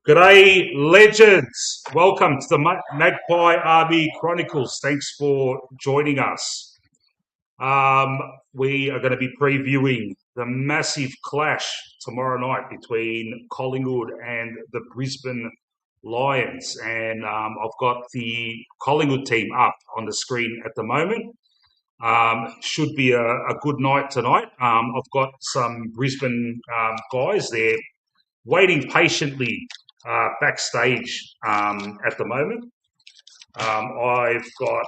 G'day, legends. Welcome to the Magpie Army Chronicles. Thanks for joining us. We are going to be previewing the massive clash tomorrow night between Collingwood and the Brisbane Lions. And I've got the Collingwood team up on the screen at the moment. Should be a good night tonight. I've got some Brisbane guys there waiting patiently backstage at the moment. I've got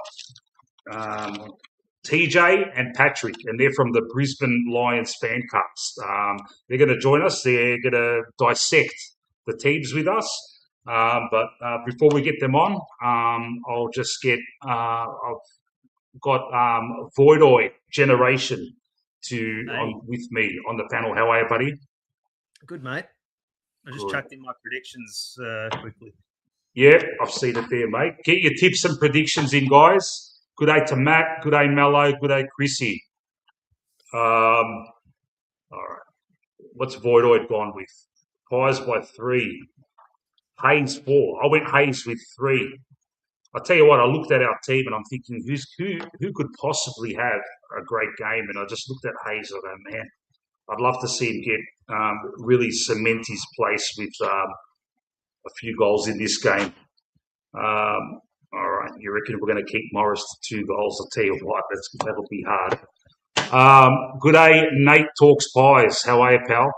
TJ and Patrick, and they're from the Brisbane Lions fan cast. They're going to join us. They're going to dissect the teams with us. But before we get them on, I'll just get. I've got Voidoid Generation with me on the panel. How are you, buddy? Good, mate. I just chucked in my predictions quickly. Yeah, I've seen it there, mate. Get your tips and predictions in, guys. Good day to Matt. Good day, Mello. Good day, Chrissy. All right. What's Voidoid gone with? Pies by 3. Hayes 4. I went Hayes with 3. I'll tell you what, I looked at our team and I'm thinking, who could possibly have a great game? And I just looked at Hayes and I go, man, I'd love to see him get really cement his place with a few goals in this game. All right, you reckon we're going to keep Morris to 2 goals? I'll tell you what, that'll be hard. Good day, Nate Talks Pies. How are you, pal?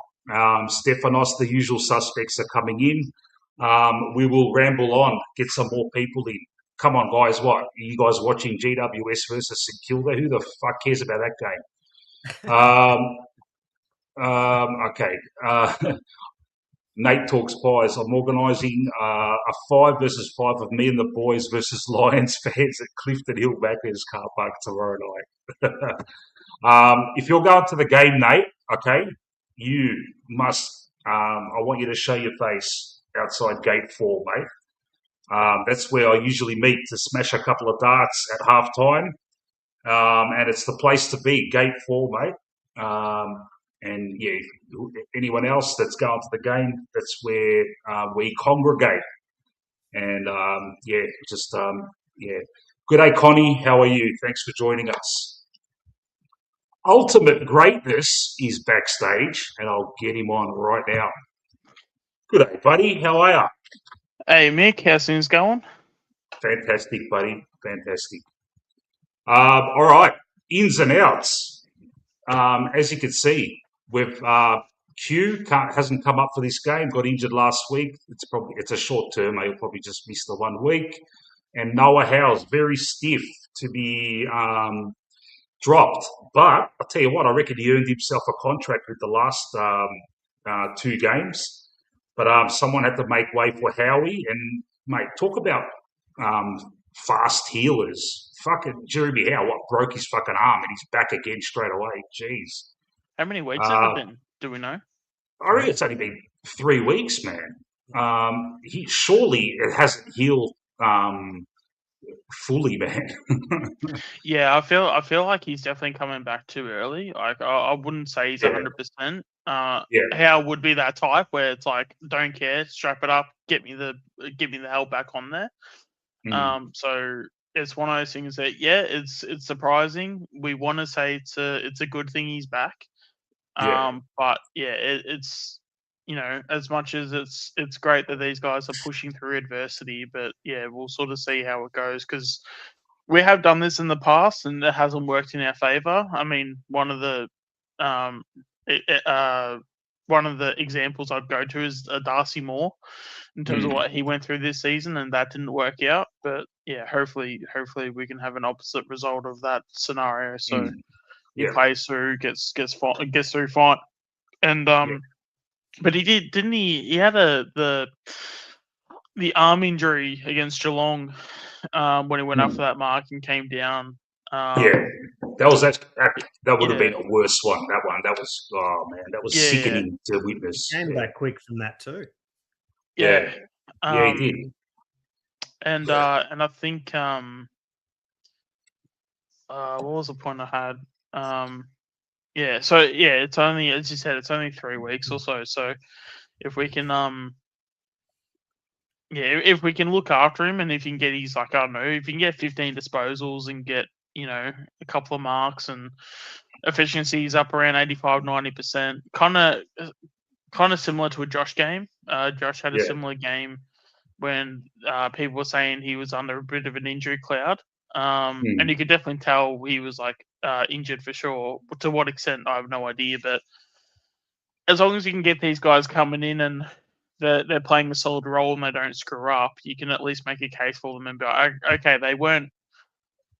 Stephanos, the usual suspects are coming in. We will ramble on, get some more people in. Come on, guys, what? Are you guys watching GWS versus St Kilda? Who the fuck cares about that game? Okay. Nate Talks Pies. I'm organising a 5 versus 5 of me and the boys versus Lions fans at Clifton Hill Backers car park tomorrow night. If you're going to the game, Nate, okay, you must. I want you to show your face outside Gate 4, mate. That's where I usually meet to smash a couple of darts at half time. And it's the place to be, Gate 4, mate. And yeah, anyone else that's going to the game, that's where we congregate. And yeah. Good day, Connie. How are you? Thanks for joining us. Ultimate Greatness is backstage, and I'll get him on right now. Good day, buddy. How are you? Hey, Mick. How's things going? Fantastic, buddy. Fantastic. All right. Ins and outs. As you can see, we've Q hasn't come up for this game. Got injured last week. It's a short term. He'll probably just miss the 1 week. And Noah Howe's very stiff to be dropped. But I'll tell you what, I reckon he earned himself a contract with the last 2 games. But someone had to make way for Howie. And mate, talk about fast healers. Fucking Jeremy Howe, broke his fucking arm and he's back again straight away. Jeez. How many weeks has it been? Do we know? I reckon it's only been 3 weeks, man. He surely it hasn't healed fully, man. Yeah, I feel like he's definitely coming back too early. Like I wouldn't say he's 100%. Howe would be that type where it's like, don't care, strap it up, get me the hell back on there. So it's one of those things that it's surprising. We want to say it's a good thing he's back. But it's as much as it's great that these guys are pushing through adversity, but we'll sort of see how it goes because we have done this in the past and it hasn't worked in our favor. I mean, one of the examples I'd go to is Darcy Moore in terms of what he went through this season, and that didn't work out. But hopefully we can have an opposite result of that scenario. So he plays through, gets through fine, and but he didn't he? He had the arm injury against Geelong when he went up for that mark and came down. That would have been a worse one. That was sickening to witness. He came back quick from that too. He did. And I think what was the point I had? It's only, as you said, it's only 3 weeks or so. So if we can Yeah, if we can look after him, and if you can get his, like, I don't know, if you can get 15 disposals and get, a couple of marks and efficiencies up around 85, 90%, kind of similar to a Josh game. Josh had a similar game when people were saying he was under a bit of an injury cloud. And you could definitely tell he was like injured for sure. To what extent, I have no idea. But as long as you can get these guys coming in and they're playing a solid role and they don't screw up, you can at least make a case for them and be like, okay, they weren't.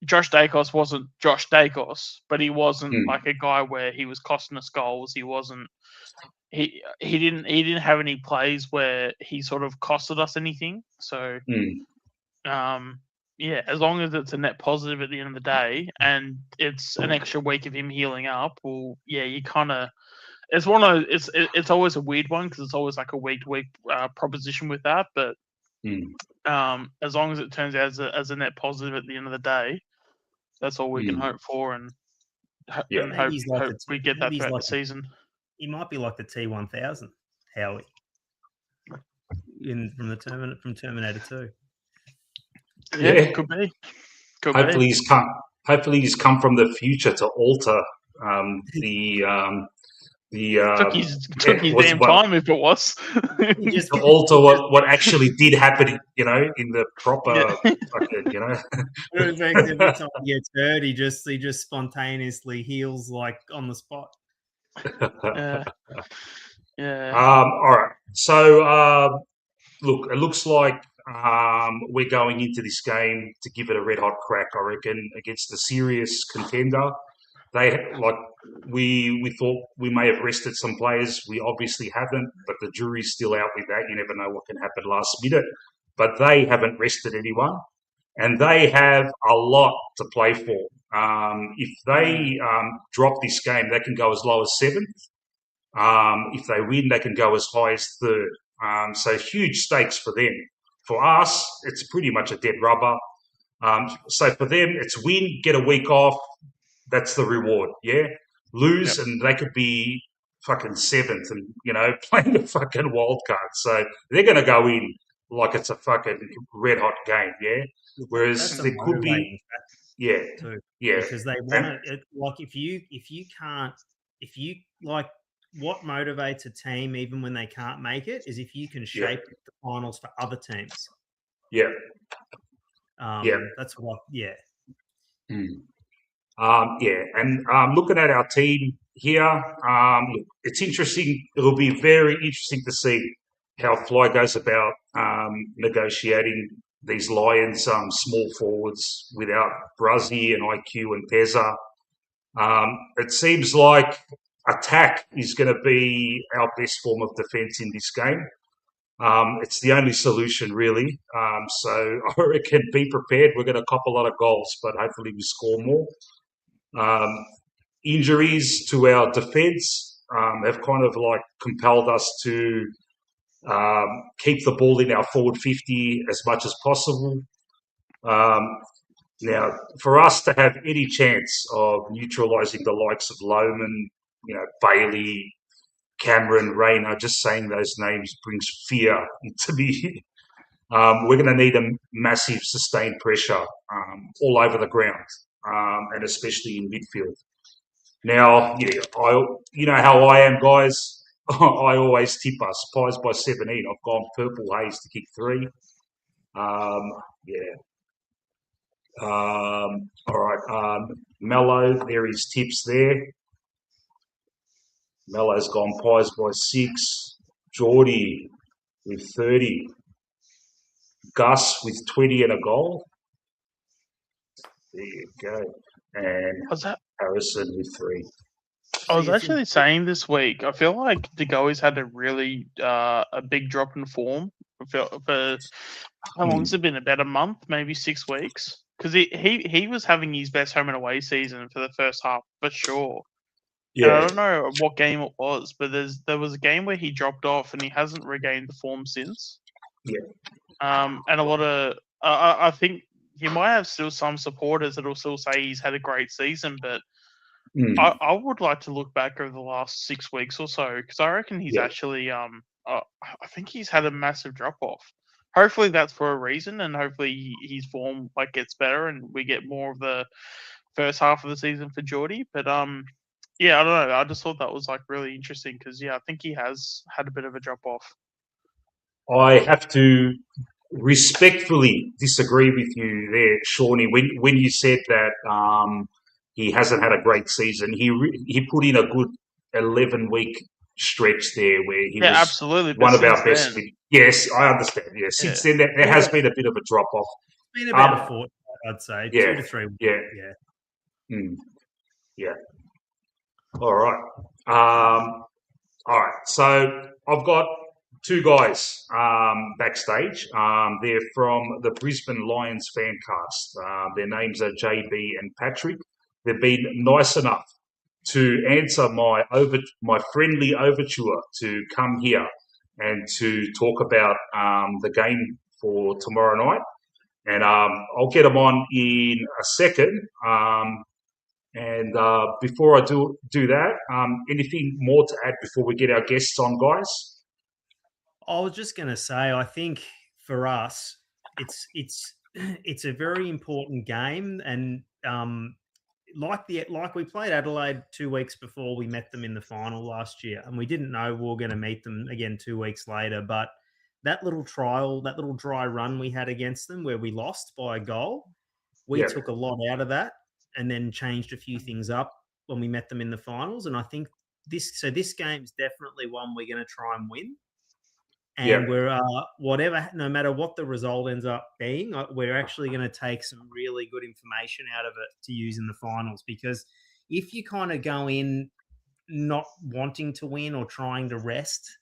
Josh Dacos wasn't Josh Dacos, but he wasn't like a guy where he was costing us goals. He wasn't. He didn't have any plays where he sort of costed us anything. So, yeah, as long as it's a net positive at the end of the day, and it's an extra week of him healing up, well, yeah, you kind of. It's one of it's always a weird one because it's always like a week to week proposition with that. But as long as it turns out as a net positive at the end of the day, that's all we can hope for, and hope we get that throughout the season. He might be like the T1000, Howie, from Terminator 2. Yeah, could be. Hopefully he's come from the future to alter took his damn time if it was. To alter what actually did happen, in the proper, Every time he gets hurt, he just spontaneously heals like on the spot. Yeah. All right. So, look, it looks like we're going into this game to give it a red hot crack, I reckon, against a serious contender. We thought we may have rested some players. We obviously haven't, but the jury's still out with that. You never know what can happen last minute. But they haven't rested anyone, and they have a lot to play for. If they drop this game, they can go as low as 7th. If they win, they can go as high as 3rd. So huge stakes for them. For us, it's pretty much a dead rubber. So for them, it's win, get a week off. That's the reward, yeah? Lose, and they could be fucking 7th and, playing the fucking wild card. So they're going to go in like it's a fucking red-hot game, yeah? Whereas there could be... Yeah, yeah. Because they want to... Like, what motivates a team even when they can't make it is if you can shape the finals for other teams. Yeah. That's what... Yeah. And looking at our team here, it's interesting. It'll be very interesting to see how Fly goes about negotiating these Lions small forwards without Bruzzy and IQ and Pezza. It seems like attack is going to be our best form of defence in this game. It's the only solution, really. So I reckon be prepared. We're going to cop a lot of goals, but hopefully we score more. Injuries to our defence have kind of like compelled us to keep the ball in our forward 50 as much as possible. Now, for us to have any chance of neutralising the likes of Lohman, Bailey, Cameron, Rayner, just saying those names brings fear into me. We're going to need a massive sustained pressure all over the ground, and especially in midfield. Now, you know how I am, guys. I always tip us. Pies by 17. I've gone Purple Haze to kick 3. All right. Mello, there is tips there. Mello's gone Pies by 6. Geordie with 30. Gus with 20 and a goal. There you go. And Harrison with 3. I was actually saying this week, I feel like De Goey's had a really a big drop in form. For how long has it been? About a month, maybe 6 weeks? Because he was having his best home and away season for the first half, for sure. Yeah. And I don't know what game it was, but there was a game where he dropped off and he hasn't regained the form since. Yeah. And a lot of I think he might have still some supporters that will still say he's had a great season, but I would like to look back over the last 6 weeks or so because I reckon he's actually I think he's had a massive drop off. hopefully that's for a reason, and hopefully his form gets better, and we get more of the first half of the season for Geordie. But yeah, I don't know. I just thought that was really interesting because I think he has had a bit of a drop off. I have to respectfully disagree with you there, Shawnee. When you said that he hasn't had a great season, he put in a good 11-week stretch there where he was absolutely. one of our best. Yes, I understand. Yeah, since then there has been a bit of a drop off. It's been about a fortnight, I'd say. 2 to 3 weeks. Yeah. Yeah. All right. All right. So I've got two guys backstage. They're from the Brisbane Lions fancast. Their names are JB and Patrick. They've been nice enough to answer my friendly overture to come here and to talk about the game for tomorrow night. And I'll get them on in a second. And before I do that, anything more to add before we get our guests on, guys? I was just going to say, I think for us, it's a very important game, and like we played Adelaide 2 weeks before we met them in the final last year, and we didn't know we were going to meet them again 2 weeks later. But that little dry run we had against them where we lost by a goal, we took a lot out of that and then changed a few things up when we met them in the finals. And I think this game's definitely one we're going to try and win. And we're no matter what the result ends up being, we're actually going to take some really good information out of it to use in the finals. Because if you kind of go in not wanting to win or trying to rest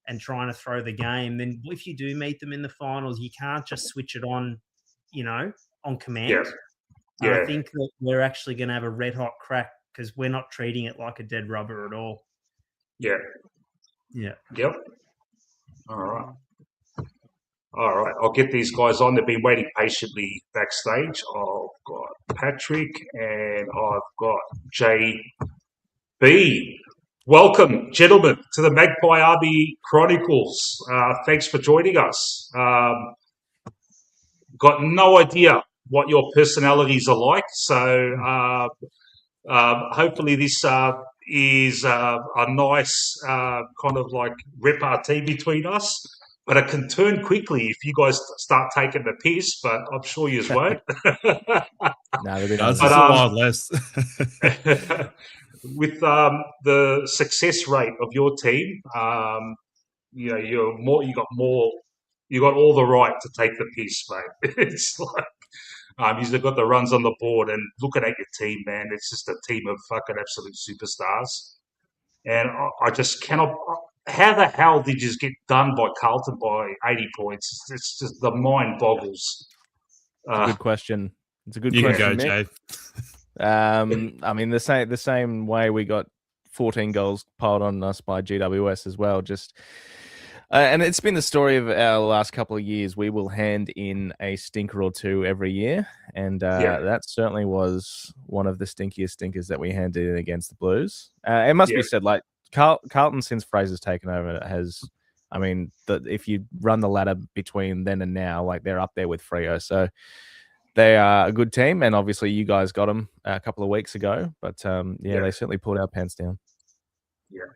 and trying to throw the game, then if you do meet them in the finals, you can't just switch it on, on command. Yeah. I think that we're actually going to have a red hot crack because we're not treating it like a dead rubber at all. Yeah. Yeah. Yep. All right. I'll get these guys on. They've been waiting patiently backstage. I've got Patrick and I've got JB. Welcome, gentlemen, to the Magpie Army Chronicles. Thanks for joining us. Got no idea what your personalities are like, so hopefully this is a nice kind of repartee between us. But it can turn quickly if you guys start taking the piss, but I'm sure you won't. No, it's a wild list. With the success rate of your team, you got all the right to take the piss, mate. It's you've got the runs on the board, and looking at your team, man, it's just a team of fucking absolute superstars. And I just cannot. How the hell did you just get done by Carlton by 80 points? It's just the mind boggles. It's a good question. It's a good You question. can go, Jay. I mean, the same way we got 14 goals piled on us by GWS as well. Just and it's been the story of our last couple of years. We will hand in a stinker or two every year, and that certainly was one of the stinkiest stinkers that we handed in against the Blues. It must be said, Carlton, since Fraser's taken over, has, I mean, if you run the ladder between then and now, they're up there with Freo. So they are a good team, and obviously you guys got them a couple of weeks ago. But they certainly pulled our pants down. Yeah.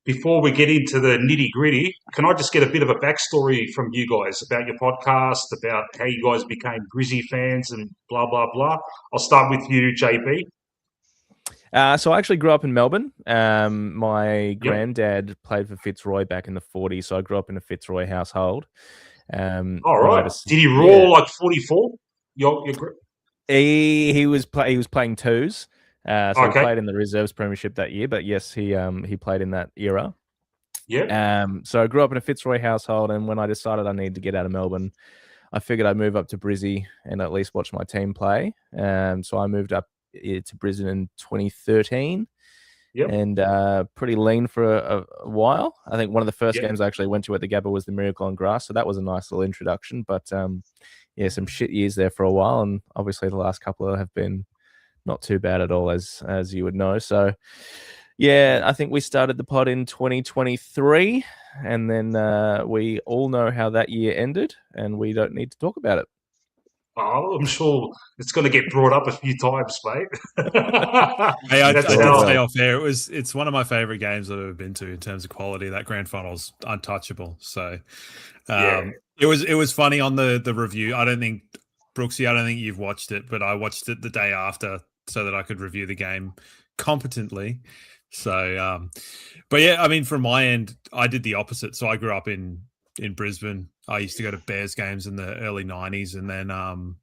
Before we get into the nitty-gritty, can I just get a bit of a backstory from you guys about your podcast, about how you guys became Grizzly fans and blah, blah, blah? I'll start with you, JB. So I actually grew up in Melbourne. My granddad played for Fitzroy back in the 40s, so I grew up in a Fitzroy household. All right. Did he roar like 44? He was playing twos. So he played in the reserves premiership that year, but yes, he played in that era. Yeah. So I grew up in a Fitzroy household, and when I decided I needed to get out of Melbourne, I figured I'd move up to Brizzy and at least watch my team play. So I moved up to Brisbane in 2013. Yep. And pretty lean for a while. I think one of the first games I actually went to at the Gabba was the Miracle on Grass, so that was a nice little introduction. But some shit years there for a while, and obviously the last couple have been not too bad at all, as you would know. So Yeah, I think we started the pod in 2023, and then we all know how that year ended, and we don't need to talk about it. Oh, I'm sure it's going to get brought up a few times, mate. Hey, I did say off air, it's one of my favorite games I've ever been to in terms of quality. That grand final's untouchable. So it was funny on the review. I don't think you've watched it, but I watched it the day after so that I could review the game competently. So but yeah, I mean, from my end, I did the opposite. So I grew up in Brisbane. I used to go to Bears games in the early 90s, and then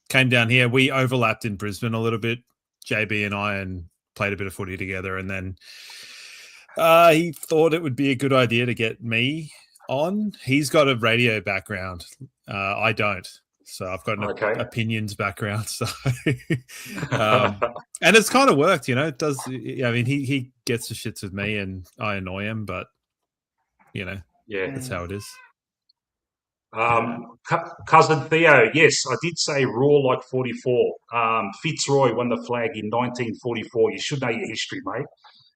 came down here. We overlapped in Brisbane a little bit, JB and I, and played a bit of footy together. And then he thought it would be a good idea to get me on. He's got a radio background. I don't. So I've got an opinions background. So and it's kind of worked, you know. It does. I mean, he gets the shits with me, and I annoy him, but you know, that's how it is. Cousin Theo, yes, I did say roar like 44. Fitzroy won the flag in 1944. You should know your history, mate.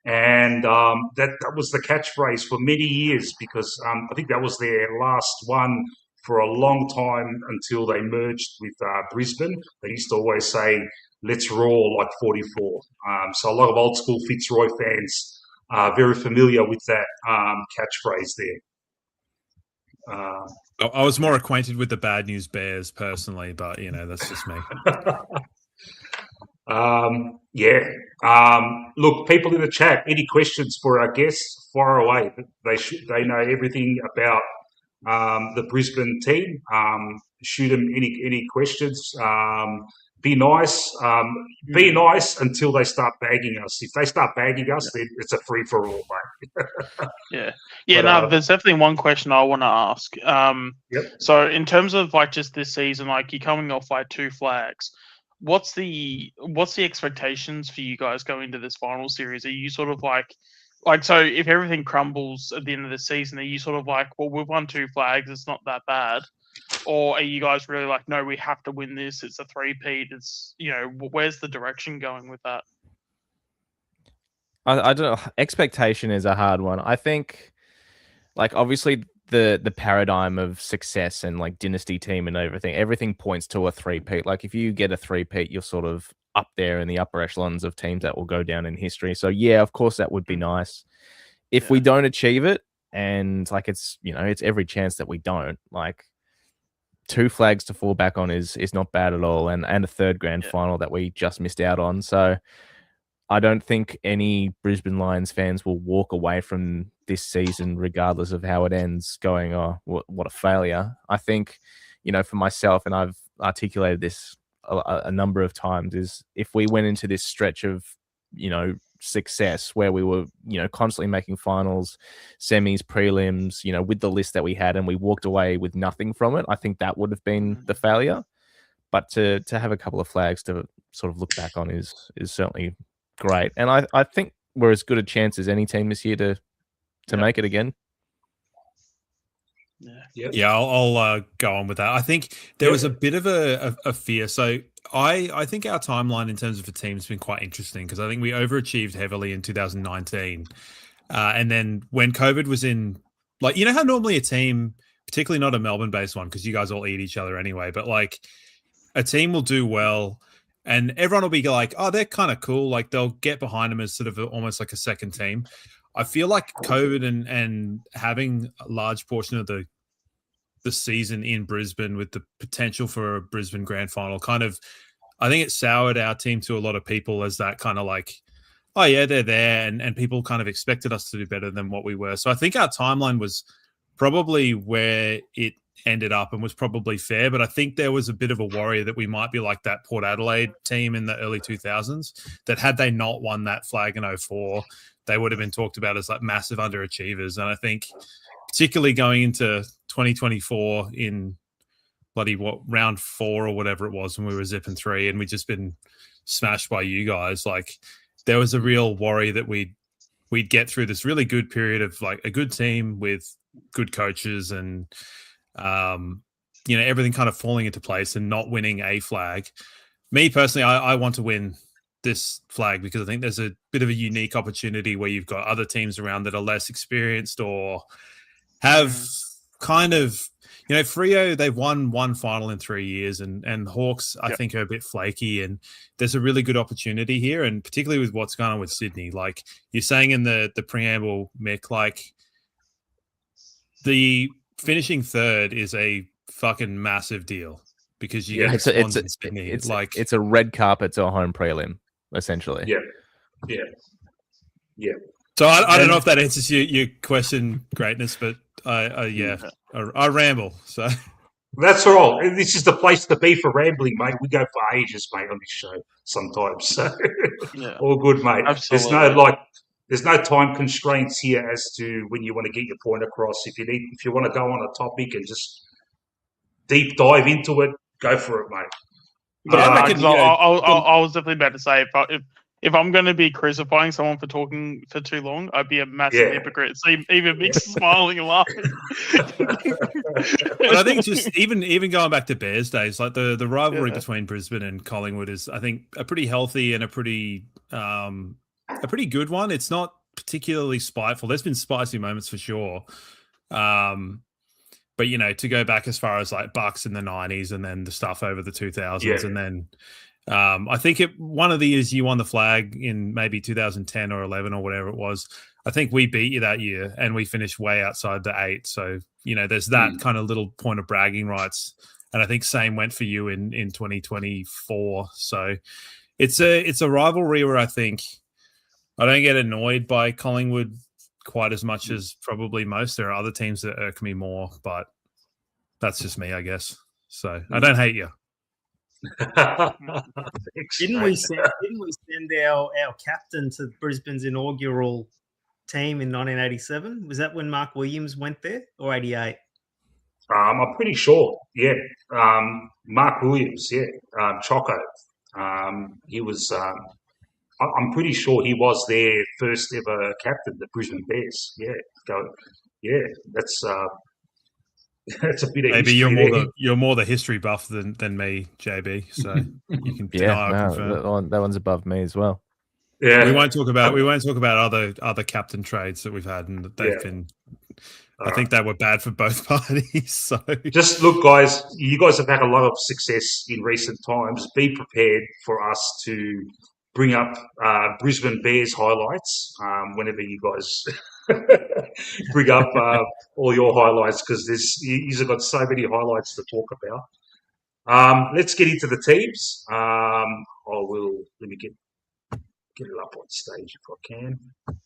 And that was the catchphrase for many years because I think that was their last one for a long time until they merged with Brisbane. They used to always say, let's roar like 44. So a lot of old school Fitzroy fans are very familiar with that catchphrase there. I was more acquainted with the Bad News Bears personally, but, you know, that's just me. Look, people in the chat, any questions for our guests, fire away. They know everything about the Brisbane team. Shoot them any questions. Be nice. Be nice until they start bagging us. If they start bagging us, then it's a free for all, mate. There's definitely one question I want to ask. So in terms of like just this season, like you're coming off like 2 flags. What's the expectations for you guys going into this final series? Are you sort of like so if everything crumbles at the end of the season, are you sort of like, well, we've won 2 flags, it's not that bad? Or are you guys really like, no, we have to win this, it's a 3-peat, it's, you know, where's the direction going with that? I don't know. Expectation is a hard one. I think, like, obviously the paradigm of success and like dynasty team and everything points to a 3-peat. Like if you get a 3-peat, you're sort of up there in the upper echelons of teams that will go down in history. So yeah, of course that would be nice. If we don't achieve it, and like it's, you know, it's every chance that we don't, like 2 flags to fall back on is not bad at all, and a third grand final that we just missed out on. So I don't think any Brisbane Lions fans will walk away from this season, regardless of how it ends, going, oh, what a failure. I think, you know, for myself, and I've articulated this a number of times, is if we went into this stretch of, you know, success where we were, you know, constantly making finals, semis, prelims, you know, with the list that we had, and we walked away with nothing from it, I think that would have been the failure. But to have a couple of flags to sort of look back on is certainly great. And I think we're as good a chance as any team this year to make it again. I'll go on with that. I think there was a bit of a fear. So I think our timeline in terms of a team has been quite interesting because I think we overachieved heavily in 2019. And then when COVID was in, like, you know how normally a team, particularly not a Melbourne-based one, because you guys all eat each other anyway, but like a team will do well and everyone will be like, oh, they're kind of cool. Like they'll get behind them as sort of almost like a second team. I feel like COVID and having a large portion of the season in Brisbane with the potential for a Brisbane grand final kind of, I think it soured our team to a lot of people as that kind of like, oh yeah, they're there. And people kind of expected us to do better than what we were. So I think our timeline was probably where it ended up and was probably fair. But I think there was a bit of a worry that we might be like that Port Adelaide team in the early 2000s, that had they not won that flag in 2004, they would have been talked about as like massive underachievers. And I think particularly going into 2024 in round 4 or whatever it was when we were zipping 3 and we'd just been smashed by you guys, like there was a real worry that we'd get through this really good period of like a good team with good coaches and you know, everything kind of falling into place and not winning a flag. Me personally, I want to win this flag because I think there's a bit of a unique opportunity where you've got other teams around that are less experienced or have kind of, Freo, they've won one final in 3 years, and Hawks, I think, are a bit flaky, and there's a really good opportunity here, and particularly with what's going on with Sydney. Like you're saying in the preamble, Mick, like the finishing third is a fucking massive deal because you get Swans in Sydney. It's a red carpet to a home prelim, essentially. Yeah. So I don't know if that answers your question, Greatness, but I ramble. So that's all right. This is the place to be for rambling, mate. We go for ages, mate, on this show sometimes. So all good, mate. Absolutely. There's no time constraints here as to when you want to get your point across. If you want to go on a topic and just deep dive into it, go for it, mate. I was definitely about to say if I'm going to be crucifying someone for talking for too long, I'd be a massive hypocrite. So even Mick's smiling and laughing. But I think just even going back to Bears days, like the rivalry between Brisbane and Collingwood is, I think, a pretty healthy and a pretty good one. It's not particularly spiteful. There's been spicy moments for sure. But, to go back as far as like Bucks in the 90s and then the stuff over the 2000s and then I think one of the years you won the flag in maybe 2010 or 11 or whatever it was, I think we beat you that year and we finished way outside the 8. So, there's that kind of little point of bragging rights. And I think same went for you in 2024. So it's a rivalry where I think I don't get annoyed by Collingwood quite as much as probably most. There are other teams that irk me more, but that's just me, I guess. So I don't hate you. Didn't we send our captain to Brisbane's inaugural team in 1987? Was that when Mark Williams went there, or 88? I'm pretty sure. Yeah, Mark Williams. Yeah, Choco. He was. I'm pretty sure he was their first ever captain, the Brisbane Bears. Yeah, that's. That's a bit of maybe you're more the history buff than me, JB. So you can deny or confirm. That one's above me as well. Yeah, we won't talk about other captain trades that we've had, and they've been. I think they were bad for both parties. So just look, guys. You guys have had a lot of success in recent times. Be prepared for us to bring up Brisbane Bears highlights whenever you guys. Bring up all your highlights because you've got so many highlights to talk about. Let's get into the teams. Let me get it up on stage if I can. 1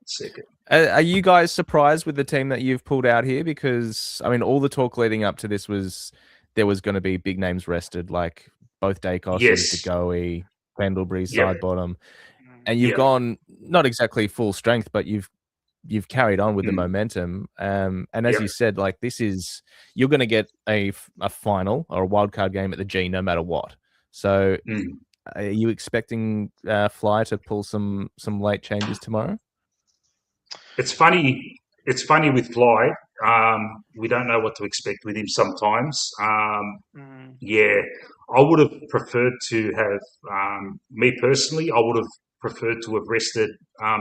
second. Are you guys surprised with the team that you've pulled out here? Because I mean, all the talk leading up to this was there was going to be big names rested, like both Dacos, DeGoey, Pendlebury, side bottom, and you've gone not exactly full strength, but you've carried on with the momentum. And as you said, like you're going to get a final or a wildcard game at the G no matter what. So are you expecting Fly to pull some late changes tomorrow? It's funny with Fly. We don't know what to expect with him sometimes. Yeah, I would have preferred to have, me personally, I would have preferred to have rested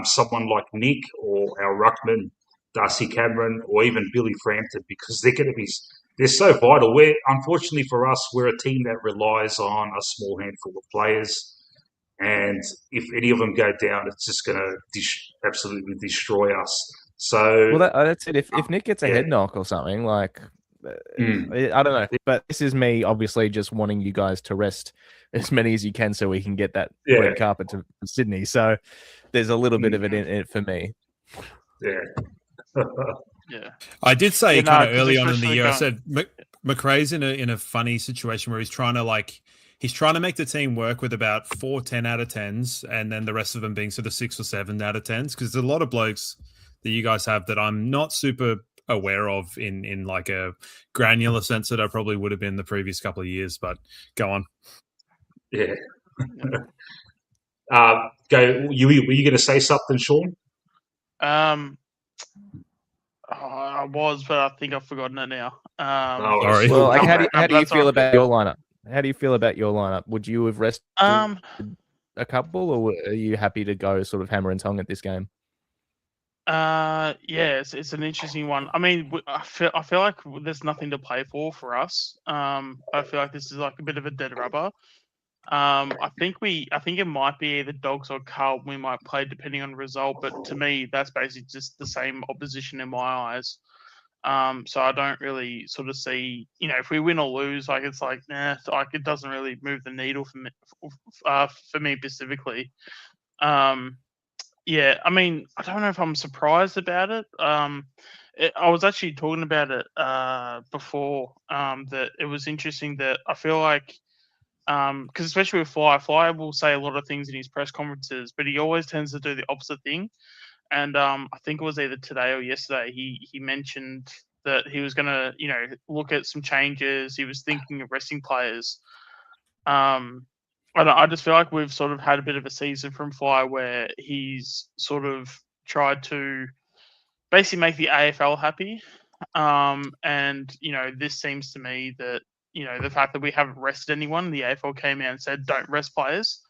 someone like Nick or our ruckman, Darcy Cameron, or even Billy Frampton, because they're so vital. Unfortunately for us, we're a team that relies on a small handful of players, and if any of them go down, it's just going to absolutely destroy us. So, well, that's it. If Nick gets a head knock or something, like I don't know, but this is me obviously just wanting you guys to rest as many as you can so we can get that red carpet to Sydney. So there's a little bit of it in it for me. Yeah. I did say kind of early on in the year, I said McRae's in a funny situation where he's trying to make the team work with about 4 10 out of 10s and then the rest of them being sort of 6 or 7 out of 10s, because there's a lot of blokes that you guys have that I'm not super aware of in like a granular sense that I probably would have been the previous couple of years, but go on. Yeah. Were you going to say something, Sean? I was, but I think I've forgotten it now. Sorry. Well, like, how do you feel about your lineup? How do you feel about your lineup? Would you have rested a couple, or are you happy to go sort of hammer and tong at this game? Yeah, it's an interesting one. I mean, I feel like there's nothing to play for us. I feel like this is like a bit of a dead rubber. I think it might be either Dogs or Carlton we might play depending on the result, but to me that's basically just the same opposition in my eyes. So I don't really sort of see, if we win or lose, like it's like, like it doesn't really move the needle for me specifically. Yeah, I mean, I don't know if I'm surprised about it. I was actually talking about it before. That it was interesting that I feel like, because especially with Fly will say a lot of things in his press conferences, but he always tends to do the opposite thing. And I think it was either today or yesterday he mentioned that he was going to look at some changes. He was thinking of resting players. I just feel like we've sort of had a bit of a season from Fly where he's sort of tried to basically make the AFL happy. And, this seems to me that, the fact that we haven't rested anyone, the AFL came out and said, don't rest players.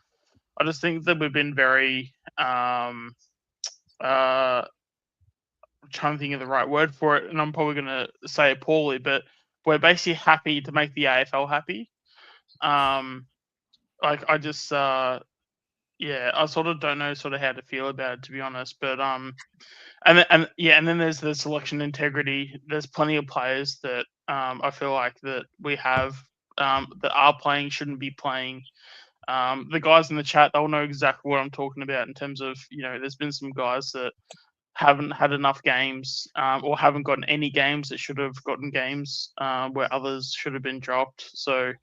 I just think that we've been very, I'm trying to think of the right word for it, and I'm probably going to say it poorly, but we're basically happy to make the AFL happy. Like I just, I sort of don't know sort of how to feel about it, to be honest. But and then there's the selection integrity. There's plenty of players that I feel like that we have that are playing shouldn't be playing. The guys in the chat, they'll know exactly what I'm talking about in terms of, there's been some guys that haven't had enough games or haven't gotten any games that should have gotten games where others should have been dropped. So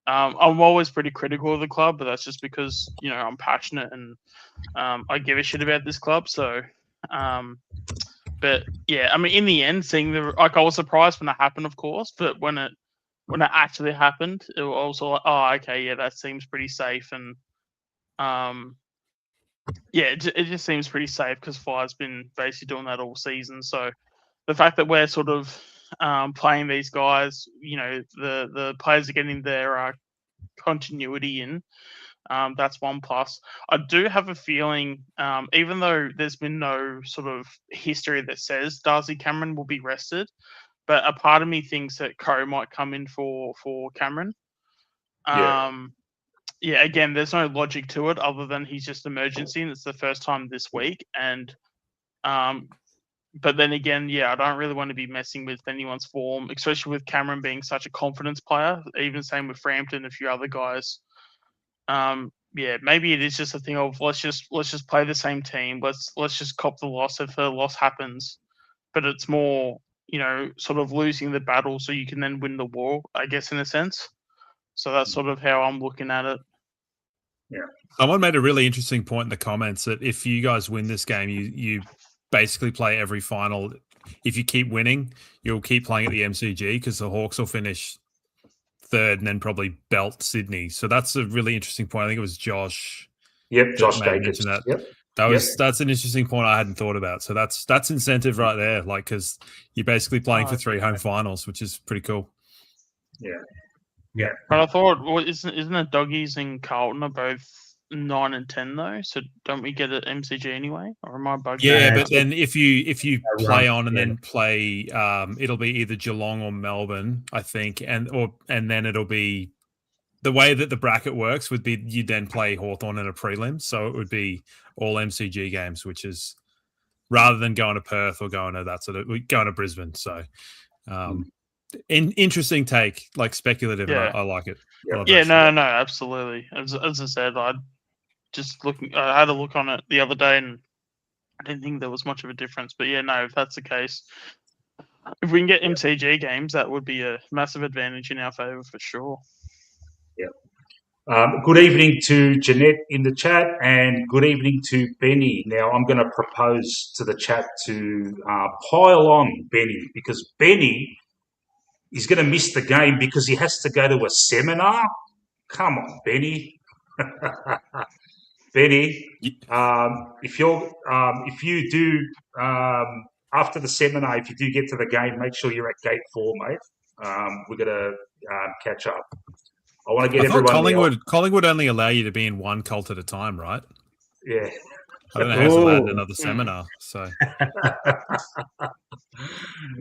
I'm always pretty critical of the club, but that's just because, I'm passionate and I give a shit about this club. So, but yeah, I mean, in the end, seeing I was surprised when it happened, of course, but when it actually happened, it was also like, oh, okay, yeah, that seems pretty safe. And it just seems pretty safe because Fly's been basically doing that all season. So the fact that we're sort of playing these guys, the players are getting their continuity in. That's one plus. I do have a feeling, even though there's been no sort of history that says Darcy Cameron will be rested, but a part of me thinks that Coe might come in for Cameron. Again, there's no logic to it other than he's just emergency and it's the first time this week. And but then again, I don't really want to be messing with anyone's form, especially with Cameron being such a confidence player. Even same with Frampton and a few other guys. Maybe it is just a thing of let's just play the same team. Let's just cop the loss if the loss happens. But it's more, sort of losing the battle so you can then win the war, I guess, in a sense. So that's sort of how I'm looking at it. Yeah. Someone made a really interesting point in the comments that if you guys win this game, you basically play every final. If you keep winning, you'll keep playing at the MCG because the Hawks will finish third and then probably belt Sydney. So that's a really interesting point. I think it was Josh. Yep, Josh Jacobs. That. Yep. That's an interesting point I hadn't thought about. So that's incentive right there, like because you're basically playing for 3 home finals, which is pretty cool. Yeah. But I thought, isn't it Doggies and Carlton are both 9 and 10 though? So don't we get an MCG anyway? Or am I bugged? Yeah, but then if you play on and then play, it'll be either Geelong or Melbourne, I think, and then it'll be the way that the bracket works would be you then play Hawthorn in a prelim, so it would be all MCG games, which is rather than going to Perth or going to Brisbane. So, interesting take, like speculative. Yeah. I like it. No, absolutely. As I said, I had a look on it the other day, and I didn't think there was much of a difference. But if that's the case, if we can get MCG games, that would be a massive advantage in our favour for sure. Good evening to Jeanette in the chat, and good evening to Benny. Now, I'm going to propose to the chat to pile on Benny, because Benny is going to miss the game because he has to go to a seminar. Come on, Benny. Benny, if you do after the seminar, if you do get to the game, make sure you're at gate 4, mate. We're going to catch up. I want to get I thought everyone. Collingwood only allow you to be in one cult at a time, right? Yeah. I don't know how's allowed in another seminar. So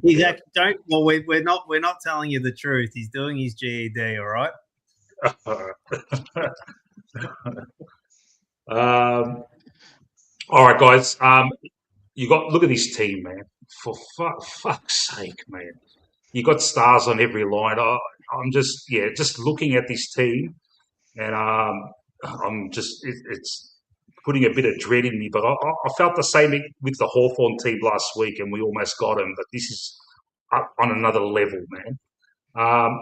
Exactly. Don't. Well, we're not telling you the truth. He's doing his GED. All right. All right, guys. Look at this team, man. For fuck's sake, man. You got stars on every line. I'm just looking at this team, and I'm just it's putting a bit of dread in me. But I felt the same with the Hawthorn team last week, and we almost got them. But this is up on another level, man.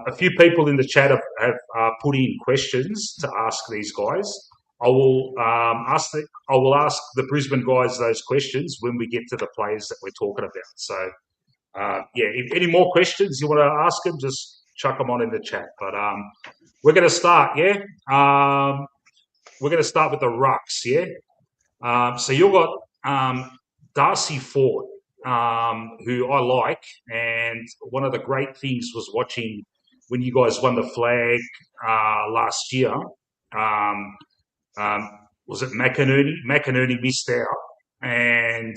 A few people in the chat have put in questions to ask these guys. I will ask the Brisbane guys those questions when we get to the players that we're talking about. So, if any more questions you want to ask them, just chuck them on in the chat. But we're going to start, yeah? We're going to start with the rucks, yeah? So you've got Darcy Fort, who I like, and one of the great things was watching when you guys won the flag last year. Was it McInerney? McInerney missed out, and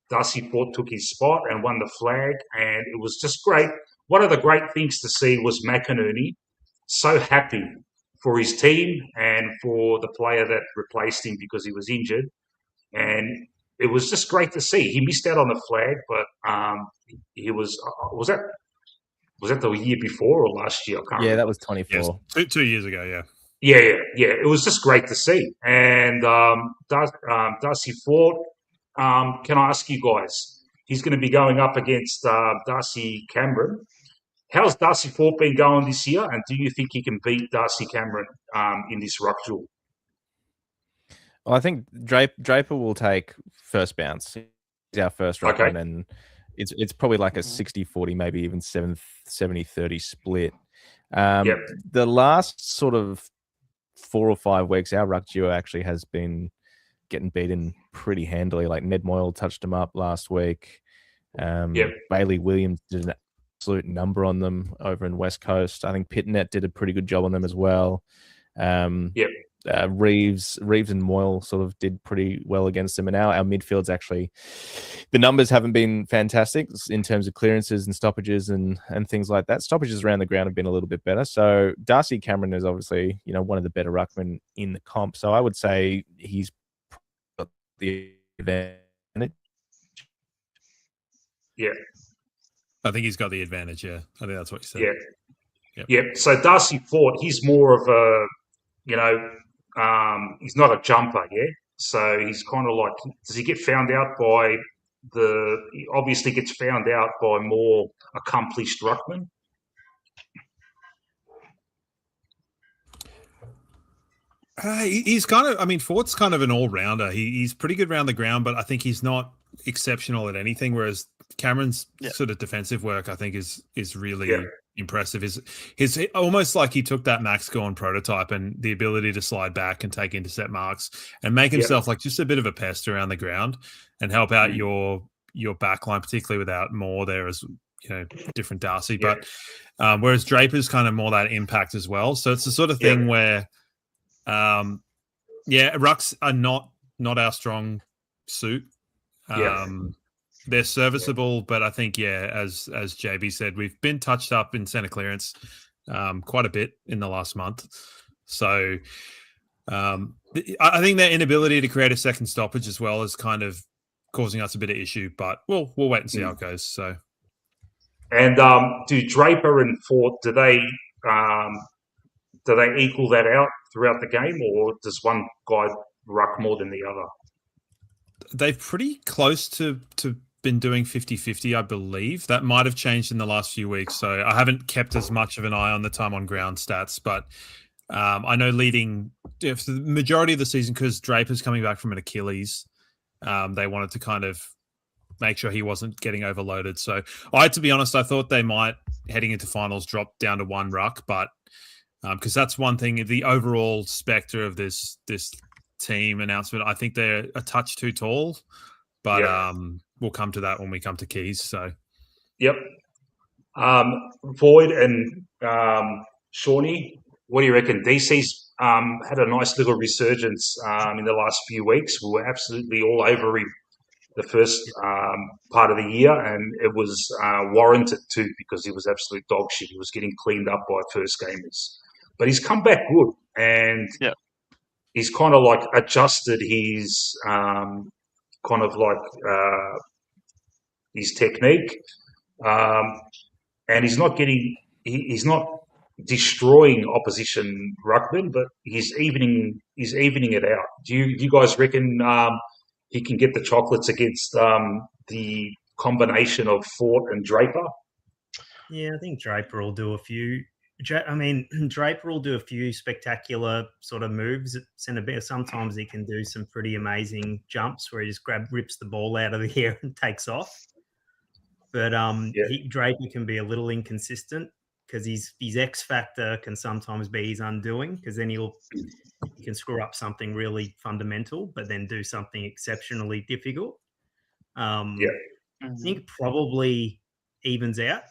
Darcy Fort took his spot and won the flag, and it was just great. One of the great things to see was McInerney so happy for his team and for the player that replaced him because he was injured, and it was just great to see. He missed out on the flag, but he was that the year before or last year? I can't remember. That was 24. Yes, 2 years ago, yeah. Yeah. It was just great to see. And Darcy Fort, can I ask you guys? He's going to be going up against Darcy Cameron. How's Darcy Fort been going this year? And do you think he can beat Darcy Cameron in this ruck duel? Well, I think Draper will take first bounce. He's our first ruckman, and it's probably like a 60-40, maybe even 70-30 split. The last sort of 4 or 5 weeks, our ruck duo actually has been getting beaten pretty handily. Like Ned Moyle touched him up last week. Bailey Williams did an absolute number on them over in West Coast. I think Pitnet did a pretty good job on them as well. Reeves and Moyle sort of did pretty well against them. And now our midfield's actually, the numbers haven't been fantastic in terms of clearances and stoppages and things like that. Stoppages around the ground have been a little bit better. So Darcy Cameron is obviously, one of the better ruckmen in the comp. So I would say he's got the advantage. Yeah. I think he's got the advantage, yeah. I think that's what you said. Yeah. So Darcy Fort, he's more of a, he's not a jumper, yeah? So he's kind of like, does he get found out by he obviously gets found out by more accomplished ruckmen? He's kind of, Fort's kind of an all-rounder. He's pretty good around the ground, but I think he's not exceptional at anything, whereas Cameron's sort of defensive work, I think, is really impressive. His almost like he took that Max Gawn prototype and the ability to slide back and take intercept marks and make himself like just a bit of a pest around the ground and help out your backline, particularly without Moore there as different Darcy. But whereas Draper's kind of more that impact as well. So it's the sort of thing where rucks are not our strong suit. They're serviceable, but I think, as JB said, we've been touched up in centre clearance quite a bit in the last month. So I think their inability to create a second stoppage as well is kind of causing us a bit of issue, but we'll wait and see how it goes. So, and do Draper and Fort, do they equal that out throughout the game, or does one guy ruck more than the other? They're pretty close to been doing 50-50, I believe. That might have changed in the last few weeks, so I haven't kept as much of an eye on the time on ground stats, but I know leading for the majority of the season, because Draper's coming back from an Achilles, they wanted to kind of make sure he wasn't getting overloaded. So to be honest, I thought they might, heading into finals, drop down to one ruck, but because that's one thing, the overall spectre of this team announcement, I think they're a touch too tall, but we'll come to that when we come to keys. So, Void and Shawnee, what do you reckon? DC's had a nice little resurgence in the last few weeks. We were absolutely all over him the first part of the year, and it was warranted too because he was absolute dog shit. He was getting cleaned up by first gamers, but he's come back good, and he's kind of like adjusted his kind of like his technique, and he's not getting he's not destroying opposition ruckman, but he's evening it out. Do you guys reckon he can get the chocolates against the combination of Fort and Draper? Yeah, I think Draper will do a few. Draper will do a few spectacular sort of moves at centre back. Sometimes he can do some pretty amazing jumps where he just rips the ball out of the air and takes off. But Draper can be a little inconsistent because his X factor can sometimes be his undoing, because then he can screw up something really fundamental, but then do something exceptionally difficult. I think probably evens out.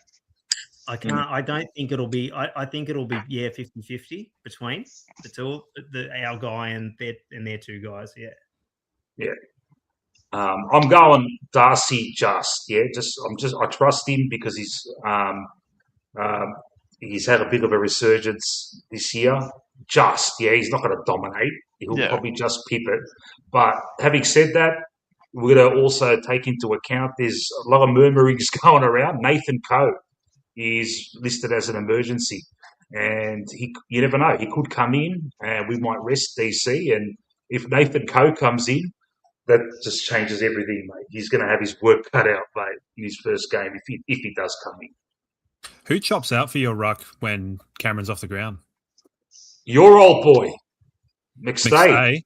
I don't think it'll be. I think it'll be 50-50 between the two, our guy and their two guys. I'm going Darcy. I trust him because he's had a bit of a resurgence this year. He's not going to dominate. He'll probably just pip it. But having said that, we're going to also take into account there's a lot of murmurings going around. Nathan Coe is listed as an emergency, and you never know. He could come in, and we might rest DC. And if Nathan Coe comes in, that just changes everything, mate. He's going to have his work cut out, mate, in his first game if he does come in. Who chops out for your ruck when Cameron's off the ground? Your old boy, McStay,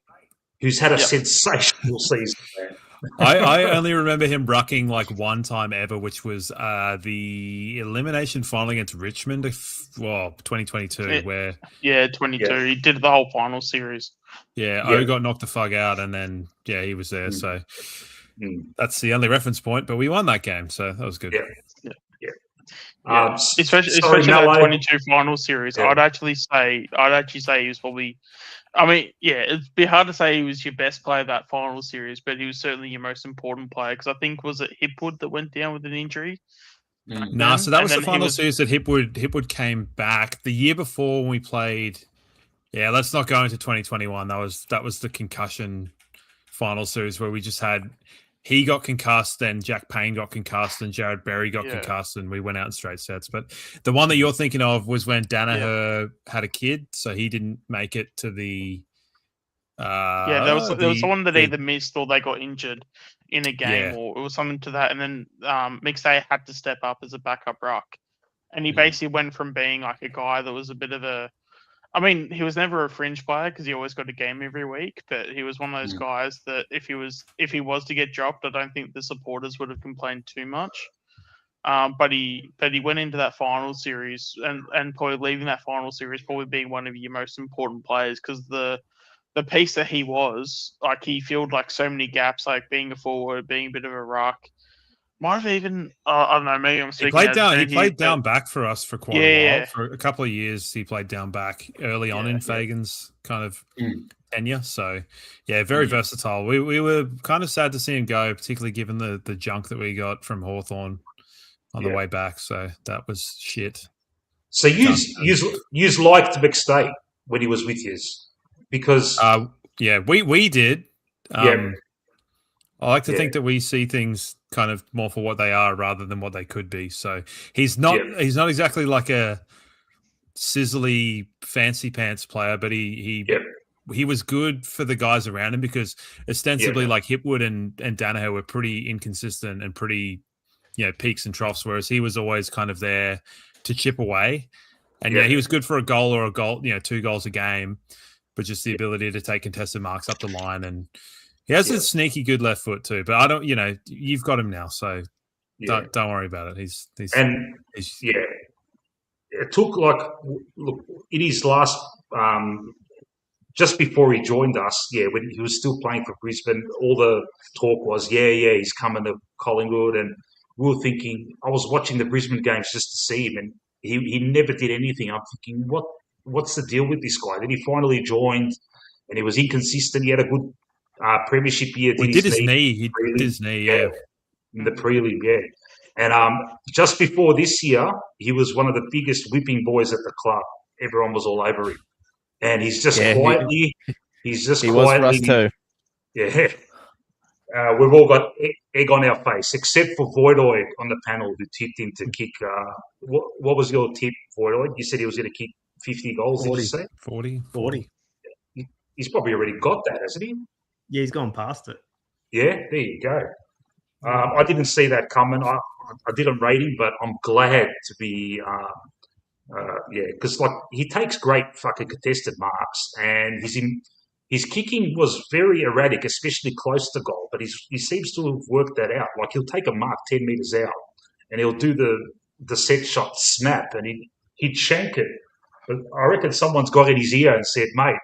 who's had a sensational season, man. I only remember him rucking like one time ever, which was the elimination final against Richmond, 2022. 22. He did the whole final series. O got knocked the fuck out, and then he was there. So that's the only reference point. But we won that game, so that was good. Especially that 22 final series. I'd actually say he was probably. I mean, it'd be hard to say he was your best player that final series, but he was certainly your most important player, because I think, was it Hipwood that went down with an injury? No, so that was the final series that Hipwood came back. The year before when we played, let's not go into 2021. That was the concussion final series where we just had, he got concussed, then Jack Payne got concussed, and Jared Berry got concussed, and we went out in straight sets. But the one that you're thinking of was when Danaher had a kid, so he didn't make it to the. There was someone that either missed or they got injured in a game, or it was something to that. And then McStay had to step up as a backup ruck, and he basically went from being like a guy that was a bit of a. I mean, he was never a fringe player because he always got a game every week, but he was one of those guys that if he was to get dropped, I don't think the supporters would have complained too much. But he went into that final series and probably leaving that final series probably being one of your most important players, because the piece that he was, like, he filled like so many gaps, like being a forward, being a bit of a ruck. Might have even, I don't know, maybe I'm speaking. He played down back for us for quite a while. For a couple of years, he played down back early on in Fagan's kind of tenure. So, very versatile. We were kind of sad to see him go, particularly given the junk that we got from Hawthorn on the way back. So that was shit. So you liked McStay when he was with you, because we did. I like to think that we see things kind of more for what they are rather than what they could be. So he's not exactly like a sizzly fancy pants player, but he was good for the guys around him, because ostensibly like Hipwood and Danaher were pretty inconsistent and pretty, peaks and troughs, whereas he was always kind of there to chip away. And he was good for a goal or 2 goals a game, but just the ability to take contested marks up the line. And he has a sneaky good left foot too, but I don't, you've got him now, so don't worry about it. It took look in his last, just before he joined us, when he was still playing for Brisbane, all the talk was, he's coming to Collingwood, and we were thinking, I was watching the Brisbane games just to see him, and he never did anything. I'm thinking, what what's the deal with this guy? Then he finally joined, and he was inconsistent. He had a good premiership year. He did his knee. He did his knee, yeah. In the prelim, yeah. And just before this year, he was one of the biggest whipping boys at the club. Everyone was all over him. And he's just quietly... He was for us too. Yeah. We've all got egg on our face, except for Voidoid on the panel, who tipped him to kick... what was your tip, Voidoid? You said he was going to kick 50 goals, 40. did you say? 40. He's probably already got that, hasn't he? Yeah, he's gone past it. Yeah, there you go. I didn't see that coming. I didn't rate him, but I'm glad to be... because like he takes great fucking contested marks, and his kicking was very erratic, especially close to goal. But he seems to have worked that out. Like he'll take a mark 10 meters out, and he'll do the set shot snap, and he'd shank it. But I reckon someone's got in his ear and said, "Mate,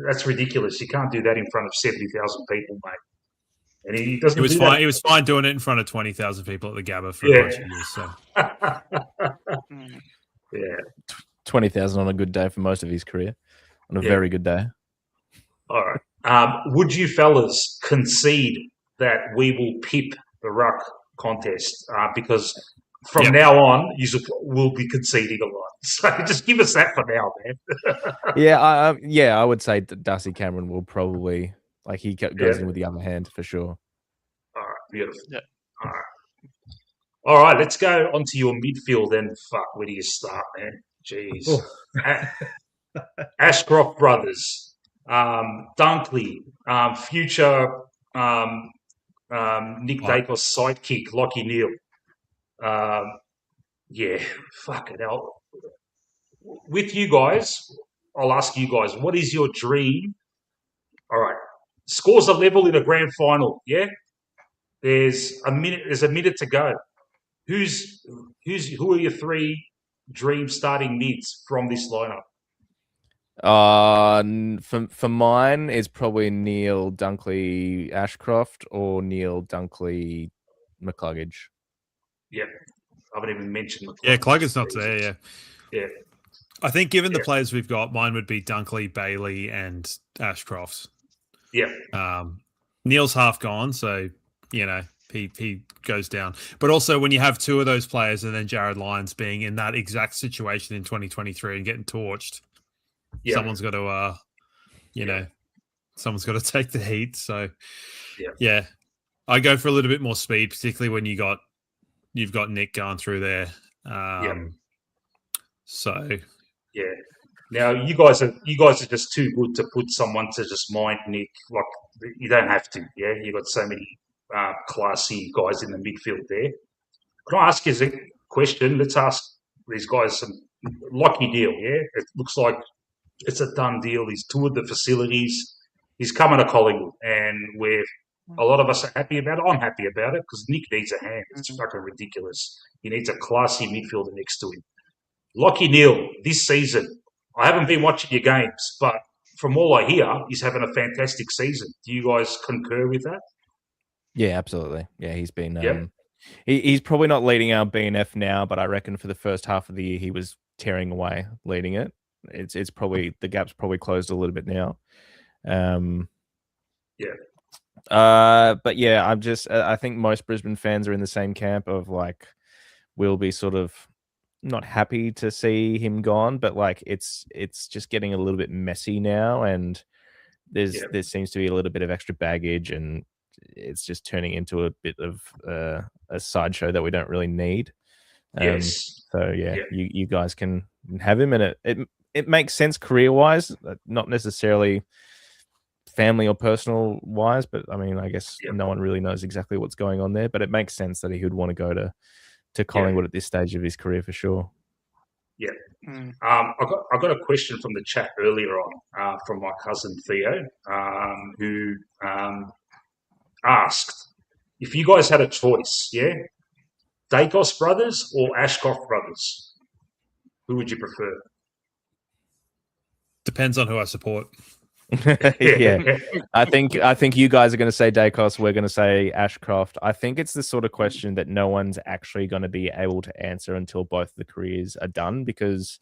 that's ridiculous. You can't do that in front of 70,000 people, mate." And he doesn't. He was do fine. that. He was fine doing it in front of 20,000 people at the Gabba for a bunch of years. So. Yeah. 20,000 on a good day for most of his career. On a very good day. All right. Would you fellas concede that we will pip the ruck contest? Because from now on, you will be conceding a lot. So just give us that for now, man. I would say that Darcy Cameron will probably, like, he goes in with the other hand for sure. All right, beautiful. Yeah. All right, let's go onto your midfield then. Fuck, where do you start, man? Jeez. Ashcroft brothers, Dunkley, future Nick Dacos sidekick, Lockie Neal. Fucking hell. With you guys, I'll ask you guys, what is your dream? All right. Scores are level in a grand final, yeah? There's a minute to go. Who are your three dream starting mids from this lineup? For mine, it's probably Neil Dunkley Ashcroft or Neil Dunkley McCluggage. Yeah, I haven't even mentioned McCluggage. Yeah, Cluggett's not there. Yeah. I think given the players we've got, mine would be Dunkley, Bailey, and Ashcroft. Yeah. Neil's half gone, so he goes down. But also, when you have two of those players and then Jared Lyons being in that exact situation in 2023 and getting torched, someone's got to, someone's got to take the heat. So, I go for a little bit more speed, particularly when you've got Nick going through there. So, yeah. Now you guys are just too good to put someone to just mind Nick. Like you don't have to. Yeah, you've got so many classy guys in the midfield there. Can I ask you a question? Let's ask these guys some Lockie deal. Yeah, it looks like it's a done deal. He's toured the facilities. He's coming to Collingwood, and a lot of us are happy about it. I'm happy about it because Nick needs a hand. It's fucking ridiculous. He needs a classy midfielder next to him. Lockie Neal, this season, I haven't been watching your games, but from all I hear, he's having a fantastic season. Do you guys concur with that? Yeah, absolutely. Yeah, he's been... he's probably not leading our BNF now, but I reckon for the first half of the year, he was tearing away leading it. It's probably... The gap's probably closed a little bit now. But yeah, I think most Brisbane fans are in the same camp of like, we'll be sort of not happy to see him gone, but like it's just getting a little bit messy now, and there seems to be a little bit of extra baggage, and it's just turning into a bit of a sideshow that we don't really need. So you guys can have him, and it makes sense career wise, not necessarily family or personal wise, but I mean, I guess no one really knows exactly what's going on there, but it makes sense that he would want to go to Collingwood at this stage of his career for sure. Yeah. I got a question from the chat earlier on from my cousin Theo, who asked if you guys had a choice, Dacos brothers or Ashcroft brothers, who would you prefer? Depends on who I support. I think you guys are going to say Dacos. We're going to say Ashcroft. I think it's the sort of question that no one's actually going to be able to answer until both the careers are done, because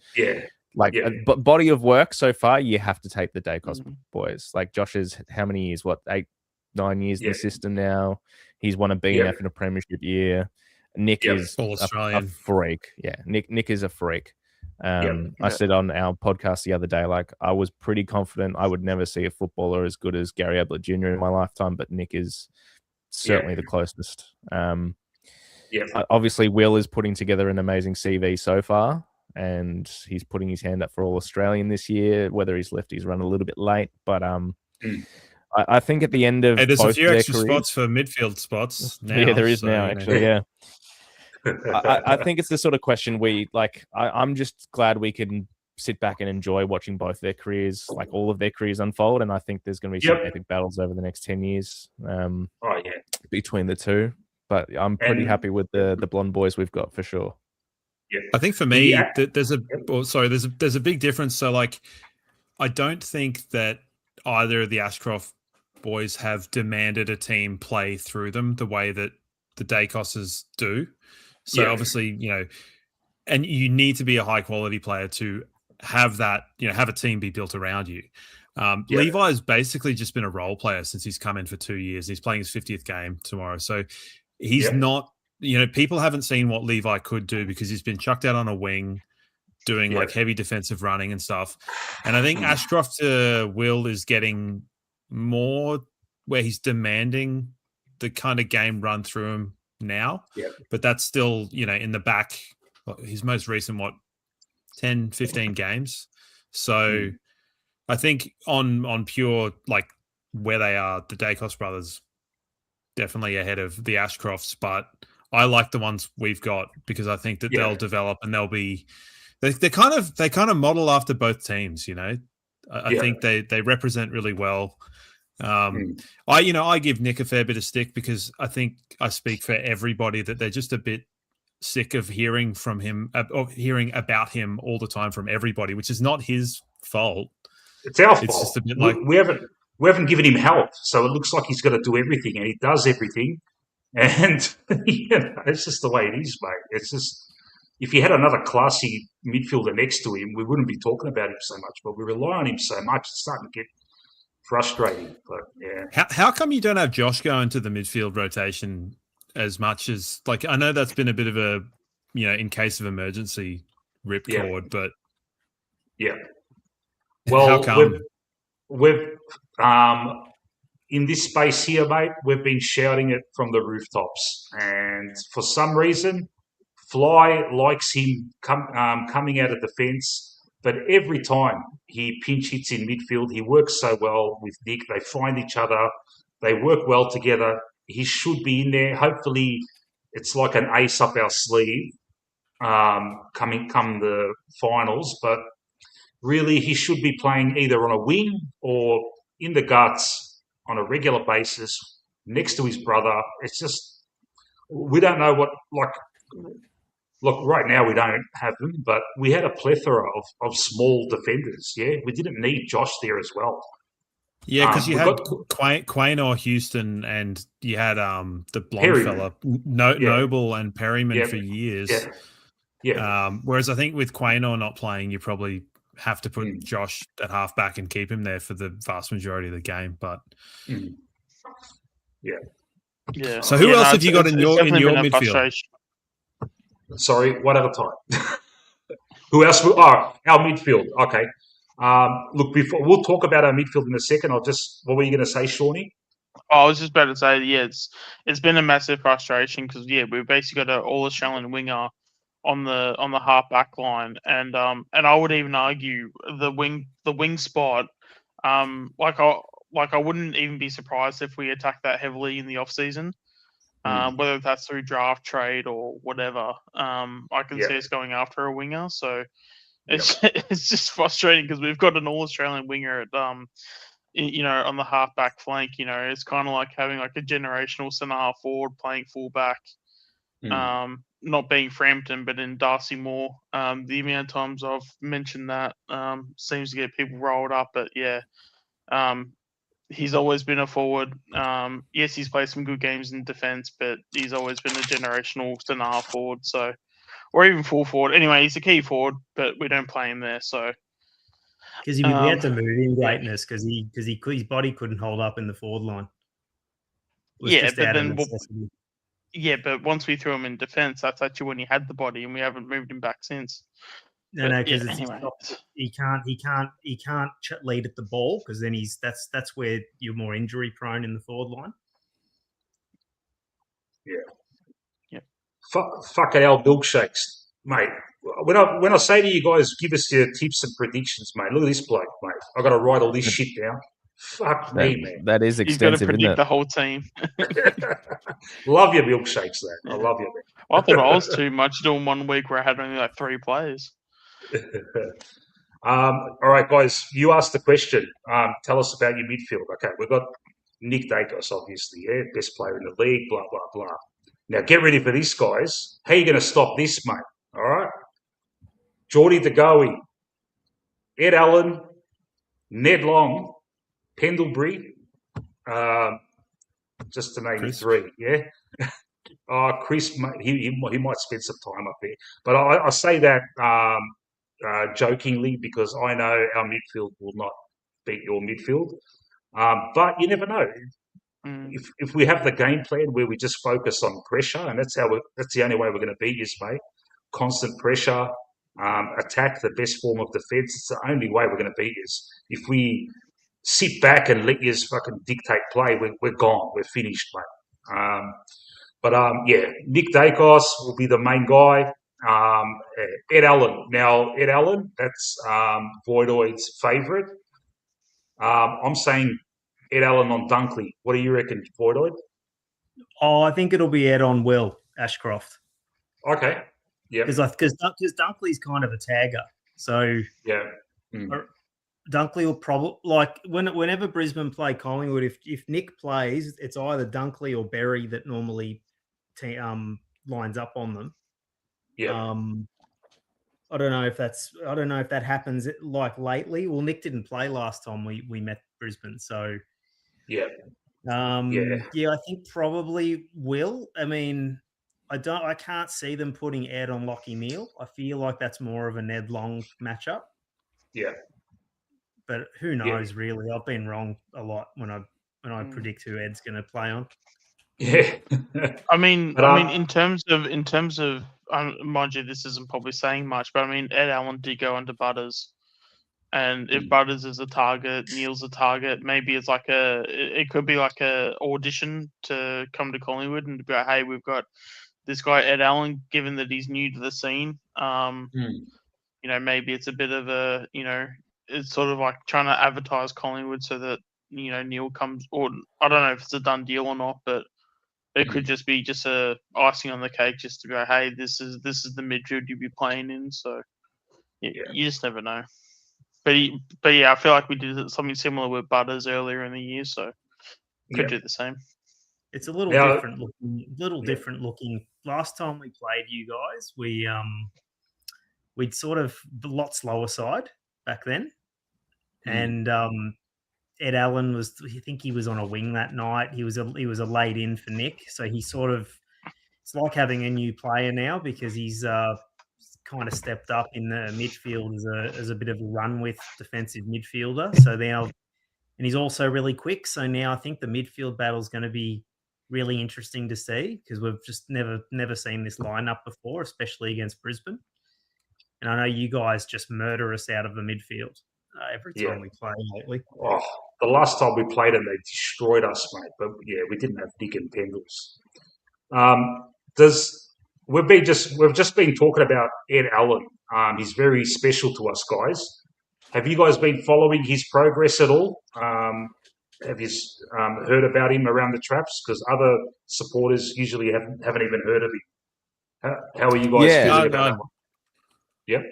Like, but body of work so far, you have to take the Dacos boys. Like Josh is how many years? What 8, 9 years in the system now? He's won a BNF in a premiership year. Nick is a freak. Yeah, Nick is a freak. I said on our podcast the other day, like I was pretty confident I would never see a footballer as good as Gary Ablett Jr. in my lifetime, but Nick is certainly the closest. Obviously, Will is putting together an amazing CV so far, and he's putting his hand up for All Australian this year. Whether he's left, he's run a little bit late, but I think at the end of there's a few extra careers, spots for midfield spots now. Yeah, there is now actually. Yeah, I think it's the sort of question we like. I'm just glad we can sit back and enjoy watching both their careers, like all of their careers unfold. And I think there's going to be some epic battles over the next 10 years between the two. But I'm pretty happy with the blonde boys we've got for sure. Yeah, I think for me, there's a big difference. So like, I don't think that either of the Ashcroft boys have demanded a team play through them the way that the Dacoses do. So obviously, you know, and you need to be a high quality player to have that, you know, have a team be built around you. Levi's basically just been a role player since he's come in for 2 years. He's playing his 50th game tomorrow. So he's not, you know, people haven't seen what Levi could do because he's been chucked out on a wing doing like heavy defensive running and stuff. And I think Ashcroft Will is getting more where he's demanding the kind of game run through him now. But that's still, you know, in the back, his most recent, 10, 15 games. So I think on pure, like where they are, the Dacos brothers definitely ahead of the Ashcrofts, but I like the ones we've got because I think that they'll develop and they'll be, they kind of model after both teams, you know. I think they represent really well. I give Nick a fair bit of stick because I think I speak for everybody that they're just a bit sick of hearing from him, of hearing about him all the time from everybody, which is not his fault. It's our fault. It's just a bit like we haven't given him help, so it looks like he's got to do everything, and he does everything. And you know, it's just the way it is, mate. It's just if you had another classy midfielder next to him, we wouldn't be talking about him so much. But we rely on him so much; it's starting to get frustrating. But yeah, how come you don't have Josh go into the midfield rotation as much as like I know that's been a bit of a, you know, in case of emergency ripcord, but well, how come? We've in this space here, mate, we've been shouting it from the rooftops, and for some reason, Fly likes him coming out of defence. But every time he pinch hits in midfield, he works so well with Nick. They find each other. They work well together. He should be in there. Hopefully, it's like an ace up our sleeve come the finals. But really, he should be playing either on a wing or in the guts on a regular basis next to his brother. It's just we don't know what like. Look, right now we don't have them, but we had a plethora of small defenders. Yeah, we didn't need Josh there as well. Yeah, because you had Quain or Houston, and you had the blonde fella, Noble and Perryman for years. Whereas I think with Quain or not playing, you probably have to put Josh at halfback and keep him there for the vast majority of the game. But So who else have you got in your midfield? Sorry, what other time? Who else? Our midfield. Okay. Look, before we'll talk about our midfield in a second. What were you going to say, Shawnee? I was just about to say, it's been a massive frustration because we've basically got an all-Australian winger on the half back line, and I would even argue the wing spot. Like I wouldn't even be surprised if we attack that heavily in the off season. Whether that's through draft, trade, or whatever, I can see us going after a winger. So it's just frustrating because we've got an all-Australian winger at on the half-back flank. You know, it's kind of like having like a generational centre-half forward playing full-back, not being Frampton, but in Darcy Moore. The amount of times I've mentioned that seems to get people rolled up. But he's always been a forward. Yes, he's played some good games in defence, but he's always been a generational centre-half forward. So or even full forward. Anyway, he's a key forward, but we don't play him there. So because we had to move him greatness because his body couldn't hold up in the forward line. Yeah, but then but once we threw him in defence, that's actually when he had the body, and we haven't moved him back since. No, because he can't lead at the ball because then that's where you're more injury prone in the forward line. Yeah. Fucking hell, milkshakes, mate. When I say to you guys, give us your tips and predictions, mate. Look at this bloke, mate. I got to write all this shit down. Fuck me, man. That is extensive. You've got to predict the whole team. Love your milkshakes, man. I love you, man. I thought I was too much doing 1 week where I had only like 3 players. All right, guys. You asked the question. Tell us about your midfield. Okay, we've got Nick Daicos, obviously, best player in the league. Blah blah blah. Now get ready for this, guys. How are you going to stop this, mate? All right. Geordie De Goey, Ed Allen, Ned Long, Pendlebury, just to name 3, yeah? Chris, he might spend some time up there. But I say that jokingly because I know our midfield will not beat your midfield. But you never know. If we have the game plan where we just focus on pressure, and that's the only way we're going to beat you, mate. Constant pressure, attack, the best form of defence. It's the only way we're going to beat you. If we sit back and let you fucking dictate play, we're gone. We're finished, mate. Nick Daicos will be the main guy. Ed Allen. Now, Ed Allen, that's Voidoid's favourite. I'm saying Ed Allen on Dunkley. What do you reckon, Voidoid? Oh, I think it'll be Ed on Will Ashcroft. Okay. Yeah. Because Dunkley's kind of a tagger. So yeah. Dunkley will probably whenever Brisbane play Collingwood, if Nick plays, it's either Dunkley or Berry that normally lines up on them. Yeah. I don't know if that happens like lately. Well, Nick didn't play last time we met Brisbane, so yeah. I think probably Will. I mean, I can't see them putting Ed on Lockie Neal. I feel like that's more of a Ned Long matchup. Yeah. But who knows, really? I've been wrong a lot when I predict who Ed's going to play on. Yeah. I mean, in terms of, mind you, this isn't probably saying much, but I mean, Ed Allen did go under Butters, and if Butters is a target, Neal's a target. Maybe it's it could be like a audition to come to Collingwood and be like, hey, we've got this guy Ed Allen. Given that he's new to the scene, maybe it's a bit of a, it's sort of like trying to advertise Collingwood so that Neal comes. Or I don't know if it's a done deal or not, but it could just be a icing on the cake, just to go, hey, this is the midfield you'll be playing in. So you just never know. But I feel like we did something similar with Butters earlier in the year, so could do the same. It's a little different looking. Last time we played you guys, we'd sort of a lot slower side back then, and Ed Allen I think he was on a wing that night. He was a laid in for Nick, so it's like having a new player now because he's kind of stepped up in the midfield as a bit of a run with defensive midfielder. So now, and he's also really quick. So now I think the midfield battle is going to be really interesting to see because we've just never seen this lineup before, especially against Brisbane. And I know you guys just murder us out of the midfield every time we play lately. Oh, the last time we played them, they destroyed us, mate. But we didn't have Nick and Pendles. We've just been talking about Ed Allen. He's very special to us, guys. Have you guys been following his progress at all? Have you heard about him around the traps? Because other supporters usually haven't even heard of him. How are you guys feeling about that one? Yeah.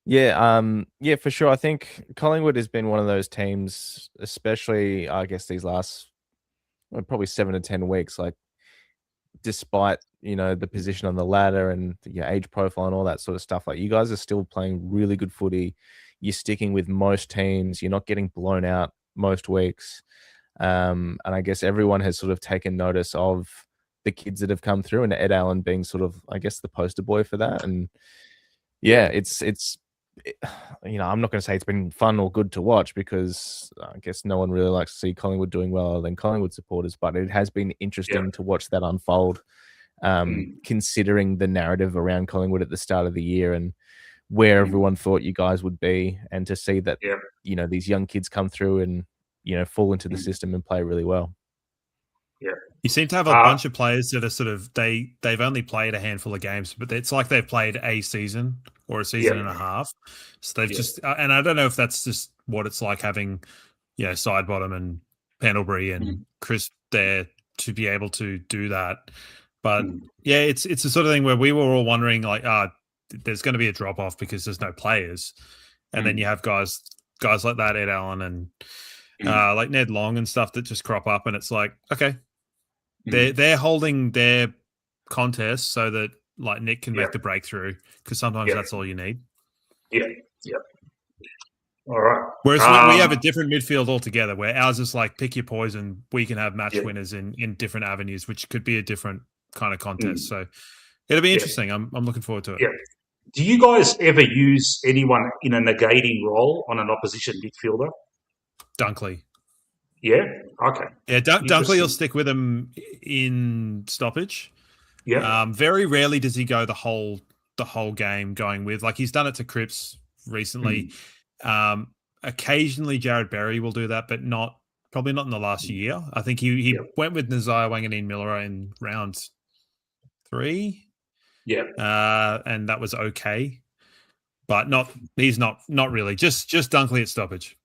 Yeah, for sure. I think Collingwood has been one of those teams, especially, I guess, these last probably 7 to 10 weeks, like, despite, the position on the ladder and your age profile and all that sort of stuff, like, you guys are still playing really good footy. You're sticking with most teams. You're not getting blown out most weeks. And I guess everyone has sort of taken notice of the kids that have come through, and Ed Allen being sort of, I guess, the poster boy for that. And yeah, it's I'm not going to say it's been fun or good to watch, because I guess no one really likes to see Collingwood doing well other than Collingwood supporters, but it has been interesting to watch that unfold, considering the narrative around Collingwood at the start of the year and where everyone thought you guys would be, and to see that, these young kids come through and, fall into the system and play really well. Yeah. You seem to have a bunch of players that are sort of, they've only played a handful of games, but it's like they've played a season or a season and a half. So they've just, and I don't know if that's just what it's like having, Sidebottom and Pendlebury and Chris there to be able to do that. But yeah, it's the sort of thing where we were all wondering, like, there's going to be a drop off because there's no players. And then you have guys like that, Ed Allen and like Ned Long and stuff that just crop up, and it's like, okay, they're holding their contest so that like Nick can make the breakthrough, because sometimes that's all you need. Yeah. All right. Whereas we have a different midfield altogether, where ours is like pick your poison. We can have match winners in different avenues, which could be a different kind of contest. So it'll be interesting. I'm looking forward to it. Yeah. Do you guys ever use anyone in a negating role on an opposition midfielder? Dunkley. Yeah. Okay. Yeah, Dunkley will stick with him in stoppage. Yeah. Very rarely does he go the whole game going with, like, he's done it to Cripps recently. Occasionally Jared Berry will do that, but probably not in the last year. I think he went with Nazai Wanganeen-Miller in round 3. Yeah. And that was okay. But he's not really. Just Dunkley at stoppage.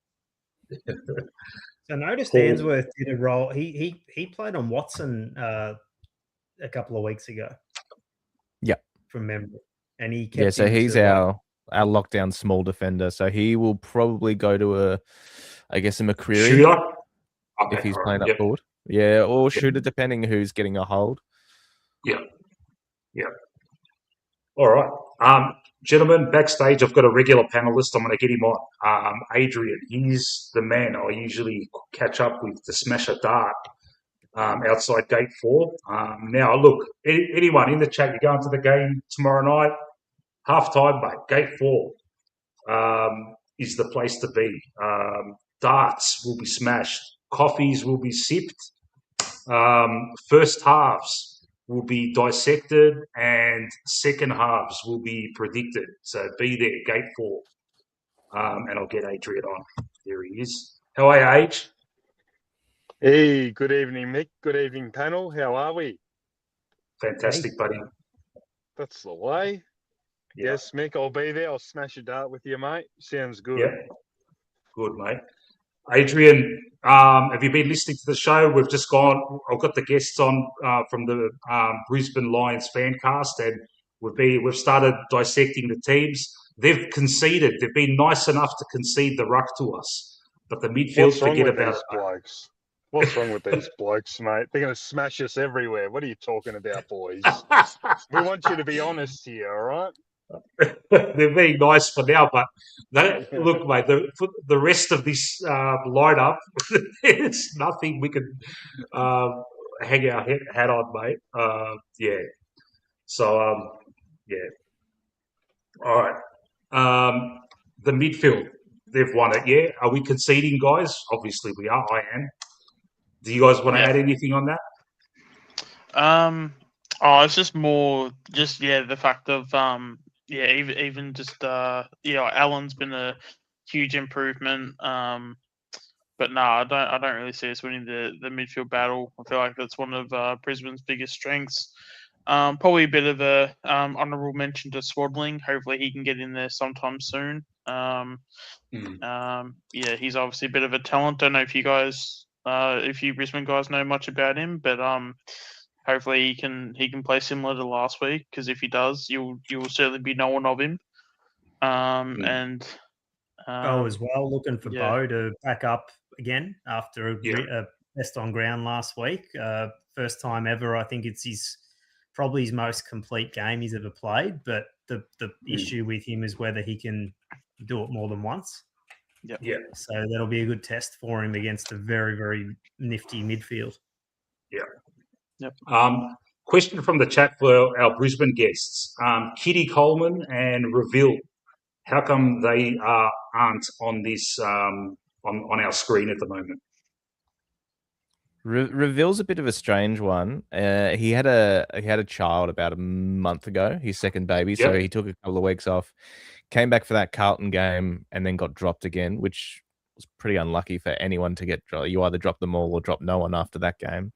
I noticed Ainsworth did a role. He played on Watson a couple of weeks ago. Yeah, from memory, and he kept so he's our lockdown small defender. So he will probably go to a McCreary shooter if he's playing up forward. Yeah, or shooter, depending who's getting a hold. Yeah. All right. Gentlemen, backstage, I've got a regular panelist. I'm going to get him on. Adrian, he's the man I usually catch up with to smash a dart outside Gate 4. Now, look, anyone in the chat, you're going to the game tomorrow night, half-time, mate, Gate 4 is the place to be. Darts will be smashed. Coffees will be sipped. First halves will be dissected, and second halves will be predicted. So be there, Gate 4. And I'll get Adrian on. There he is. How are you, Age? Hey, good evening, Mick. Good evening, panel. How are we? Fantastic, buddy. That's the way. Yeah. Yes, Mick, I'll be there. I'll smash a dart with you, mate. Sounds good. Yeah. Good, mate. Adrian, have you been listening to the show? We've just I've got the guests on from the Brisbane Lions fancast, and we've started dissecting the teams. They've conceded. They've been nice enough to concede the ruck to us, but the midfield forget about these blokes. What's wrong with these blokes, mate? They're going to smash us everywhere. What are you talking about, boys? We want you to be honest here, all right? They're being nice for now, but look, mate, the rest of this lineup, it's nothing we can hang our hat on, mate. Yeah. So, yeah. All right. The midfield, they've won it, yeah? Are we conceding, guys? Obviously we are. I am. Do you guys want to add anything on that? It's just more, the fact of, even just, Allen's been a huge improvement. But no, I don't really see us winning the midfield battle. I feel like that's one of Brisbane's biggest strengths. Probably a bit of a honourable mention to Swaddling. Hopefully he can get in there sometime soon. He's obviously a bit of a talent. Don't know if you guys, if you Brisbane guys know much about him, but hopefully he can play similar to last week, because if he does, you'll certainly be knowing of him. And as well, looking for Bo to back up again after a best on ground last week. First time ever. I think it's probably his most complete game he's ever played. But the issue with him is whether he can do it more than once. Yeah. So that'll be a good test for him against a very, very nifty midfield. Yeah. Yep. question from the chat for our Brisbane guests. Kitty Coleman and Reveal. How come they aren't on this on our screen at the moment? Reveal's a bit of a strange one. He had a child about a month ago, his second baby, so he took a couple of weeks off, came back for that Carlton game, and then got dropped again, which was pretty unlucky for anyone to get dropped. You either drop them all or drop no one after that game.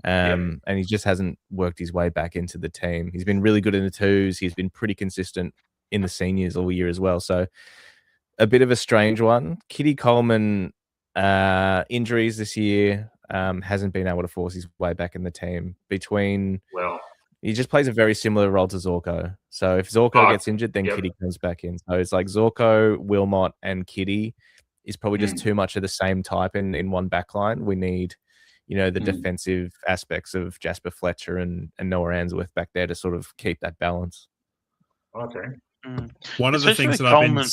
And he just hasn't worked his way back into the team. He's been really good in the twos. He's been pretty consistent in the seniors all year as well. So a bit of a strange one. Kitty Coleman, injuries this year. Hasn't been able to force his way back in the team. He just plays a very similar role to Zorko. So if Zorko gets injured, then Kitty comes back in. So it's like Zorko, Wilmot, and Kitty is probably just too much of the same type in one backline. We need, the defensive aspects of Jasper Fletcher and Noah Answorth back there to sort of keep that balance. Okay. One of the things that I've been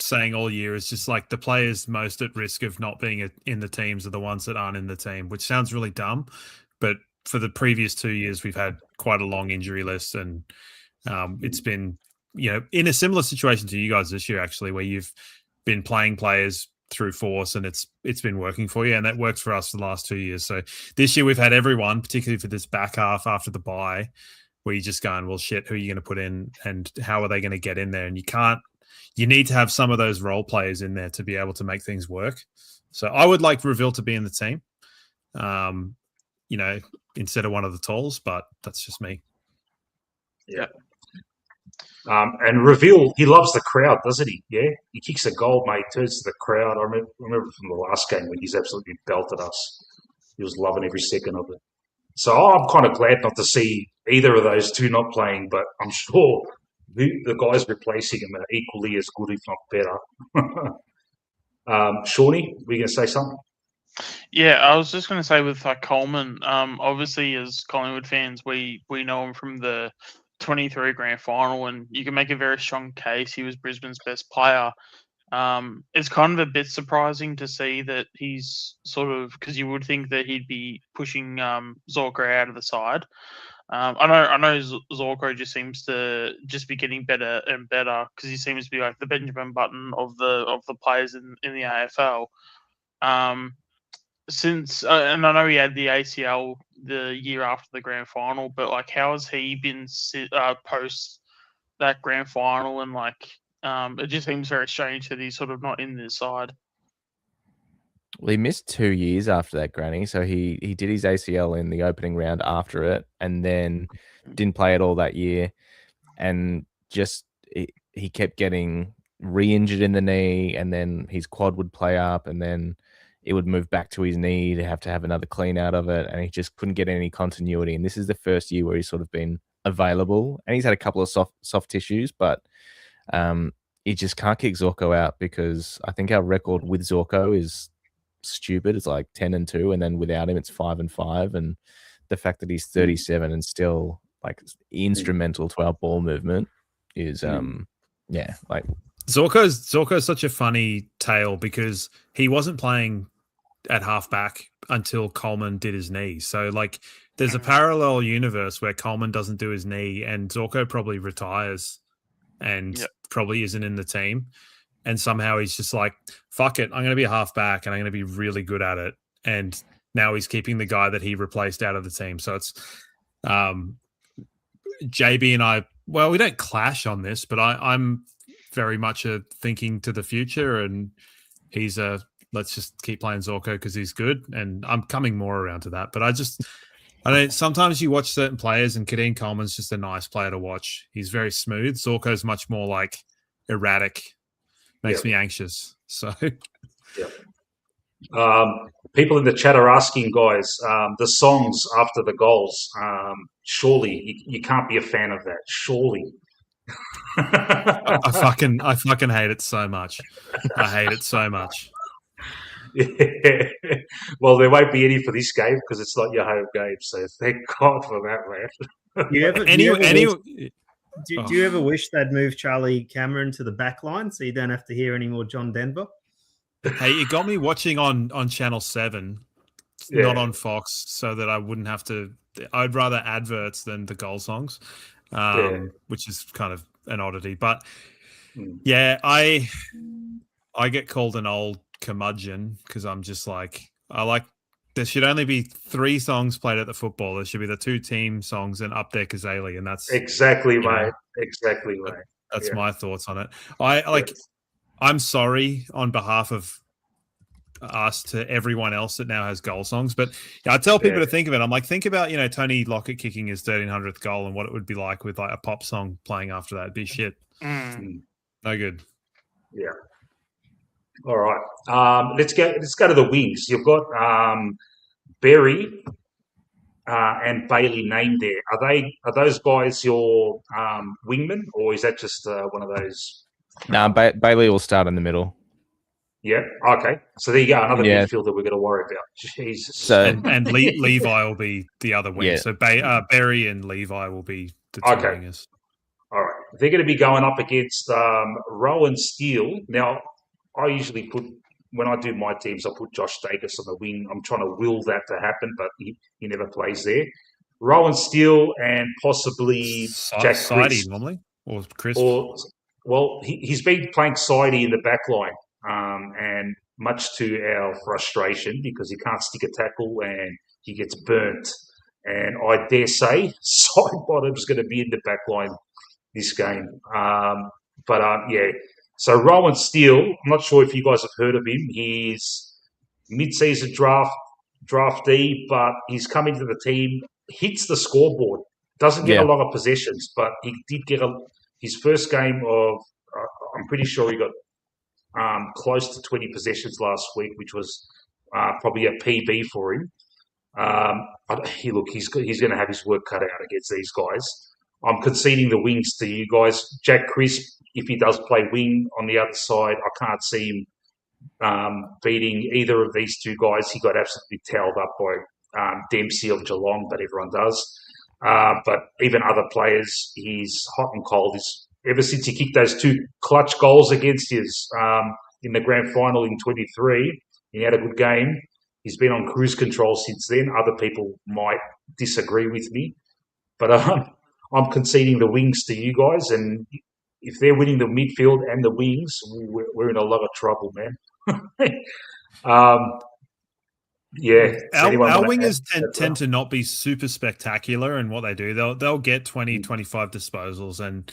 saying all year is just like the players most at risk of not being in the teams are the ones that aren't in the team, which sounds really dumb. But for the previous 2 years, we've had quite a long injury list, and it's been, in a similar situation to you guys this year, actually, where you've been playing players through force and it's been working for you, and that worked for us for the last 2 years. So this year we've had everyone, particularly for this back half after the bye, where you're just going, well, shit, who are you going to put in and how are they going to get in there? And you need to have some of those role players in there to be able to make things work. So I would like Reveal to be in the team, instead of one of the talls, but that's just me. Yeah. And Reveal, he loves the crowd, doesn't he? Yeah. He kicks a goal, mate, turns to the crowd. I remember from the last game when he's absolutely belted us. He was loving every second of it. So I'm kind of glad not to see either of those two not playing, but I'm sure the guys replacing him are equally as good, if not better. Shawnee, were you going to say something? Yeah, I was just going to say with Coleman, obviously as Collingwood fans, we know him from the 23 grand final, and you can make a very strong case he was Brisbane's best player. It's kind of a bit surprising to see that he's sort of, because you would think that he'd be pushing Zorko out of the side. I know Zorko just seems to just be getting better and better, because he seems to be like the Benjamin Button of the players in the AFL. And I know he had the ACL the year after the grand final, but like, how has he been post that grand final? And like, it just seems very strange that he's sort of not in this side. Well, he missed 2 years after that granny, so he did his ACL in the opening round after it, and then didn't play at all that year, and just he kept getting re-injured in the knee, and then his quad would play up, and then it would move back to his knee to have another clean out of it, and he just couldn't get any continuity. And this is the first year where he's sort of been available, and he's had a couple of soft tissues, but he just can't kick Zorko out, because I think our record with Zorko is stupid. It's like 10-2, and then without him it's 5-5. And the fact that he's 37 and still like instrumental to our ball movement is like Zorko's such a funny tale, because he wasn't playing at halfback until Coleman did his knee. So like there's a parallel universe where Coleman doesn't do his knee and Zorko probably retires and probably isn't in the team. And somehow he's just like, fuck it, I'm going to be a halfback and I'm going to be really good at it. And now he's keeping the guy that he replaced out of the team. So it's JB and I, well, we don't clash on this, but I'm very much a thinking to the future, and he's a let's just keep playing Zorko because he's good. And I'm coming more around to that. But I know sometimes you watch certain players, and Kadeem Coleman's just a nice player to watch. He's very smooth. Zorko's much more like erratic. Makes me anxious. So, people in the chat are asking, guys, the songs after the goals. Surely you can't be a fan of that. Surely. I fucking hate it so much. I hate it so much. Yeah. Well, there won't be any for this game because it's not your home game. So thank God for that, man. Do you ever wish they'd move Charlie Cameron to the back line so you don't have to hear any more John Denver? Hey, you got me watching on Channel 7. not on Fox so that I wouldn't have to. I'd rather adverts than the goal songs, which is kind of an oddity. But yeah, I get called an old curmudgeon because I'm just like, there should only be 3 songs played at the football. There should be the 2 team songs and Up There Kazali, and that's exactly right. Exactly right. That's my thoughts on it. I'm sorry on behalf of us to everyone else that now has goal songs, but I tell people to think of it. I'm like, think about Tony Lockett kicking his 1300th goal and what it would be like with like a pop song playing after that. It'd be shit. No good. Yeah. All right. Let's go to the wings. You've got Berry and Bailey named there. Are those guys your wingmen, or is that just one of those? No, Bailey will start in the middle. Yeah. Okay. So there you go. Another midfielder we're going to worry about. Jesus. So and Levi will be the other wing. Yeah. So Berry and Levi will be the 2 wingers. All right. They're going to be going up against Rowan Steele. Now, I usually put, when I do my teams, I put Josh Davis on the wing. I'm trying to will that to happen, but he never plays there. Rowan Steele and possibly Jack Chris. Normally? Or Chris? Well, he's been playing Sidey in the back line, and much to our frustration because he can't stick a tackle and he gets burnt. And I dare say Sidebottom's going to be in the back line this game. So Rowan Steele, I'm not sure if you guys have heard of him. He's mid-season draftee, but he's come into the team, hits the scoreboard, doesn't get a lot of possessions, but he did get his first game of, I'm pretty sure he got close to 20 possessions last week, which was probably a PB for him. He's going to have his work cut out against these guys. I'm conceding the wings to you guys. Jack Crisp, if he does play wing on the other side, I can't see him beating either of these 2 guys. He got absolutely towed up by Dempsey of Geelong, but everyone does. But even other players, he's hot and cold. Ever since he kicked those 2 clutch goals against us in the grand final in 23, he had a good game. He's been on cruise control since then. Other people might disagree with me, but I'm conceding the wings to you guys, and if they're winning the midfield and the wings, we're in a lot of trouble, man. Our wingers tend to not be super spectacular in what they do. They'll get 20, 25 disposals, and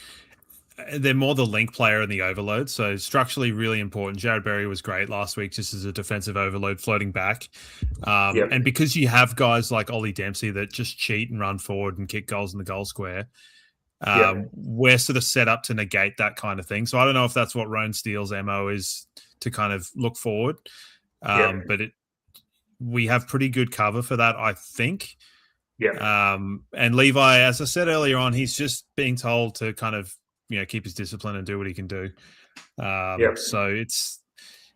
they're more the link player and the overload. So structurally really important. Jared Berry was great last week just as a defensive overload floating back. And because you have guys like Ollie Dempsey that just cheat and run forward and kick goals in the goal square, we're sort of set up to negate that kind of thing. So I don't know if that's what Rowan Steele's MO is, to kind of look forward. But we have pretty good cover for that, I think. And Levi, as I said earlier on, he's just being told to kind of, keep his discipline and do what he can do. So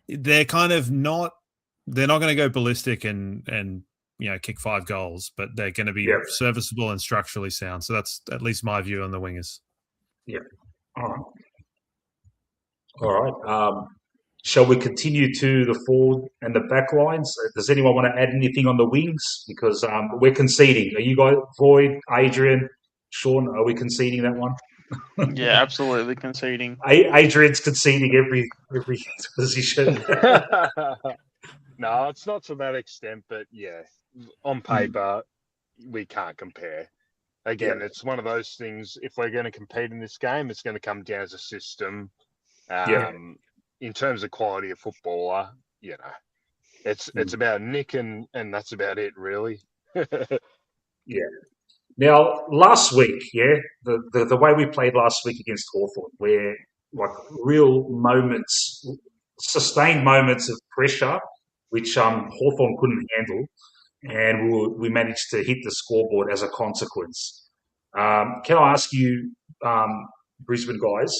they're kind of they're not going to go ballistic and kick 5 goals, but they're going to be serviceable and structurally sound. So that's at least my view on the wingers. Yeah. All right. Shall we continue to the forward and the back lines? Does anyone want to add anything on the wings? Because we're conceding. Are you guys, Void, Adrian, Sean, are we conceding that one? Yeah, absolutely conceding. Adrian's conceding every position. No, it's not to that extent, but on paper, we can't compare. Again, it's one of those things. If we're going to compete in this game, it's going to come down as a system. In terms of quality of footballer, it's about Nick and that's about it, really. Now, last week, the way we played last week against Hawthorn, where like real moments, sustained moments of pressure, which Hawthorn couldn't handle, and we managed to hit the scoreboard as a consequence. Can I ask you, Brisbane guys,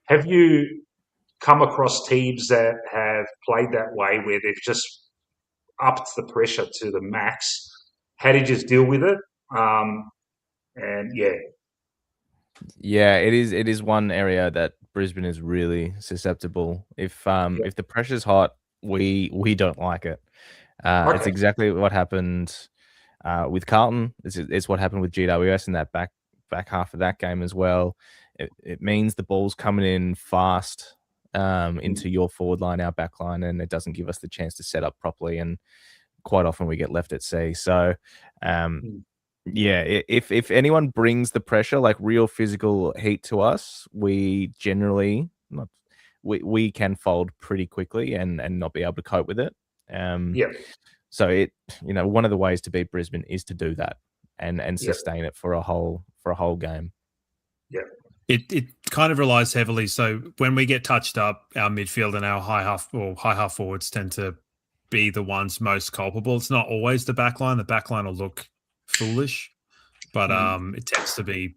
have you come across teams that have played that way, where they've just upped the pressure to the max? How did you deal with it? It is one area that Brisbane is really susceptible. If the pressure's hot, we don't like it. It's exactly what happened with Carlton. It's what happened with GWS in that back half of that game as well. It means the ball's coming in fast into your forward line, our back line, and it doesn't give us the chance to set up properly. And quite often we get left at sea. So, if anyone brings the pressure, like real physical heat to us, we generally we can fold pretty quickly and not be able to cope with it. So one of the ways to beat Brisbane is to do that and sustain it for a whole game. Yeah. It kind of relies heavily. So when we get touched up, our midfield and our high half forwards tend to be the ones most culpable. It's not always the back line. The back line will look foolish, but it tends to be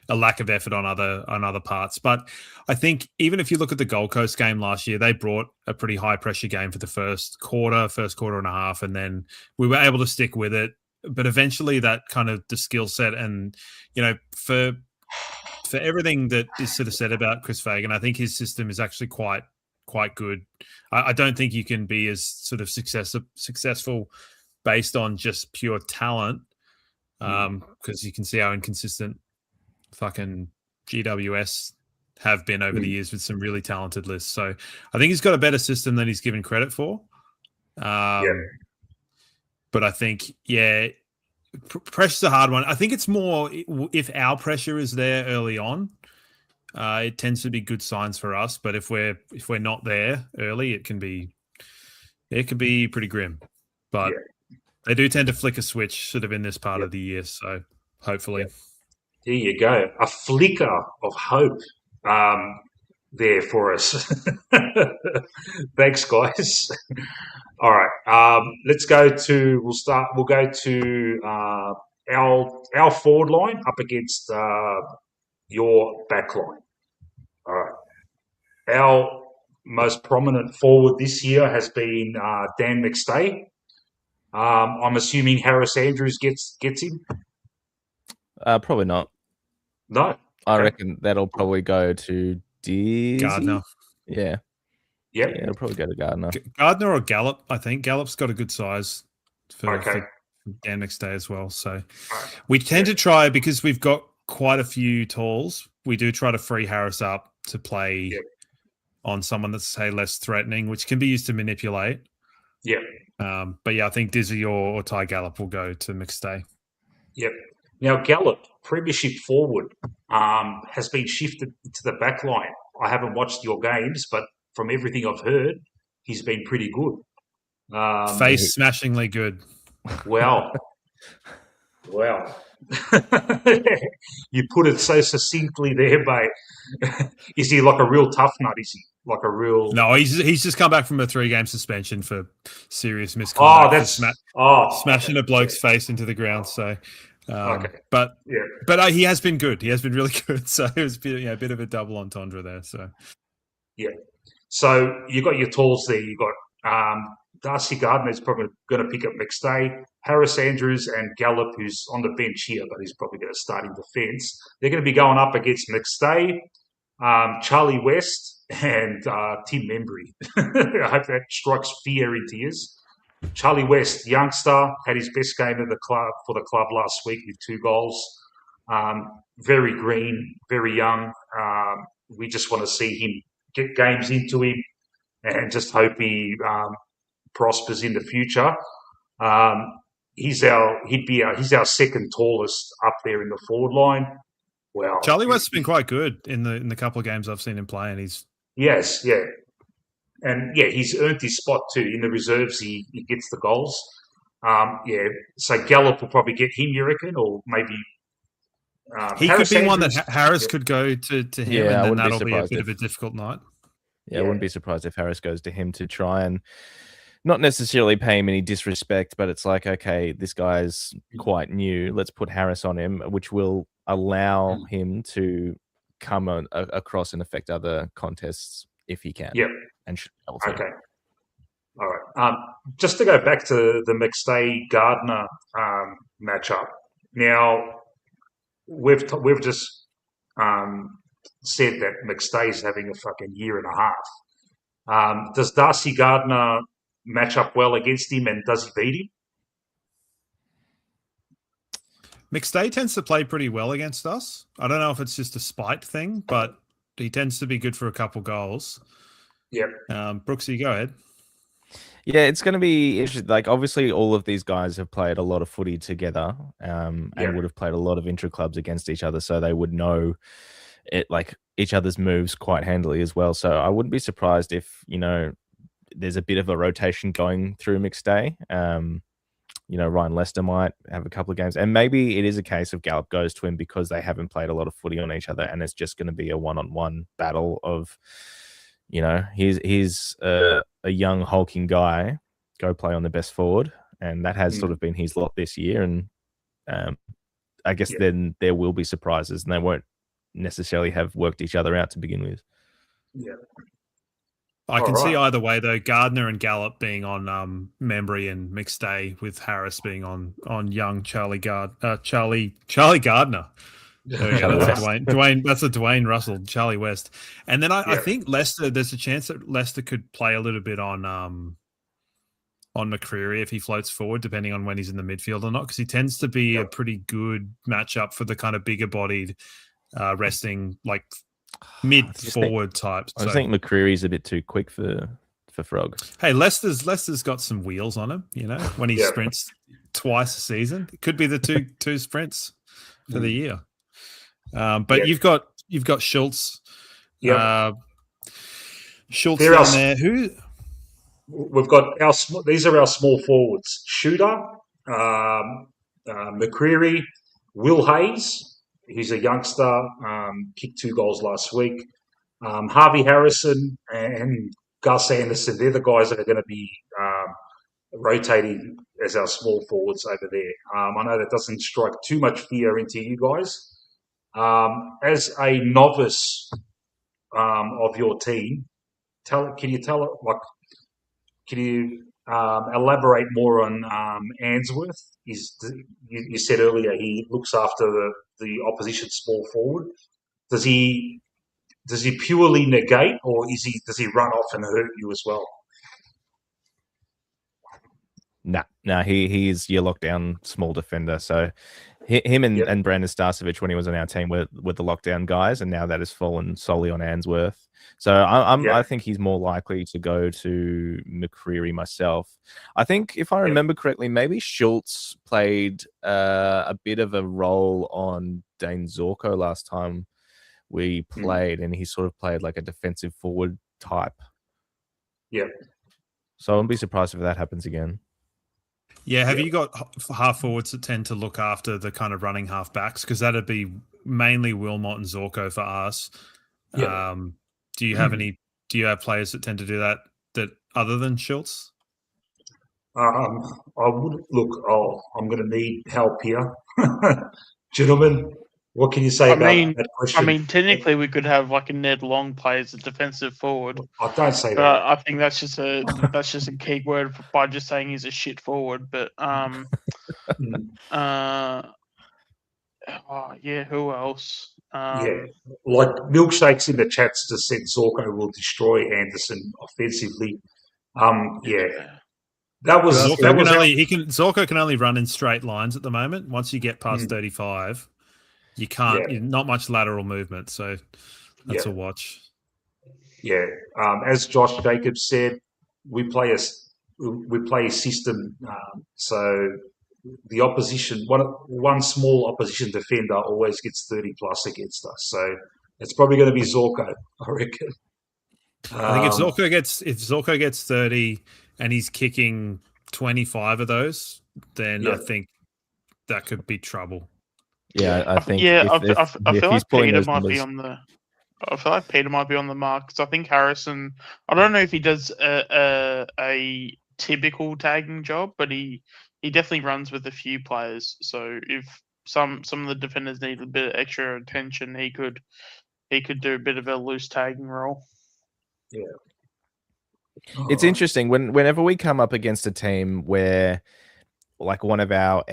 a lack of effort on other parts. But I think even if you look at the Gold Coast game last year, they brought a pretty high pressure game for the first quarter and a half, and then we were able to stick with it. But eventually that kind of the skill set and, for everything that is sort of said about Chris Fagan, I think his system is actually quite good. I don't think you can be as sort of successful based on just pure talent, because you can see how inconsistent fucking GWS have been over the years with some really talented lists. So I think he's got a better system than he's given credit for. But I think, pressure's a hard one. I think it's more if our pressure is there early on, it tends to be good signs for us. But if we're not there early, it can be pretty grim. But they do tend to flick a switch sort of in this part of the year. So hopefully. There you go. A flicker of hope there for us. Thanks, guys. All right. We'll go to our forward line up against your back line. All right. Our most prominent forward this year has been Dan McStay. I'm assuming Harris Andrews gets him. Probably not. No. I reckon that'll probably go to Gardner. Yeah. Yep. Yeah, it'll probably go to Gardner. Gardner or Gallup, I think. Gallup's got a good size for Dan McStay as well. So we tend to try, because we've got quite a few talls, we do try to free Harris up to play on someone that's, say, less threatening, which can be used to manipulate. Yeah. But I think Dizzy or Ty Gallup will go to McStay. Yep. Now, Gallup, premiership forward, has been shifted to the back line. I haven't watched your games, but from everything I've heard, he's been pretty good. Face smashingly good. Well. You put it so succinctly there, mate. Is he like a real tough nut? Is he like a real? No, he's just come back from a 3-game suspension for serious misconduct. Smashing a bloke's face into the ground. So, but he has been good. He has been really good. So it was a bit of a double entendre there. So so you got your talls there. You got Darcy Gardner is probably going to pick up McStay. Harris Andrews and Gallup, who's on the bench here, but he's probably going to start in defence. They're going to be going up against McStay, Charlie West, and Tim Membry. I hope that strikes fear into you. Charlie West, youngster, had his best game of the club last week with 2 goals. Very green, very young. We just want to see him get games into him and just hope he prospers in the future. He's our second tallest up there in the forward line. Well, Charlie West's been quite good in the couple of games I've seen him play, and he's he's earned his spot too in the reserves. He gets the goals. So Gallup will probably get him, you reckon, or maybe he Harris could be Andrews. One that Harris could go to him, and then that'll be a bit of a difficult night. I wouldn't be surprised if Harris goes to him to try and not necessarily pay him any disrespect, but it's like, okay, this guy's quite new. Let's put Harris on him, which will allow him to come across and affect other contests if he can. Yep. And okay. All right. Just to go back to the McStay-Gardner matchup. Now, we've just said that McStay's having a fucking year and a half. Does Darcy Gardner match up well against him, and does he beat him? McStay tends to play pretty well against us. I don't know if it's just a spite thing, but he tends to be good for a couple goals. Yeah. Brooksy, go ahead. Yeah, it's going to be interesting. Like, obviously, all of these guys have played a lot of footy together, and would have played a lot of intra-clubs against each other, so they would know it, like, each other's moves quite handily as well. So I wouldn't be surprised if, you know, there's a bit of a rotation going through McStay. You know, Ryan Lester might have a couple of games, and maybe it is a case of Gallup goes to him because they haven't played a lot of footy on each other, and it's just going to be a one-on-one battle of, you know, he's a young hulking guy, go play on the best forward, and that has sort of been his lot this year. And I guess then there will be surprises, and they won't necessarily have worked each other out to begin with. Yeah. I can see either way though. Gardner and Gallup being on Membry, and McStay with Harris being on young Charlie Gardner. There we go. That's a Dwayne Russell, Charlie West. And then I think Leicester, there's a chance that Leicester could play a little bit on McCreary if he floats forward, depending on when he's in the midfield or not, because he tends to be a pretty good matchup for the kind of bigger bodied resting, like mid forward types. I just think McCreary's a bit too quick for Frog. Hey, Leicester's got some wheels on him, you know, when he sprints twice a season. It could be the two sprints for the year. But you've got Schultz. Schultz down there. Who? We've got these are our small forwards: Shooter, McCreary, Will Hayes. He's a youngster. Kicked 2 goals last week. Harvey Harrison and Gus Anderson. They're the guys that are going to be rotating as our small forwards over there. I know that doesn't strike too much fear into you guys. As a novice of your team, can you elaborate more on Answorth? You said earlier he looks after the opposition small forward. Does he purely negate, or does he run off and hurt you as well? No, he is your lockdown small defender. So him and Brandon Starcevich, when he was on our team, were the lockdown guys, and now that has fallen solely on Answorth. So I think he's more likely to go to McCreary myself. I think, if I remember correctly, maybe Schultz played a bit of a role on Dane Zorko last time we played, and he sort of played like a defensive forward type. Yeah. So I wouldn't be surprised if that happens again. Yeah, have you got half forwards that tend to look after the kind of running half backs? Because that'd be mainly Wilmot and Zorko for us. Yeah. Do you have players that tend to do that other than Schultz? I would look. I'm going to need help here, gentlemen. What can you say about that question? I mean, technically, we could have like a Ned Long play as a defensive forward. I don't say that. I think that's just a key word by just saying he's a shit forward. But who else? Like Milkshakes in the chats just said Zorko will destroy Anderson offensively. Zorko can only run in straight lines at the moment. Once you get past 35. You can't. Not much lateral movement, so that's a watch. Yeah, as Josh Jacobs said, we play a system. So the opposition, one small opposition defender always gets 30 plus against us. So it's probably going to be Zorko, I reckon. I think if Zorko gets 30 and he's kicking 25 of those, then I think that could be trouble. Yeah, I think. I feel like Peter might be on the. I feel like Peter might be on the mark because I think Harrison. I don't know if he does a typical tagging job, but he definitely runs with a few players. So if some of the defenders need a bit of extra attention, he could do a bit of a loose tagging role. Yeah, it's interesting whenever we come up against a team where, like, one of our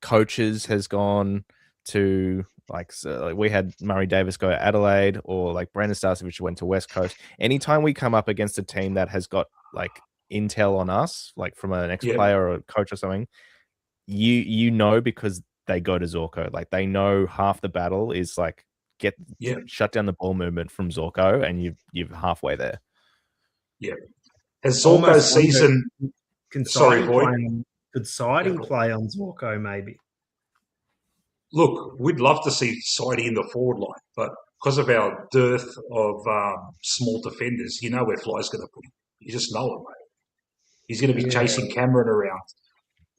coaches has gone to, like we had Murray Davis go to Adelaide, or like Brandon Starcevich went to West Coast. Anytime we come up against a team that has got like intel on us, like from an ex-player or a coach or something, you know, because they go to Zorko. Like they know half the battle is like shut down the ball movement from Zorko, and you're halfway there. Yeah. Has Zorko's season? Sorry, Void. Could Sidey play on Zorko maybe? Look, we'd love to see Sidey in the forward line, but because of our dearth of small defenders, you know where Fly's going to put him. You just know it, mate. He's going to be chasing Cameron around.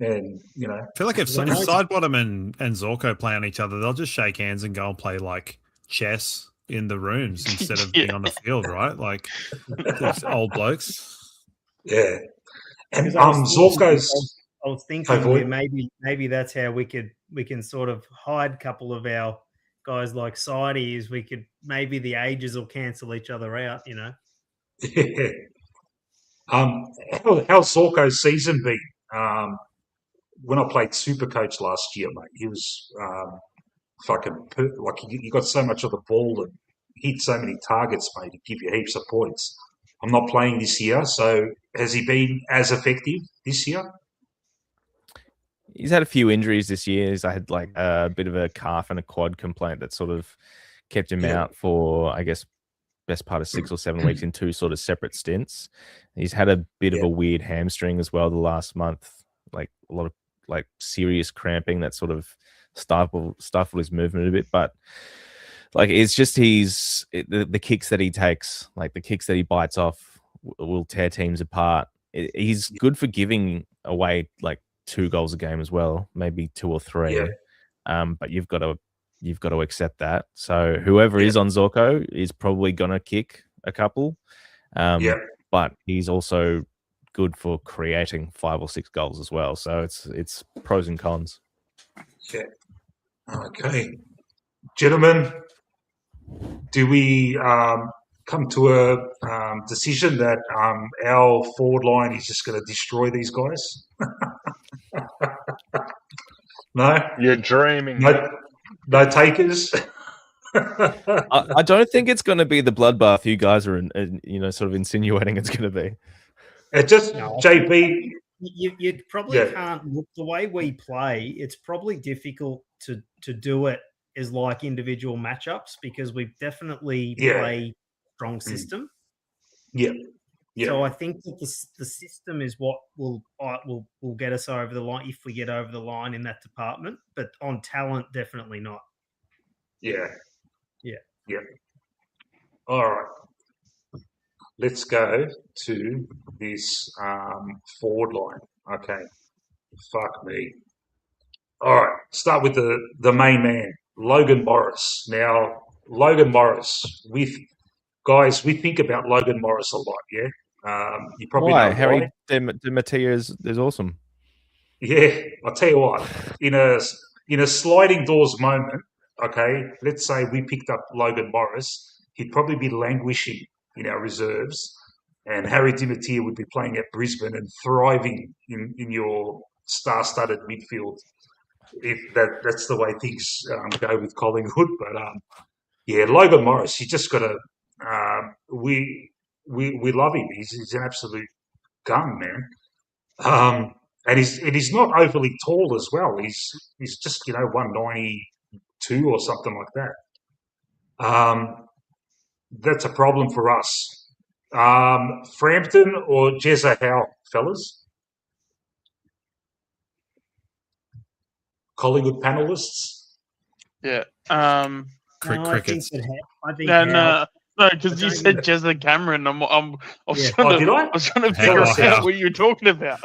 And, you know. I feel like if Sidebottom and Zorko play on each other, they'll just shake hands and go and play like chess in the rooms instead of being on the field, right? Like old blokes. Yeah. And Zorko's... I was thinking maybe that's how we can sort of hide a couple of our guys like Sidey, is we could maybe the ages will cancel each other out, you know. Yeah. How's Zorko's season been? When I played Supercoach last year, mate, he was he got so much of the ball and hit so many targets, mate. He'd give you heaps of points. I'm not playing this year, so has he been as effective this year? He's had a few injuries this year. He's had like a bit of a calf and a quad complaint that sort of kept him out for, I guess, best part of 6 or 7 weeks in 2 sort of separate stints. He's had a bit of a weird hamstring as well the last month, like a lot of like serious cramping that sort of stifled his movement a bit. But like it's just the kicks that he takes, like the kicks that he bites off, will tear teams apart. He's good for giving away like 2 goals a game as well, maybe 2 or 3. But you've got to accept that. So whoever is on Zorko is probably gonna kick a couple. But he's also good for creating 5 or 6 goals as well. So it's pros and cons. Yeah. Okay, gentlemen, do we come to a decision that our forward line is just going to destroy these guys? No? You're dreaming. No takers? I don't think it's going to be the bloodbath you guys are, sort of insinuating it's going to be. It just, JB... You probably can't look the way we play. It's probably difficult to do it as like individual matchups because we definitely play strong system. Yeah. So I think that the system is what will get us over the line if we get over the line in that department. But on talent, definitely not. Yeah. All right. Let's go to this forward line. Okay. Fuck me. All right. Start with the main man, Logan Morris. Now, Logan Morris, we think about Logan Morris a lot, yeah? You probably know Harry DiMattia is awesome. Yeah, I'll tell you what. In a sliding doors moment, okay, let's say we picked up Logan Morris, he'd probably be languishing in our reserves, and Harry DiMattia would be playing at Brisbane and thriving in your star-studded midfield. If that's the way things go with Collingwood, but Logan Morris, you just got to. We love him. He's an absolute gun, man. And he's not overly tall as well. He's just 192 or something like that. That's a problem for us. Frampton or Jezza Howe, fellas? Collingwood panelists? Yeah. Crickets. No, because you said Jezza Cameron. I was trying to figure out what you were talking about.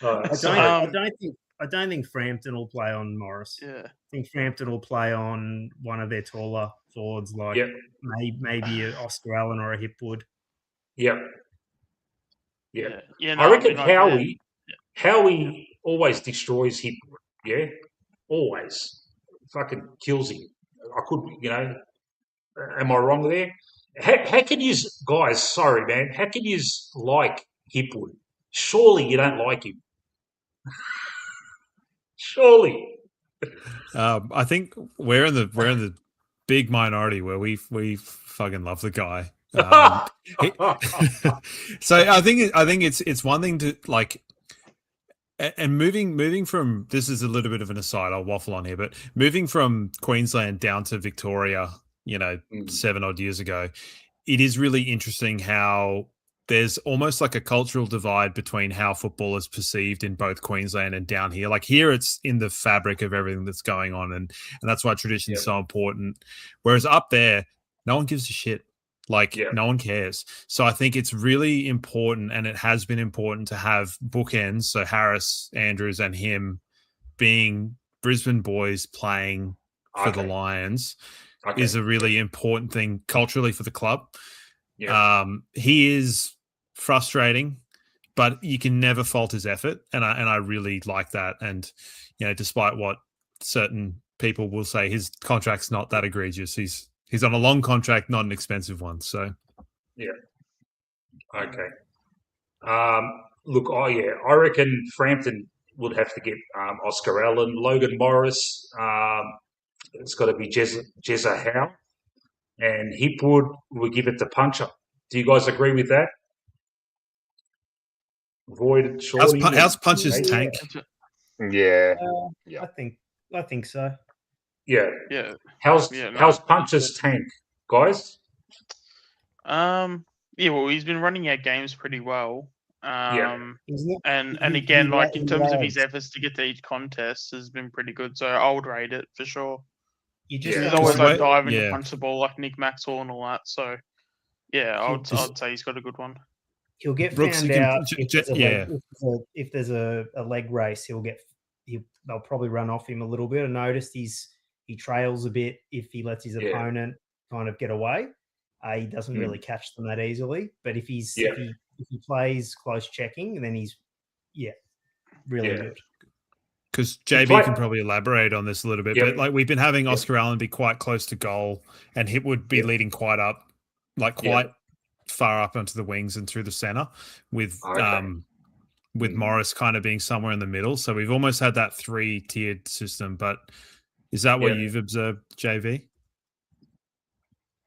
I don't think Frampton will play on Morris. Yeah. I think Frampton will play on one of their taller forwards, like maybe a Oscar Allen or a Hipwood. Yeah. No, I reckon Howie always destroys Hipwood. Yeah, always fucking kills him. I could, am I wrong there? How can you guys? Sorry, man. How can you like Hipwood? Surely you don't like him. Surely. I think we're in the big minority where we fucking love the guy. So I think it's one thing to like, and moving from, this is a little bit of an aside, I'll waffle on here, but moving from Queensland down to Victoria, 7 odd years ago, it is really interesting how there's almost like a cultural divide between how football is perceived in both Queensland and down here. Like here, it's in the fabric of everything that's going on, and that's why tradition is so important. Whereas up there, no one gives a shit. Like no one cares. So I think it's really important, and it has been important to have bookends. So Harris, Andrews, and him being Brisbane boys playing for the Lions is a really important thing culturally for the club. He is frustrating, but you can never fault his effort, and I really like that. And despite what certain people will say, his contract's not that egregious. He's on a long contract, not an expensive one. So okay. Look, I reckon Frampton would have to get Oscar Allen, Logan Morris. It's got to be Jezza Howe, and Hipwood will give it to Puncher. Do you guys agree with that? Void, how's Puncher's tank? Yeah. I think so. Yeah. How's Puncher's tank, guys? Well, he's been running out games pretty well. And again, like in terms of his efforts to get to each contest, has been pretty good. So I would rate it for sure. He's always like diving to punch the ball like Nick Maxwell and all that. So I'd say he's got a good one. He'll get found out if there's a leg race. They'll probably run off him a little bit. I noticed he trails a bit if he lets his opponent kind of get away. He doesn't really catch them that easily. But if he plays close checking, then he's really good. Because JB can probably elaborate on this a little bit, but like we've been having Oscar Allen be quite close to goal, and Hip would be leading quite far up onto the wings and through the center, with Morris kind of being somewhere in the middle. So we've almost had that 3-tiered system. But is that what you've observed, JV?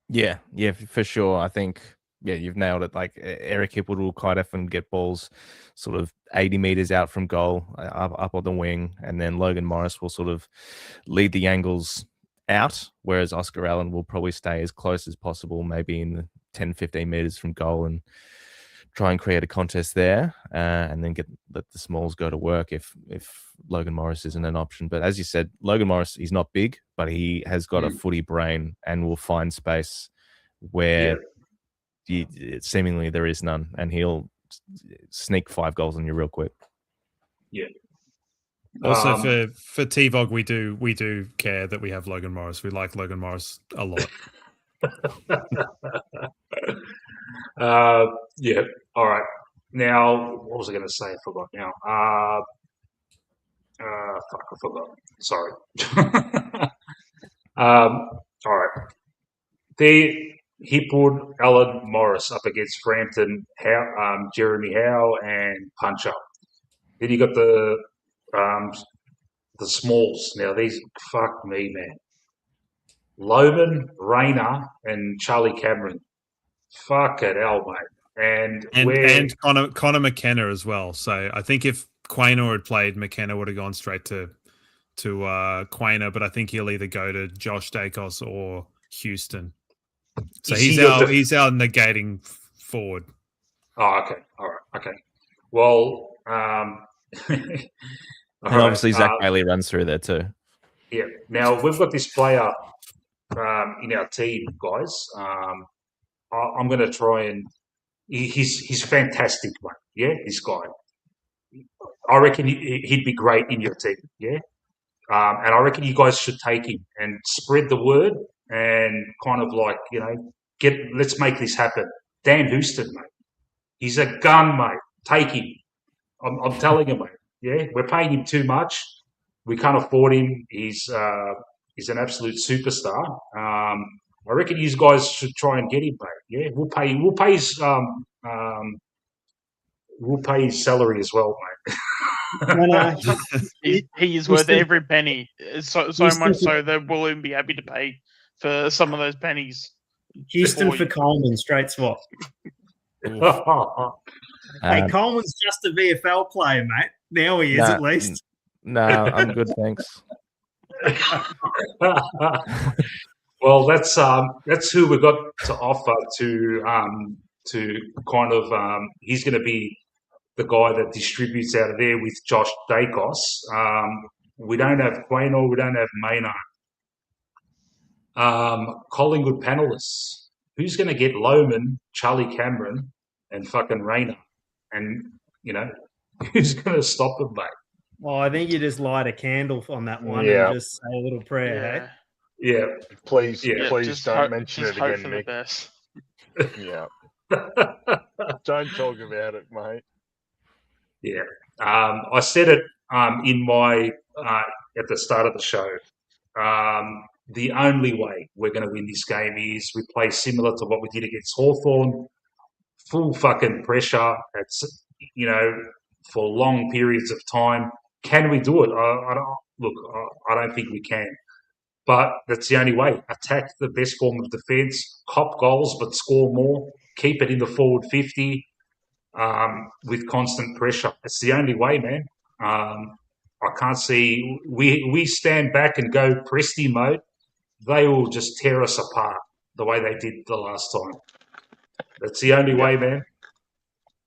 Yeah, for sure. I think you've nailed it. Like Eric Hipwood will quite often get balls sort of 80 meters out from goal, up on the wing, and then Logan Morris will sort of lead the angles out, whereas Oscar Allen will probably stay as close as possible, maybe in the 10-15 meters from goal, and try and create a contest there, and then let the smalls go to work if Logan Morris isn't an option. But as you said, Logan Morris, he's not big, but he has got a footy brain and will find space where seemingly there is none, and he'll sneak 5 goals on you real quick. Yeah. Also, for TVOG, we do care that we have Logan Morris. We like Logan Morris a lot. All right. Now, what was I going to say? I forgot now. I forgot. Sorry. All right. Hipwood, Allen, Morris up against Frampton, Jeremy Howe, and Puncher. Then you got the smalls. Now these, fuck me, man. Loman, Rayner, and Charlie Cameron. Fuck it, hell, mate. And Connor McKenna as well. So I think if Quaynor had played, McKenna would have gone straight to Quaynor, but I think he'll either go to Josh Dacos or Houston. So he's our negating forward. Oh, okay. All right. Okay. Well, and obviously Zach Bailey runs through there too. Yeah. Now we've got this player in our team, guys. I'm going to try and he's fantastic, mate. Yeah, this guy. I reckon he'd be great in your team. Yeah. And I reckon you guys should take him and spread the word and kind of like, let's make this happen. Dan Houston, mate. He's a gun, mate. Take him. I'm telling you, mate. Yeah, we're paying him too much. We can't afford him. He's an absolute superstar. I reckon you guys should try and get him, mate. Yeah, we'll pay his salary as well, mate. He is worth every penny. So much so that we'll even be happy to pay for some of those pennies. Houston Boy. for Coleman, straight swap. Hey, Coleman's just a VFL player, mate. Now he is, at least. No, I'm good, thanks. Well, that's who we got to offer to kind of. He's going to be the guy that distributes out of there with Josh Dacos. We don't have Quaynor, we don't have Maynard. Collingwood panelists. Who's going to get Lohman, Charlie Cameron, and fucking Rayner? And, who's going to stop them, mate? Well, I think you just light a candle on that one Yeah. and just say a little prayer, Yeah. Please just don't mention just it hope again, for the Nick. best. Yeah. Don't talk about it, mate. Yeah. I said it in my at the start of the show. The only way we're going to win this game is we play similar to what we did against Hawthorn. Full fucking pressure. It's for long periods of time. Can we do it? I don't think we can. But that's the only way. Attack the best form of defence, cop goals, but score more. Keep it in the forward 50 with constant pressure. It's the only way, man. I can't see. We stand back and go Presti mode. They will just tear us apart the way they did the last time. That's the only way, man.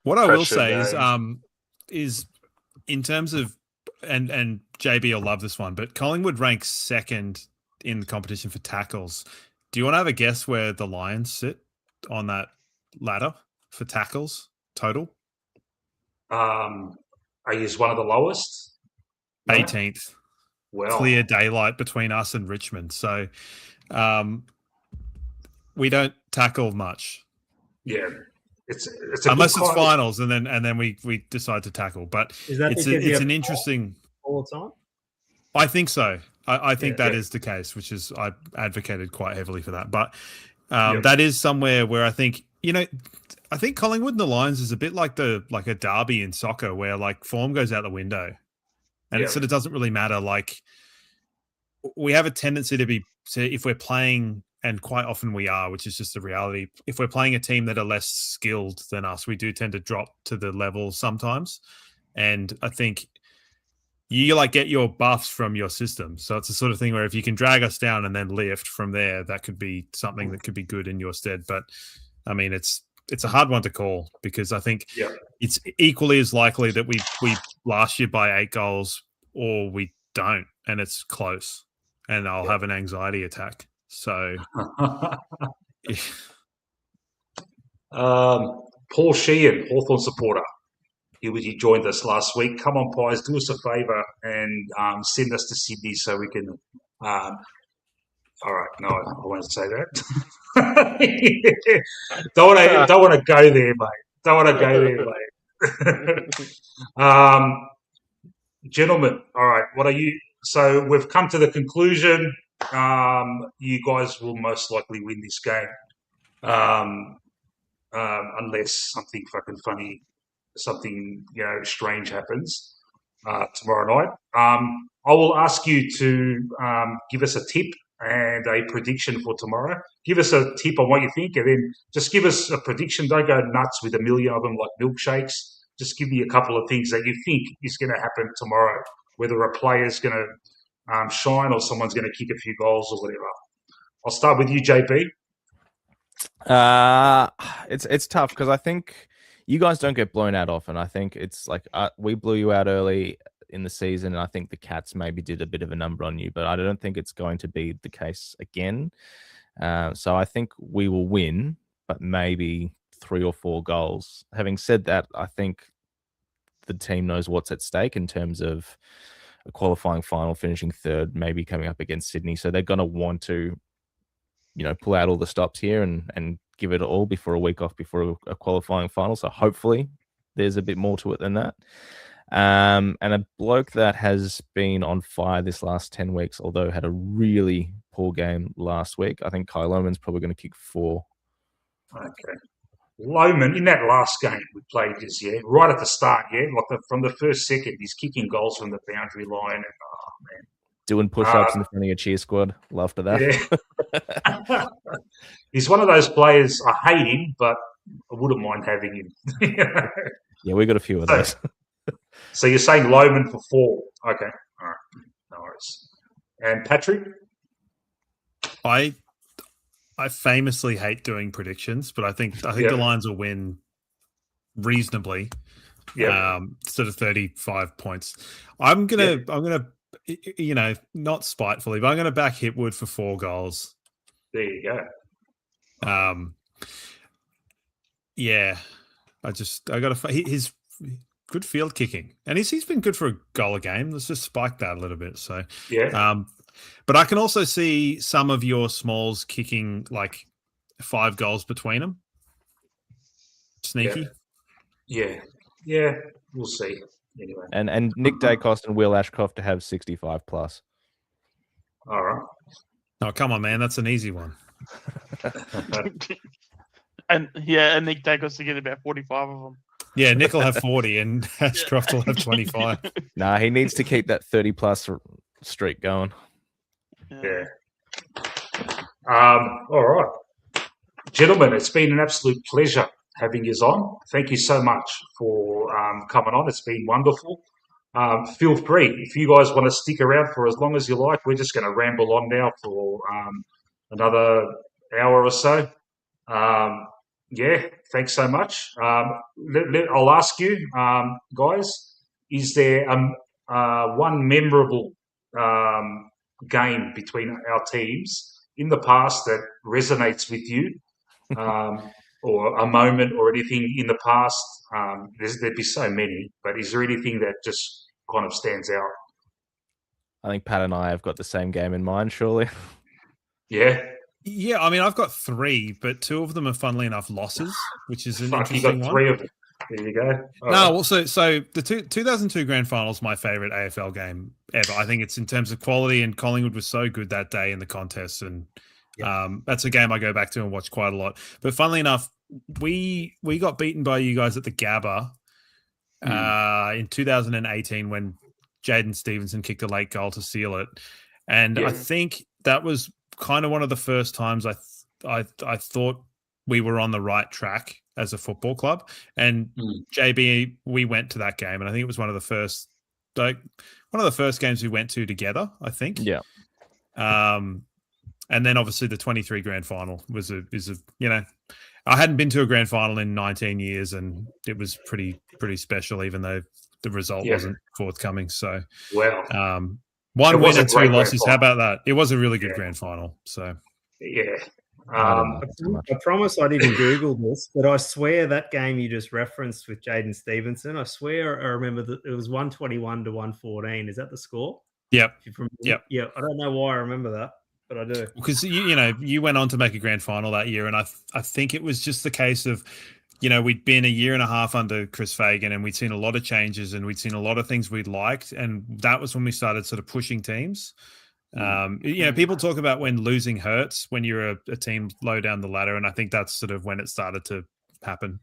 What I will Pressure say game. is in terms of and JB will love this one, but Collingwood ranks second in the competition for tackles. Do you want to have a guess where the Lions sit on that ladder for tackles total? Are you one of the lowest? 18th. Well, Clear daylight between us and Richmond. So we don't tackle much. Yeah. It's a unless good it's kind of- finals and then we decide to tackle. But Is that it's because you it's have an interesting. all the time? I think so. I think Yeah. that is the case, which is I advocated quite heavily for that. But Yeah. that is somewhere where I think I think Collingwood and the Lions is a bit like a derby in soccer, where like form goes out the window, and Yeah. it sort of doesn't really matter. Like we have a tendency to if we're playing, and quite often we are, which is just the reality. If we're playing a team that are less skilled than us, we do tend to drop to the level sometimes. And I think you get your buffs from your system. So it's the sort of thing where if you can drag us down and then lift from there, that could be something that could be good in your stead. But I mean, it's a hard one to call because I think Yeah. it's equally as likely that we last year by 8 goals or we don't, and it's close, and I'll have an anxiety attack. So, Paul Sheehan, Hawthorn supporter. He joined us last week. Come on, Pies, do us a favour and send us to Sydney so we can. All right, no, I won't say that. Don't want to go there, mate. Don't want to go there, mate. Gentlemen, all right. What are you? So we've come to the conclusion. You guys will most likely win this game, unless something fucking funny, something strange happens tomorrow night. I will ask you to give us a tip and a prediction for tomorrow. Give us a tip on what you think, and then just give us a prediction. Don't go nuts with a million of them like milkshakes. Just give me a couple of things that you think is going to happen tomorrow, whether a player's going to shine or someone's going to kick a few goals or whatever. I'll start with you, JB. It's tough because I think you guys don't get blown out often. I think it's like we blew you out early in the season, and I think the Cats maybe did a bit of a number on you, but I don't think it's going to be the case again. So I think we will win, but maybe 3 or 4 goals. Having said that, I think the team knows what's at stake in terms of a qualifying final, finishing third, maybe coming up against Sydney. So they're going to want to, pull out all the stops here and give it all before a week off before a qualifying final. So hopefully there's a bit more to it than that. And a bloke that has been on fire this last 10 weeks, although had a really poor game last week, I think Kai Lohman's probably going to kick 4. Okay. Lohman, in that last game we played this year, right at the start, from the first second, he's kicking goals from the boundary line. And, Doing push-ups in front of your cheer squad. Love to that. Yeah. He's one of those players, I hate him, but I wouldn't mind having him. Yeah, we got a few of those. So you're saying Loman for 4. Okay. All right. No worries. And Patrick? I famously hate doing predictions, but I think the Lions will win reasonably. Yeah. Sort of 35 points. I'm gonna not spitefully, but I'm gonna back Hipwood for 4 goals. There you go. Yeah. I got his good field kicking, and he's been good for a goal a game. Let's just spike that a little bit. So yeah. But I can also see some of your smalls kicking like 5 goals between them. Sneaky. Yeah. We'll see. Anyway. And Nick Dacos and Will Ashcroft to have 65 plus. All right. Oh, come on, man. That's an easy one. And Nick Dacos to get about 45 of them. Yeah, Nick will have 40 and Ashcroft will have 25. Nah, he needs to keep that 30 plus streak going. Yeah. All right. Gentlemen, it's been an absolute pleasure having you on. Thank you so much for coming on. It's been wonderful. Feel free, if you guys want to stick around for as long as you like. We're just going to ramble on now for another hour or so. Thanks so much. I'll ask you, guys, is there one memorable game between our teams in the past that resonates with you, or a moment or anything in the past? There'd be so many, but is there anything that just kind of stands out? I think Pat and I have got the same game in mind, surely. Yeah. Yeah, I mean, I've got 3, but 2 of them are, funnily enough, losses, which is an interesting you got one. 3 of them. There you go. So the 2002 Grand Final is my favorite AFL game ever. I think it's in terms of quality, and Collingwood was so good that day in the contest, and that's a game I go back to and watch quite a lot. But funnily enough, we got beaten by you guys at the Gabba in 2018 when Jaden Stevenson kicked a late goal to seal it, and I think that was kind of one of the first times I thought we were on the right track as a football club. And JB, we went to that game, and I think it was one of the first games we went to together, I think. Yeah. And then obviously the 23 grand final is a I hadn't been to a grand final in 19 years, and it was pretty special, even though the result wasn't forthcoming. So, one win and 2 losses. How about that? It was a really good grand final. So, I promise I didn't Google this, but I swear that game you just referenced with Jaden Stevenson, I swear I remember that it was 121 to 114. Is that the score? Yep. Yeah. I don't know why I remember that, but I do. Because you went on to make a grand final that year, and I think it was just the case of, we'd been a year and a half under Chris Fagan, and we'd seen a lot of changes, and we'd seen a lot of things we'd liked, and that was when we started sort of pushing teams. People talk about when losing hurts when you're a team low down the ladder, and I think that's sort of when it started to happen.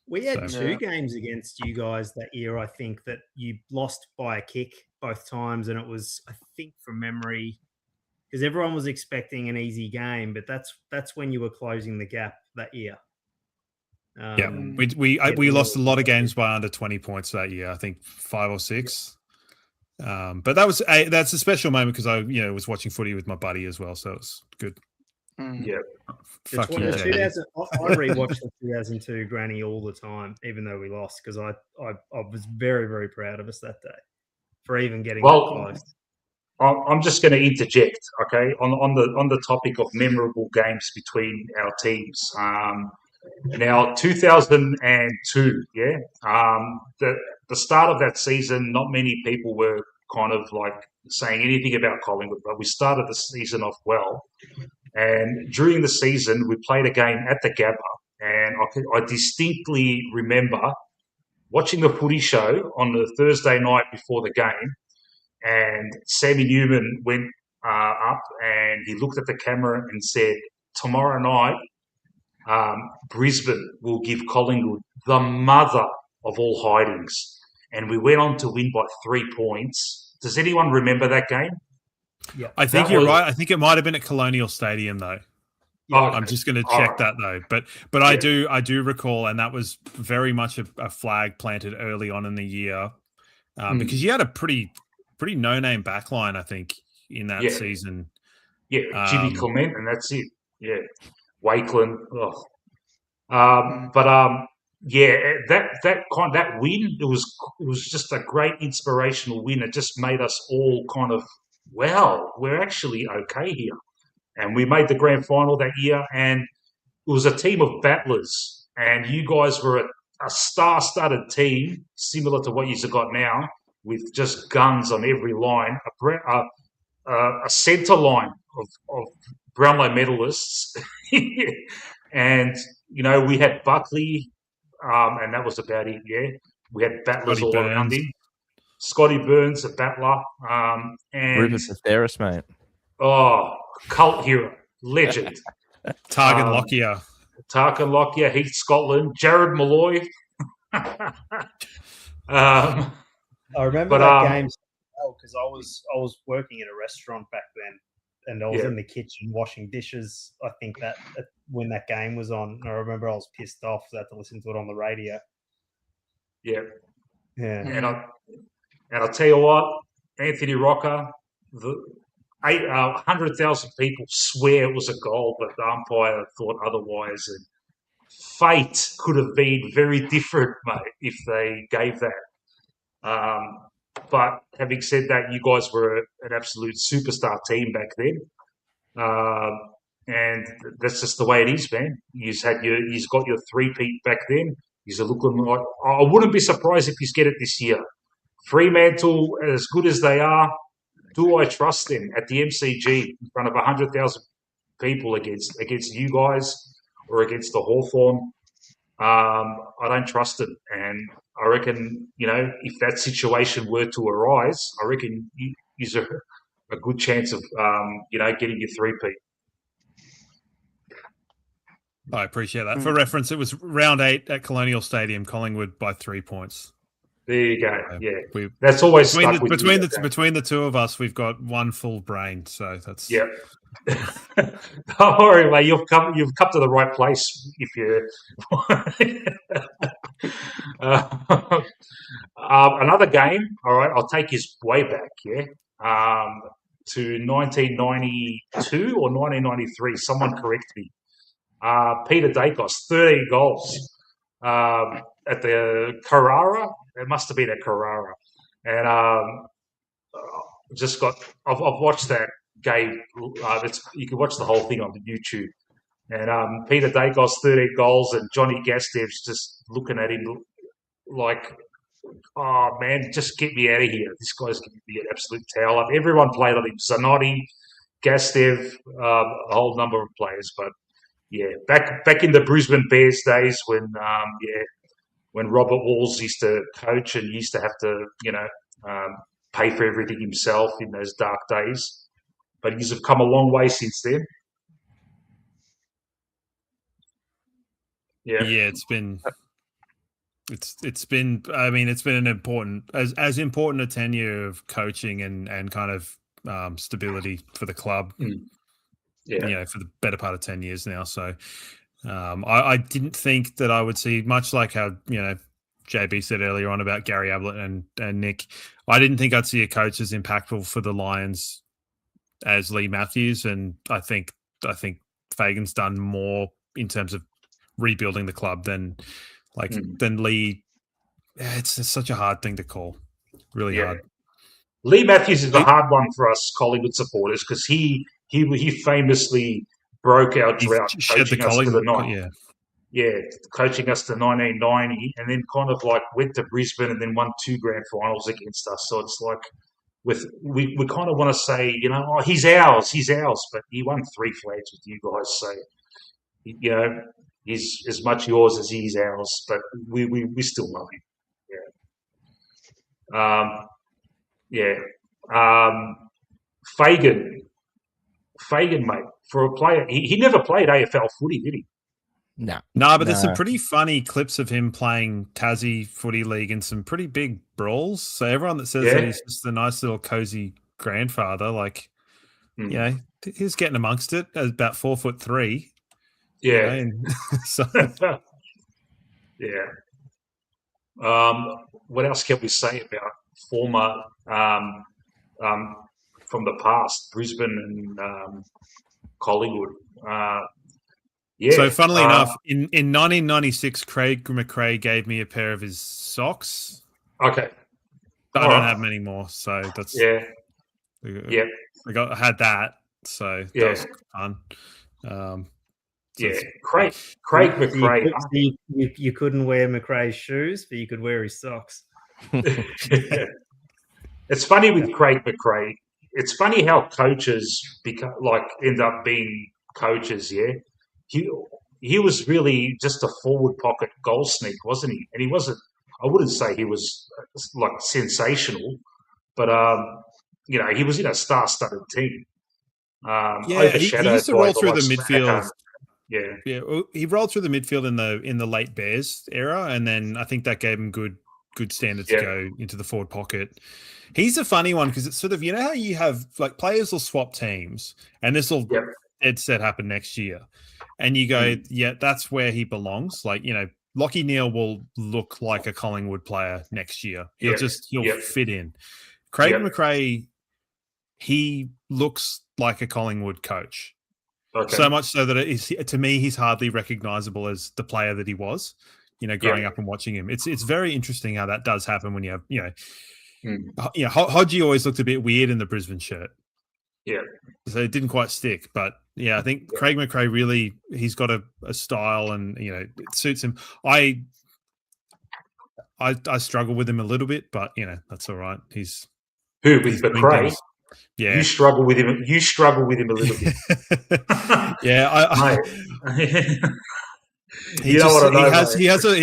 We had 2 games against you guys that year, I think, that you lost by a kick both times, and it was, I think, from memory, because everyone was expecting an easy game, but that's when you were closing the gap that year. We lost a lot of games by under 20 points that year. I think 5 or 6. But that's a special moment because I was watching footy with my buddy as well, so it's good. Yeah. I rewatched the 2002 Granny all the time, even though we lost, because I was very, very proud of us that day for even getting that close. I'm just going to interject, okay, on the topic of memorable games between our teams. Now, 2002, the start of that season, not many people were kind of like saying anything about Collingwood, but we started the season off well. And during the season, we played a game at the Gabba, and I distinctly remember watching the footy show on the Thursday night before the game, and Sammy Newman went up and he looked at the camera and said, "Tomorrow night, Brisbane will give Collingwood the mother of all hidings." And we went on to win by 3 points. Does anyone remember that game? I think That you're was- right. I think it might have been at Colonial Stadium though. Oh, I'm just going to all check right. that though. But I do recall, and that was very much a flag planted early on in the year because you had a pretty no-name backline, I think, in that Yeah. season. Yeah, Jimmy Um, Clement, and that's it. Yeah, Wakeland. Oh. Yeah, that win, it was just a great inspirational win. It just made us all kind of, wow, we're actually okay here. And we made the grand final that year, and it was a team of battlers, and you guys were a star-studded team, similar to what you've got now, with just guns on every line, a centre line of Brownlow medalists, and we had Buckley, and that was about it. Yeah, we had battlers Scotty all around Burns. him. Scotty Burns, a battler, and Rupert Theris, mate. cult hero, legend. Targan Lockyer. Tarkin Lockyer, Heath Scotland, Jared Malloy. I remember but, that game because I was working in a restaurant back then, and I was Yeah. in the kitchen washing dishes. I think that when that game was on, I remember I was pissed off that I had to listen to it on the radio. Yeah, Yeah, and I'll tell you what, Anthony Rocker, 100,000 people swear it was a goal, but the umpire thought otherwise. And fate could have been very different, mate, if they gave that. But having said that, you guys were an absolute superstar team back then. And that's just the way it is, man. He's got your three-peat back then. He's looking like, I wouldn't be surprised if he's get it this year. Fremantle, as good as they are, do I trust them at the MCG in front of 100,000 people against you guys or against the Hawthorn? I don't trust them. And I reckon, if that situation were to arise, I reckon you're a good chance of, getting your three-peat. I appreciate that. For reference, it was round 8 at Colonial Stadium, Collingwood by 3 points. There you go. Yeah, We that's always between stuck with between the two of us, we've got one full brain. So that's Yeah. Don't worry, mate. You've come to the right place if you. Another game. All right, I'll take his way back. Yeah, to 1992 or 1993. Someone correct me. Peter Dacos, 13 goals at the Carrara. It must have been at Carrara, and I've watched that game. You can watch the whole thing on YouTube. And Peter Dacos, 13 goals, and Johnny Gastev's just looking at him like, oh man, just get me out of here. This guy's going to be an absolute towel up. Everyone played on him. Zanotti, Gastev, a whole number of players. But yeah, back in the Brisbane Bears days when Robert Walls used to coach and used to have to, pay for everything himself in those dark days. But he's come a long way since then. Yeah, it's been I mean, it's been an important as important a tenure of coaching and kind of stability for the club. Yeah, for the better part of 10 years now. So I didn't think that I would see, much like how JB said earlier on about Gary Ablett and Nick, I didn't think I'd see a coach as impactful for the Lions as Lee Matthews, and I think Fagan's done more in terms of rebuilding the club than Lee. It's such a hard thing to call, really hard. Lee Matthews is a hard one for us Collingwood supporters because he famously broke our drought, coaching us to the night. Yeah, coaching us to 1990, and then kind of like went to Brisbane and then won 2 grand finals against us. So it's like we kind of want to say, he's ours, but he won 3 flags with you guys. So, he's as much yours as he's ours, but we still love him. Fagan, mate, for a player, he never played AFL footy, did he? No, but there's some pretty funny clips of him playing Tassie Footy League in some pretty big brawls. So everyone that says that he's just a nice little cozy grandfather, like, Mm. You know, he was getting amongst it at about 4'3". Yeah. You know, and so Yeah. What else can we say about former from the past, Brisbane and Collingwood? Yeah. So, funnily enough, in 1996, Craig McRae gave me a pair of his socks. Okay. But I don't have many more, so that's yeah. I had that, so that was fun. So Craig McRae. You couldn't wear McRae's shoes, but you could wear his socks. It's funny with Craig McRae. It's funny how coaches end up being coaches. Yeah, he was really just a forward pocket goal sneak, wasn't he? And he wasn't. I wouldn't say he was like sensational, but he was in a star-studded team. He used to roll through the midfield. Yeah. He rolled through the midfield in the late Bears era, and then I think that gave him good standards to go into the forward pocket. He's a funny one because it's sort of, you know how you have like players will swap teams, and this will dead set happen next year, and you go, that's where he belongs. Like, you know, Lachie Neale will look like a Collingwood player next year. He'll fit in. Craig McRae, he looks like a Collingwood coach. Okay. So much so that to me, he's hardly recognizable as the player that he was, you know, growing up and watching him. It's very interesting how that does happen when you have, Hodgie always looked a bit weird in the Brisbane shirt. Yeah. So it didn't quite stick. But I think Craig McRae really, he's got a style and, you know, it suits him. I struggle with him a little bit, but, you know, that's all right. With McRae? Yeah, you struggle with him. You struggle with him a little bit. He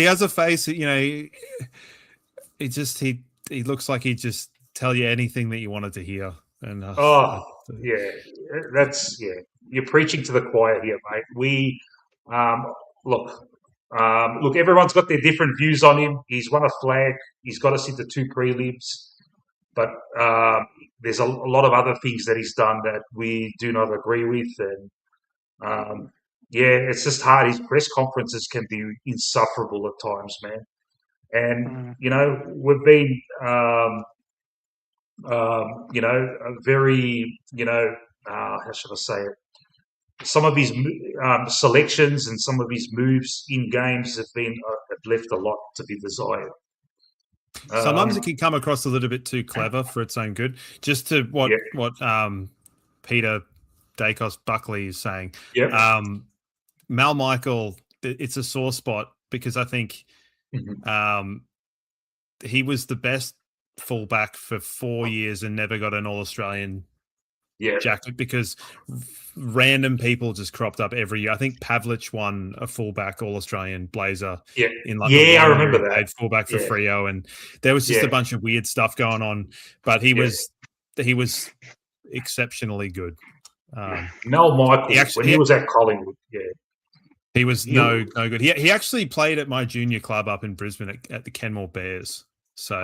has a face. You know, he looks like he'd just tell you anything that you wanted to hear. And you're preaching to the choir here, mate. We look. Everyone's got their different views on him. He's won a flag. He's got us into 2 prelims. But there's a lot of other things that he's done that we do not agree with. And, it's just hard. His press conferences can be insufferable at times, man. And, you know, we've been, a very, how should I say it? Some of his selections and some of his moves in games have left a lot to be desired. Sometimes it can come across a little bit too clever for its own good. Just to what Peter Dacos Buckley is saying. Mal Michael, it's a sore spot because I think he was the best fullback for 4 years and never got an All-Australian jacket because random people just cropped up every year. I think Pavlich won a fullback All-Australian blazer. In like I remember that. Played fullback for Freo, and there was just a bunch of weird stuff going on. But he was exceptionally good. Mel Michael, he was at Collingwood, he was no good. He actually played at my junior club up in Brisbane at the Kenmore Bears. So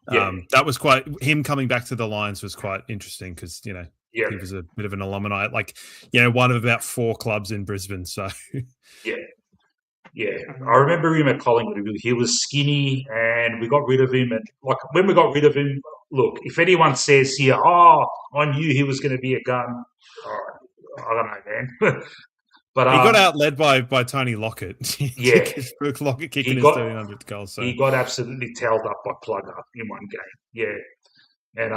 that was him coming back to the Lions was quite interesting because, you know, he was a bit of an alumni, like, you know, one of about 4 clubs in Brisbane. So I remember him at Collingwood. He was skinny, and we got rid of him. And like when we got rid of him, look, if anyone says here, I knew he was going to be a gun, I don't know, man. But he got outled by Tony Lockett. Lockett kicking his 200 goals. So. He got absolutely tailed up by Plugger in one game. And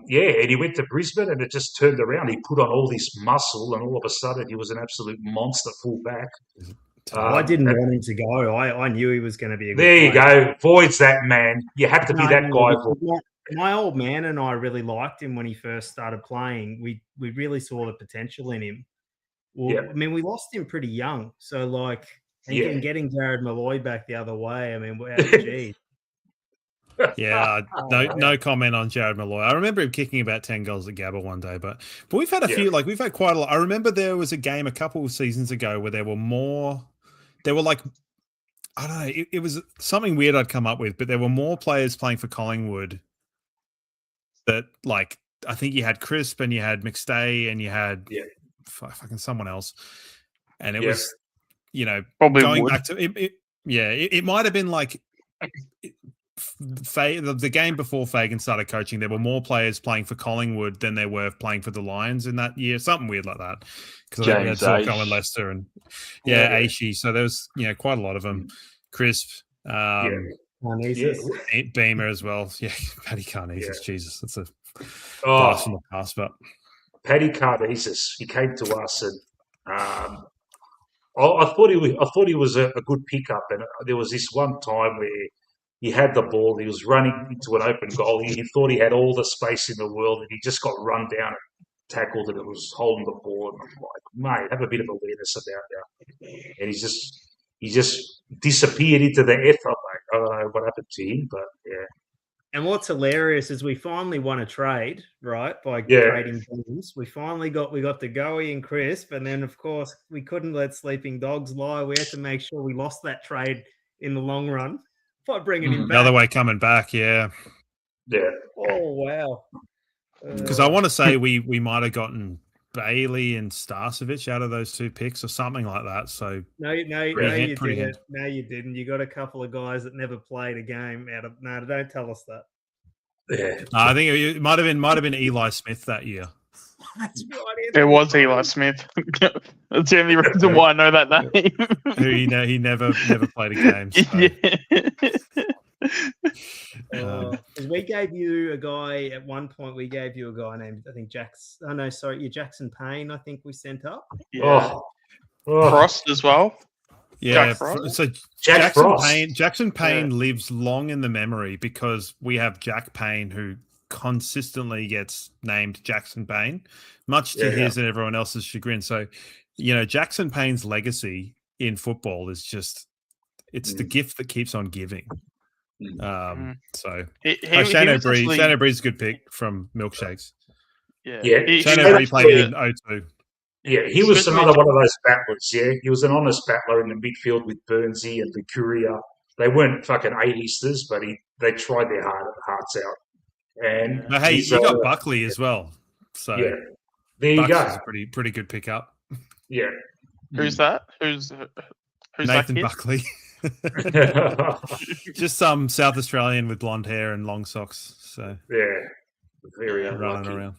he went to Brisbane, and it just turned around. He put on all this muscle, and all of a sudden, he was an absolute monster fullback. I didn't want him to go. I knew he was going to be a good player. There you go. Void's that man. You have to be that guy. My old man and I really liked him when he first started playing. We really saw the potential in him. Well, I mean, we lost him pretty young. So, like, and getting Jared Malloy back the other way, I mean, geez. No comment on Jared Malloy. I remember him kicking about 10 goals at Gabba one day, but we've had a few, like we've had quite a lot. I remember there was a game a couple of seasons ago where there were like, I don't know, it was something weird I'd come up with, but there were more players playing for Collingwood that like I think you had Crisp and you had McStay and you had Yeah. fucking someone else, and it Yeah. was, you know, Probably going Wood. back to it. It might have been like the game before Fagan started coaching. There were more players playing for Collingwood than there were playing for the Lions in that year. Something weird like that. Because I think we had James Zorko and Aish. Lester and Yeah. Aishi. So there was quite a lot of them. Crisp, Carnesis. Beamer as well. Yeah, Paddy Carnesis. Jesus, that's a Oh, blast from the past. But Paddy Carnesis, he came to us, and I thought he was a good pickup. And there was this one time where he had the ball, he was running into an open goal. He thought he had all the space in the world, and he just got run down and tackled, and it was holding the ball. And I'm like, mate, have a bit of awareness about that. And he just disappeared into the ether, mate. I don't know what happened to him, but yeah. And what's hilarious is we finally won a trade, right? By Yeah. trading Dogs. We got the Goey and Crisp, and then of course we couldn't let sleeping dogs lie. We had to make sure we lost that trade in the long run by bringing him the back. other way coming back, yeah. Yeah. Oh wow! Because I want to say we might have gotten Bailey and Starcevic out of those two picks or something like that. So No, you pretty didn't. hand. No, you didn't. You got a couple of guys that never played a game out of. No, don't tell us that. Yeah. I think it might have been Eli Smith that year. That's right. It was Eli Smith. That's the only reason why I know that name. Who he never played a game. So. Yeah. 'Cause we gave you a guy at one point. We gave you a guy named, I think, Jackson Payne. I think we sent up. Yeah. Oh. Frost as well. Yeah, Jack Frost? so Jack Frost. Jackson Payne lives long in the memory because we have Jack Payne who consistently gets named Jackson Payne, much to his and everyone else's chagrin. So, Jackson Payne's legacy in football is just, it's the gift that keeps on giving. So Shane O'Brien's a good pick from Milkshakes. Yeah. Shane O'Brien played in 02. Yeah, he was another one of those battlers, yeah. He was an honest battler in the midfield with Burnsy and Vicuria. They weren't fucking 80sters, but they tried their hearts out. And but hey, you got Buckley as well. So yeah, there you go. Is a pretty good pickup. Yeah. Who's that? Who's Nathan that Buckley. Just some South Australian with blonde hair and long socks. So yeah, very running unlucky. around.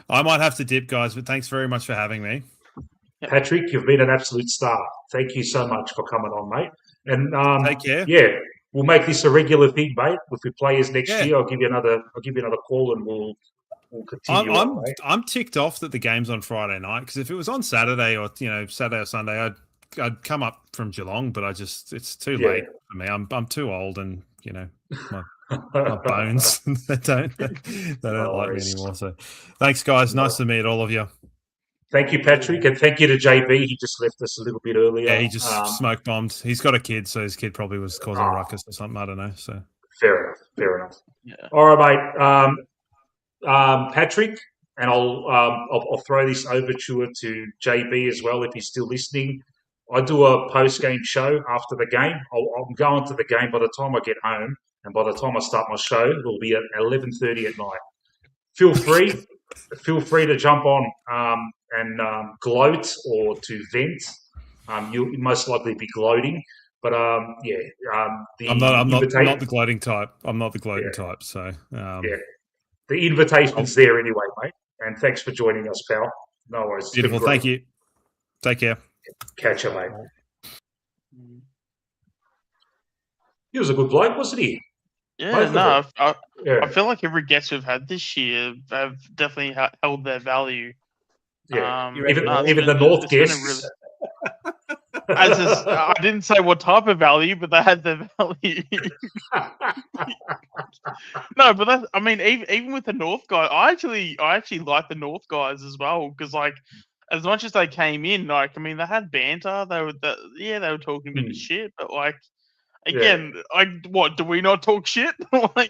I might have to dip, guys, but thanks very much for having me. Patrick, you've been an absolute star. Thank you so much for coming on, mate. And take care. Yeah, we'll make this a regular thing, mate. If we play as next year, I'll give you another call, and we'll continue. I'm ticked off that the game's on Friday night, because if it was on Saturday or Saturday or Sunday, I'd come up from Geelong, but it's too late for me. I'm too old, and my bones they don't like me anymore. So thanks, guys. Nice to meet all of you. Thank you, Patrick, and thank you to JB. He just left us a little bit earlier. Yeah, he just smoke bombed. He's got a kid, so his kid probably was causing a ruckus or something. I don't know. So fair enough. Yeah. All right, mate. Patrick, and I'll throw this overture to JB as well if he's still listening. I do a post-game show after the game. I'm going to the game by the time I get home, and by the time I start my show, it'll be at 11:30 at night. Feel free to jump on and gloat or to vent. You'll most likely be gloating, but I'm not the gloating type. I'm not the gloating type. So the invitation's there anyway, mate. And thanks for joining us, pal. No worries. Beautiful. Thank you. Take care. Catch you, mate. He was a good bloke, wasn't he? Yeah, I feel like every guest we've had this year have definitely held their value. Yeah, even the North guests. I didn't say what type of value, but they had their value. No, but even with the North guy, I actually like the North guys as well, because as much as they came in, they had banter. They were talking a bit of shit, but again, what do we not talk shit? I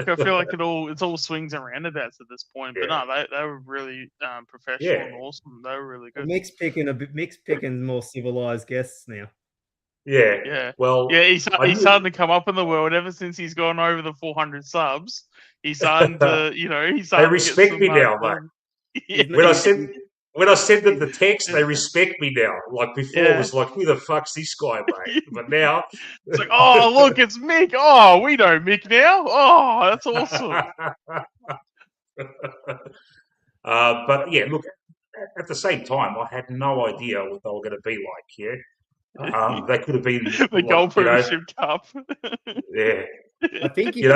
feel like it's all swings and roundabouts at this point. But no, they were really professional and awesome. They were really good. Mixed picking more civilized guests now. Yeah. Well, yeah, he's starting to come up in the world ever since he's gone over the 400 subs. He's starting to, he's starting they respect me now, mate. When I send them the text, they respect me now. Like before, it was like, who the fuck's this guy, mate? But now it's like, oh, look, it's Mick. Oh, we know Mick now. Oh, that's awesome. But yeah, look. At the same time, I had no idea what they were going to be like. Yeah, they could have been the Gold Premiership Cup. Yeah, I think you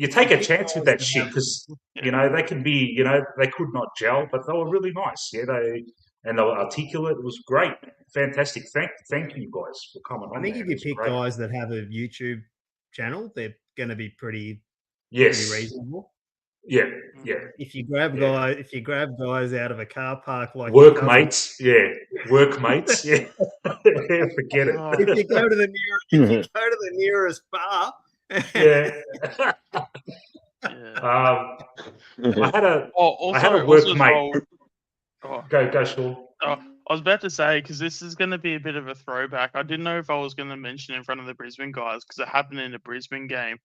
take a chance with that shit because they can be they could not gel, but they were really nice. Yeah, they were articulate. It was great, fantastic. Thank you guys for coming on. I think if you pick guys that have a YouTube channel, they're going to be pretty reasonable. Yeah. If you grab guys out of a car park like workmates, workmates, yeah. Forget it. If you go to the nearest bar, I had a workmate. Go, Sean. I was about to say, because this is going to be a bit of a throwback. I didn't know if I was going to mention in front of the Brisbane guys because it happened in a Brisbane game.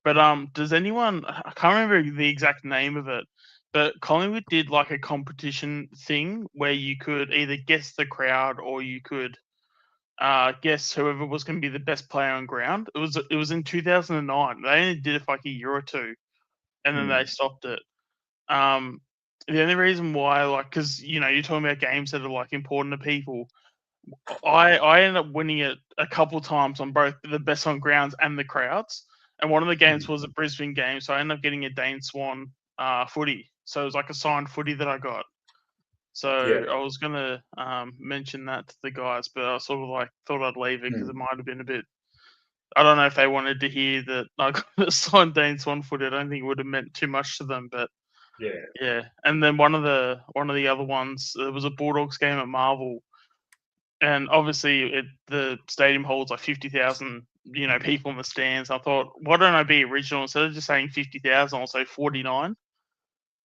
But does anyone? I can't remember the exact name of it. But Collingwood did like a competition thing where you could either guess the crowd or you could guess whoever was going to be the best player on ground. It was in 2009. They only did it for like a year or two, and then they stopped it. The only reason why, because you're talking about games that are like important to people. I ended up winning it a couple times on both the best on grounds and the crowds. And one of the games was a Brisbane game, so I ended up getting a Dane Swan footy. So it was like a signed footy that I got. So I was gonna mention that to the guys, but I sort of thought I'd leave it because it might have been a bit. I don't know if they wanted to hear that I got a signed Dane Swan footy. I don't think it would have meant too much to them, but. Yeah, and then one of the other ones, there was a Bulldogs game at Marvel, and obviously the stadium holds like 50,000, people in the stands. I thought, why don't I be original instead of just saying 50,000? I'll say 49.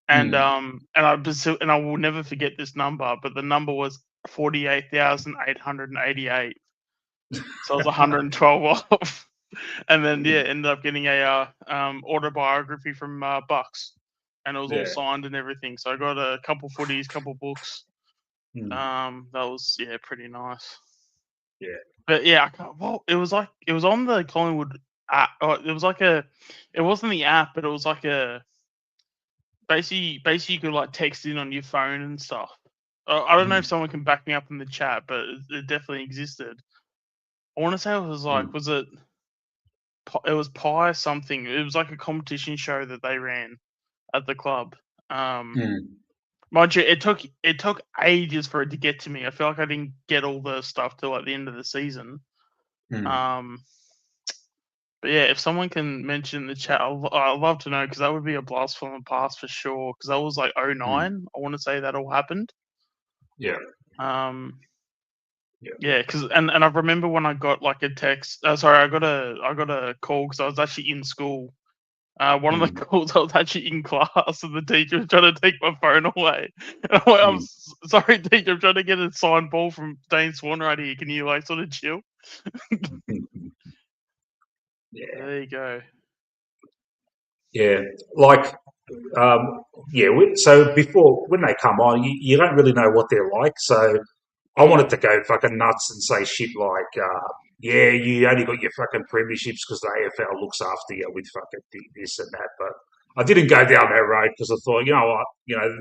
And and I will never forget this number, but the number was 48,888. So I was 112 off, and then ended up getting a autobiography from Bucks. And it was all signed and everything. So I got a couple footies, couple books. That was pretty nice. Yeah. But it was on the Collingwood app. It wasn't the app, but it was like basically you could like text in on your phone and stuff. I don't know if someone can back me up in the chat, but it definitely existed. I want to say it was like, it was Pie something. It was like a competition show that they ran at the club. Mind you, it took ages for it to get to me. I feel like I didn't get all the stuff till at the end of the season. But yeah, if someone can mention the chat, I'd love to know because that would be a blast from the past for sure. Because that was like 09. I want to say that all happened. Yeah. Yeah, because and I remember when I got like a text. Sorry, I got a call because I was actually in school. One of the calls, I was actually in class and the teacher was trying to take my phone away. And I'm like, I'm sorry, teacher, I'm trying to get a signed ball from Dane Swan right here. Can you sort of chill? There you go. Yeah, so before, when they come on, you don't really know what they're like. So I wanted to go fucking nuts and say shit like, you only got your fucking premierships because the AFL looks after you with fucking this and that. But I didn't go down that road because I thought, you know what,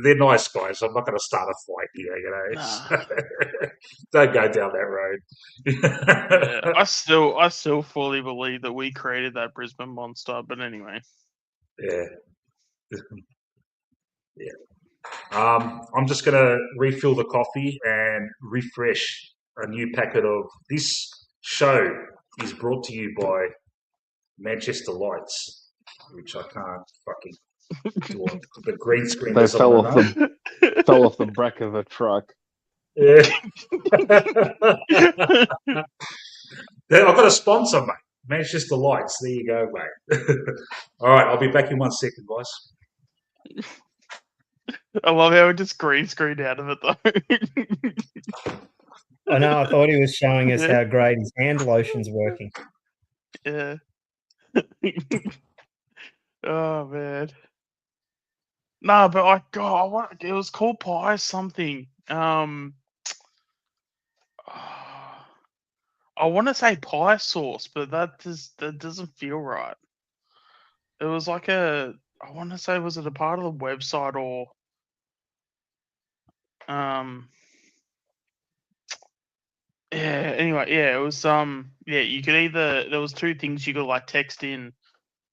they're nice guys. I'm not going to start a fight here, Nah. Don't go down that road. I still fully believe that we created that Brisbane monster. But anyway. Yeah. I'm just going to refill the coffee and refresh a new packet of this. Show is brought to you by Manchester Lights, which I can't fucking do on the green screen. They fell off the back of a truck. Yeah. I've got a sponsor, mate. Manchester Lights. There you go, mate. All right, I'll be back in 1 second, guys. I love how it just green screened out of it, though. I know. I thought he was showing us how great his hand lotion's working. Yeah. Oh man. No, but it was called pie something. I want to say pie sauce, but that doesn't feel right. It was like I want to say, was it a part of the website or yeah, anyway, yeah, it was yeah, you could either, there was two things you could like text in,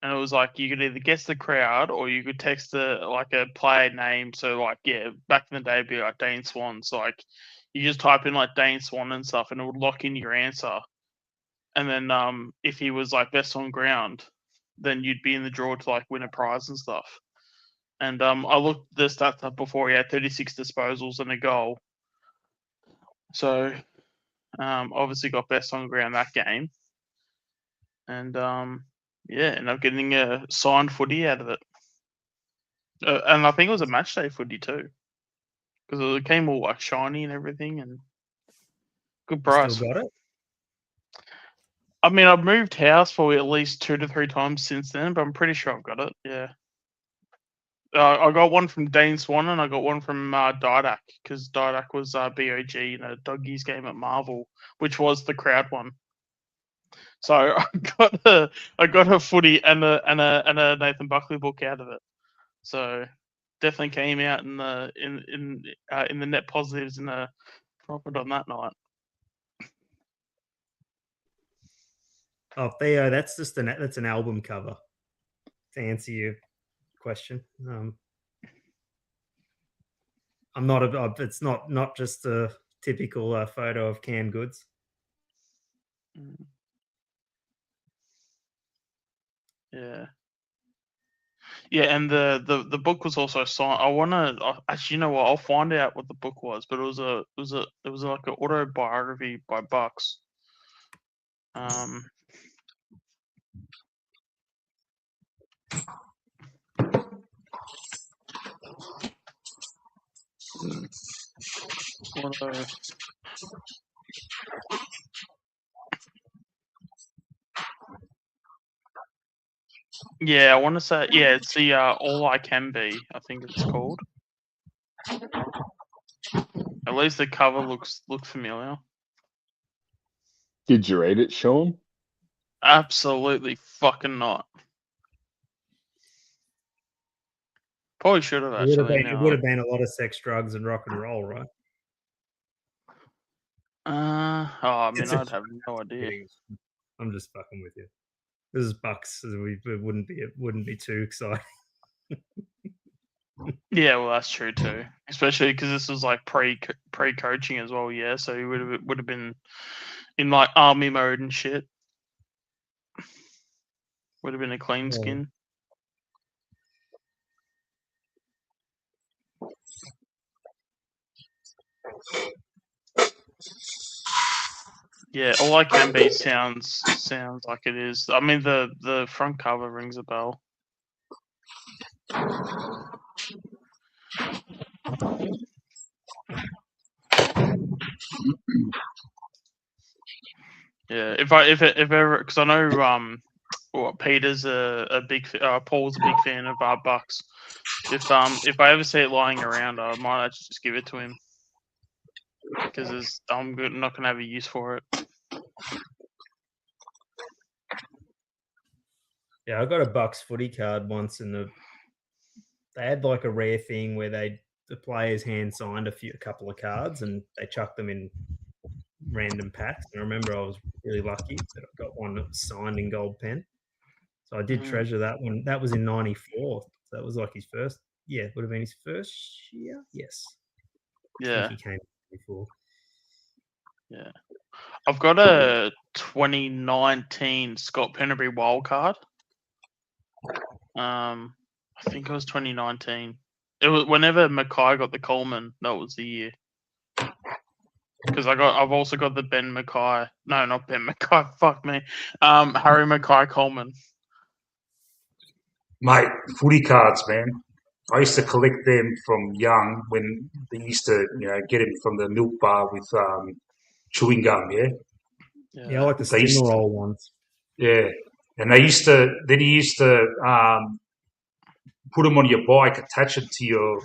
and it was like you could either guess the crowd or you could text like a player name. So like, yeah, back in the day it'd be like Dane Swan. So like you just type in like Dane Swan and stuff and it would lock in your answer. And then if he was like best on ground, then you'd be in the draw to like win a prize and stuff. And I looked the stats up before. He had 36 disposals and a goal. So obviously got best on ground that game. And yeah, ended up getting a signed footy out of it. And I think it was a match day footy too, because it came all like shiny and everything, and good price. Still got it? I mean, I've moved house probably at least 2 to 3 times since then, but I'm pretty sure I've got it. Yeah. I got one from Dane Swan and I got one from Didac, because Didac was BOG in a Doggies game at Marvel, which was the crowd one. So I got a footy and a Nathan Buckley book out of it. So definitely came out in the net positives in the profit on that night. Oh, Theo, that's just that's an album cover. To answer your question, I'm not it's not just a typical photo of canned goods. Yeah. Yeah, and the book was also signed. I wanna actually, you know what? I'll find out what the book was, but it was like an autobiography by Bucks. Yeah, I want to say, yeah, it's the All I Can Be, I think it's called. At least the cover looks familiar. Did you read it, Sean? Absolutely fucking not. Probably should have actually. It would have been a lot of sex, drugs, and rock and roll, right? I mean, I'd have no idea. I'm just fucking with you. This is Bucks. So it wouldn't be too exciting. Yeah, well, that's true too. Especially because this was like pre coaching as well. Yeah, so he would have been in like army mode and shit. Would have been a clean skin. Yeah, All I Can Be sounds like it is. I mean, the front cover rings a bell. Yeah, if ever, because I know Peter's a big Paul's a big fan of Bucks. If I ever see it lying around, I might actually just give it to him, because I'm not gonna have a use for it. Yeah, I got a Bucks footy card once, and they had like a rare thing where the players hand signed a couple of cards, and they chucked them in random packs. And I remember I was really lucky that I got one that was signed in gold pen. So I did treasure that one. That was in '94. So that was like his first. Yeah, it would have been his first year. Yes. Yeah. I think he came before. Yeah. I've got a 2019 Scott Pennebury wild card. I think it was 2019. It was whenever Mackay got the Coleman. That was the year. Because I've also got the Ben Mackay. No, not Ben Mackay. Fuck me. Harry Mackay Coleman. Mate, footy cards, man. I used to collect them from young when they used to, get them from the milk bar with chewing gum. Yeah, Yeah, I like the They used steamer to- roll ones. yeah. And they used to. Then he used to put them on your bike, attach it to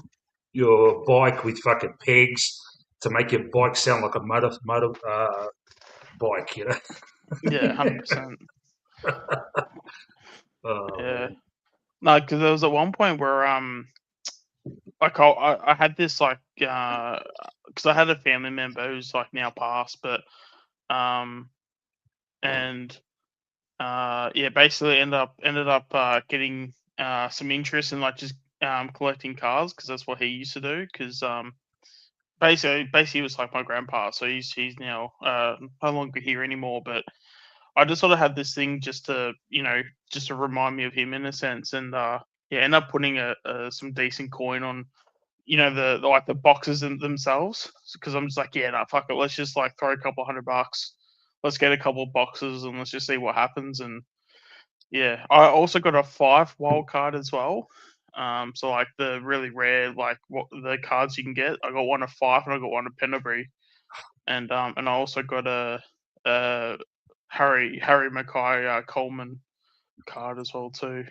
your bike with fucking pegs to make your bike sound like a motor bike. You know. Yeah, 100%. Oh, Yeah. No, because there was at one point where like I had this like because I had a family member who's like now passed, but and yeah, basically ended up getting some interest in like just collecting cars because that's what he used to do. Because basically he was like my grandpa, so he's now no longer here anymore. But I just sort of had this thing just to remind me of him in a sense, and yeah, end up putting some decent coin on the boxes themselves, because I'm just like, yeah, no, fuck it, let's just like throw a couple $100, let's get a couple of boxes and let's just see what happens. And yeah, I also got a 5 wild card as well. So like the really rare, like what the cards you can get, I got one of 5 and I got one of Pendlebury, and I also got a Harry Mackay Coleman card as well too.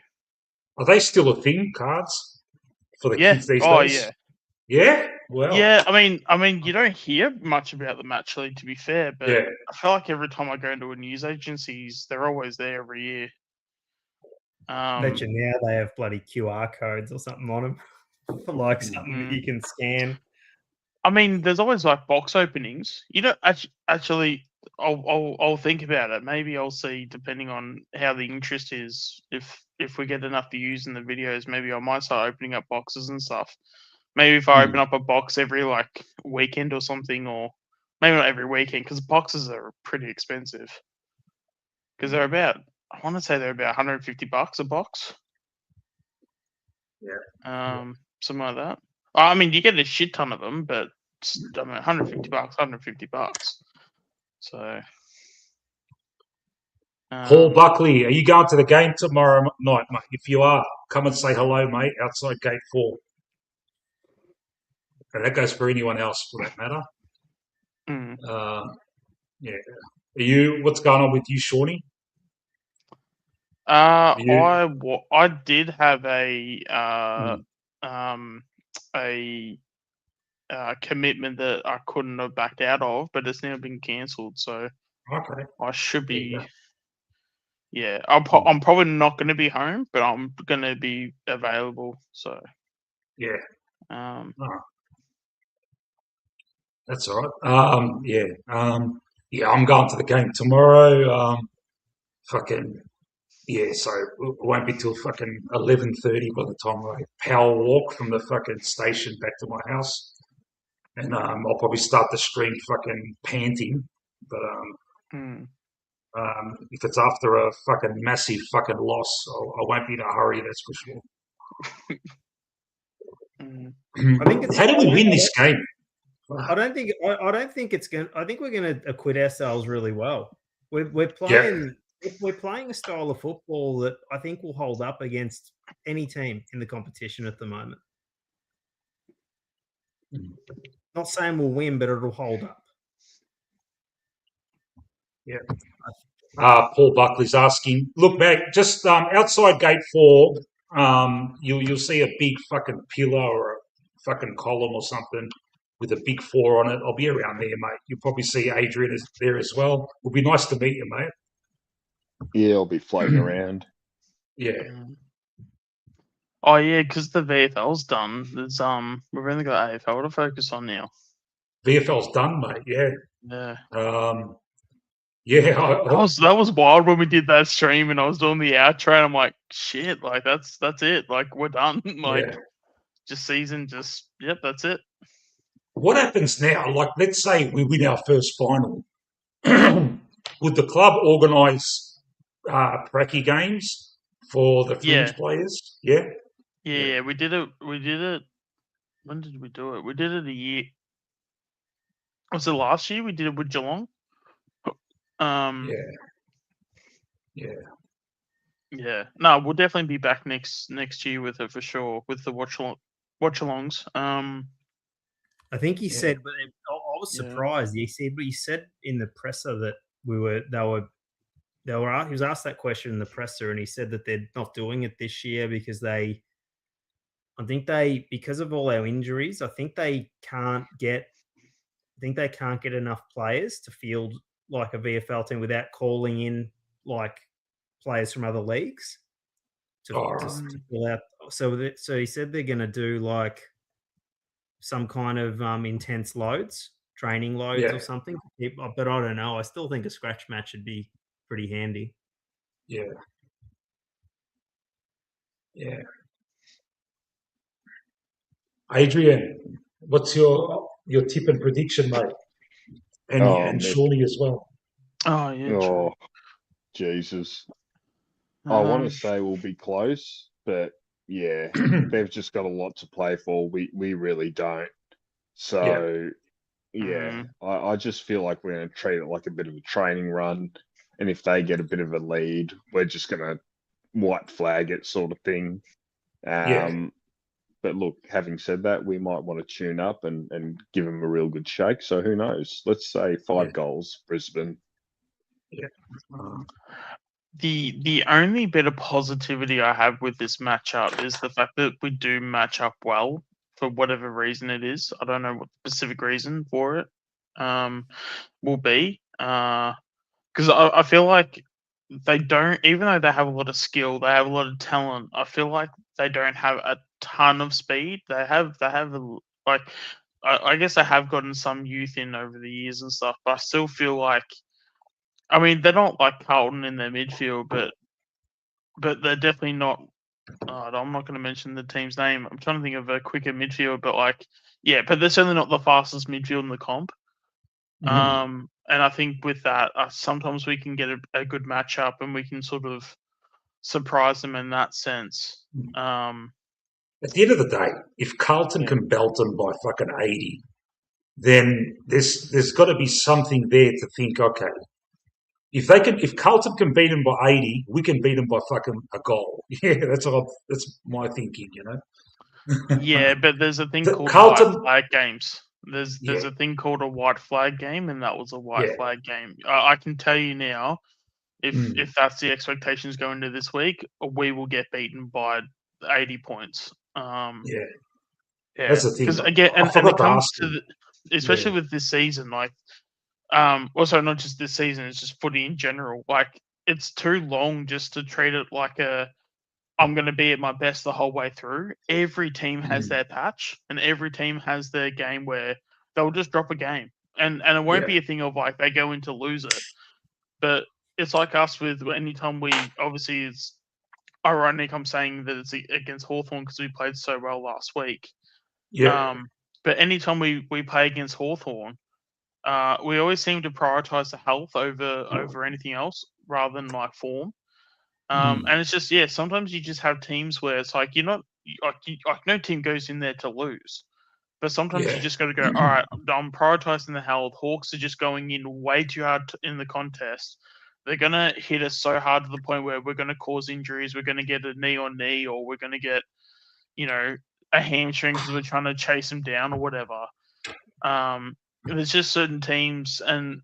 are they still a thing? Cards for the Yeah. kids these Oh days? yeah. Yeah. Well. Yeah, I mean, you don't hear much about them actually, to be fair. But Yeah. I feel like every time I go into a news agencies, they're always there every year. Bet you now they have bloody QR codes or something on them, for like something that you can scan. I mean, there's always like box openings. You know, actually, I'll think about it. Maybe I'll see, depending on how the interest is. If we get enough views in the videos, maybe I might start opening up boxes and stuff. Maybe if I open up a box every like weekend or something, or maybe not every weekend, because boxes are pretty expensive. Because they're about, I want to say they're about $150 a box. Yeah. Something like that. I mean, you get a shit ton of them, but I mean, $150. So, Paul Buckley, are you going to the game tomorrow night, mate? If you are, come and say hello, mate, outside gate 4. And that goes for anyone else, for that matter. Yeah. Are you? What's going on with you, Shawnee? I did have a commitment that I couldn't have backed out of, but it's now been cancelled. So okay, I should be. Yeah, I'm probably not going to be home, but I'm going to be available. So yeah, that's all right. Yeah, I'm going to the game tomorrow. Fucking yeah, so it won't be till fucking 11:30 by the time I power walk from the fucking station back to my house, and I'll probably start the stream fucking panting, but if it's after a fucking massive fucking loss, I won't be in a hurry. That's for sure. I think How do we win this game? I don't think it's going. I think we're going to acquit ourselves really well. We're playing. Yeah. We're playing a style of football that I think will hold up against any team in the competition at the moment. Not saying we'll win, but it'll hold up. Yeah. Paul Buckley's asking, look, mate, just outside gate 4, you'll see a big fucking pillar or a fucking column or something with a big 4 on it. I'll be around there, mate. You'll probably see Adrian there as well. It'll be nice to meet you, mate. Yeah, I'll be floating around. Yeah. Oh yeah, because the VFL's done. There's we've only got AFL to focus on now. VFL's done, mate. Yeah. Yeah. Yeah. That was wild when we did that stream and I was doing the outro and I'm like, shit, like that's it. Like we're done. Like just season, yep, that's it. What happens now? Like, let's say we win our first final. Would the club organise pracky games for the fringe players? Yeah? Yeah, we did it. When did we do it? We did it a year. Was it last year? We did it with Geelong. Yeah. No, we'll definitely be back next year with it for sure. With the watch alongs. I think he said, but was Yeah. surprised. He said in the presser that he was asked that question in the presser, and he said that they're not doing it this year because because of all our injuries, I think they can't get enough players to field like a VFL team without calling in like players from other leagues to fill out. So he said they're going to do like some kind of intense loads, training loads or something. But I don't know. I still think a scratch match would be pretty handy. Yeah. Yeah. Adrian, what's your tip and prediction, mate? And Shawnee as well. Oh yeah. Oh, Jesus. I want to say we'll be close, but yeah, they've just got a lot to play for. We really don't. So yeah, I just feel like we're going to treat it like a bit of a training run, and if they get a bit of a lead, we're just going to white flag it, sort of thing. But look, having said that, we might want to tune up and give them a real good shake. So who knows? Let's say 5 goals, Brisbane. Yeah. The only bit of positivity I have with this matchup is the fact that we do match up well for whatever reason it is. I don't know what the specific reason for it will be. Because I feel like they don't, even though they have a lot of skill, they have a lot of talent. I feel like they don't have a ton of speed. They have like, I guess they have gotten some youth in over the years and stuff, but I still feel like, I mean, they're not like Carlton in their midfield, but they're definitely not. I'm not going to mention the team's name. I'm trying to think of a quicker midfield, but but they're certainly not the fastest midfield in the comp. And I think with that, sometimes we can get a good matchup and we can sort of surprise them in that sense. At the end of the day, if Carlton can belt them by fucking 80, then there's got to be something there to think, okay, if Carlton can beat them by 80, we can beat them by fucking a goal. Yeah, that's my thinking, you know. Yeah, but there's a thing called Carlton white flag games. There's a thing called a white flag game, and that was a white flag game. I can tell you now, if that's the expectations going into this week, we will get beaten by 80 points. That's the thing. Because again, and it comes to especially with this season, like, also not just this season, it's just footy in general. Like, it's too long just to treat it like I'm going to be at my best the whole way through. Every team has their patch, and every team has their game where they'll just drop a game, and it won't be a thing of like they go in to lose it. But it's like us with anytime we obviously it's ironic. I'm saying that it's against Hawthorn because we played so well last week. But anytime we play against Hawthorn, we always seem to prioritize the health over anything else rather than like form. And it's just sometimes you just have teams where it's like you're not like no team goes in there to lose, but sometimes you just got to go. All right, I'm prioritizing the health. Hawks are just going in way too hard in the contest. They're gonna hit us so hard to the point where we're gonna cause injuries. We're gonna get a knee on knee, or we're gonna get a hamstring because we're trying to chase them down or whatever. There's just certain teams, and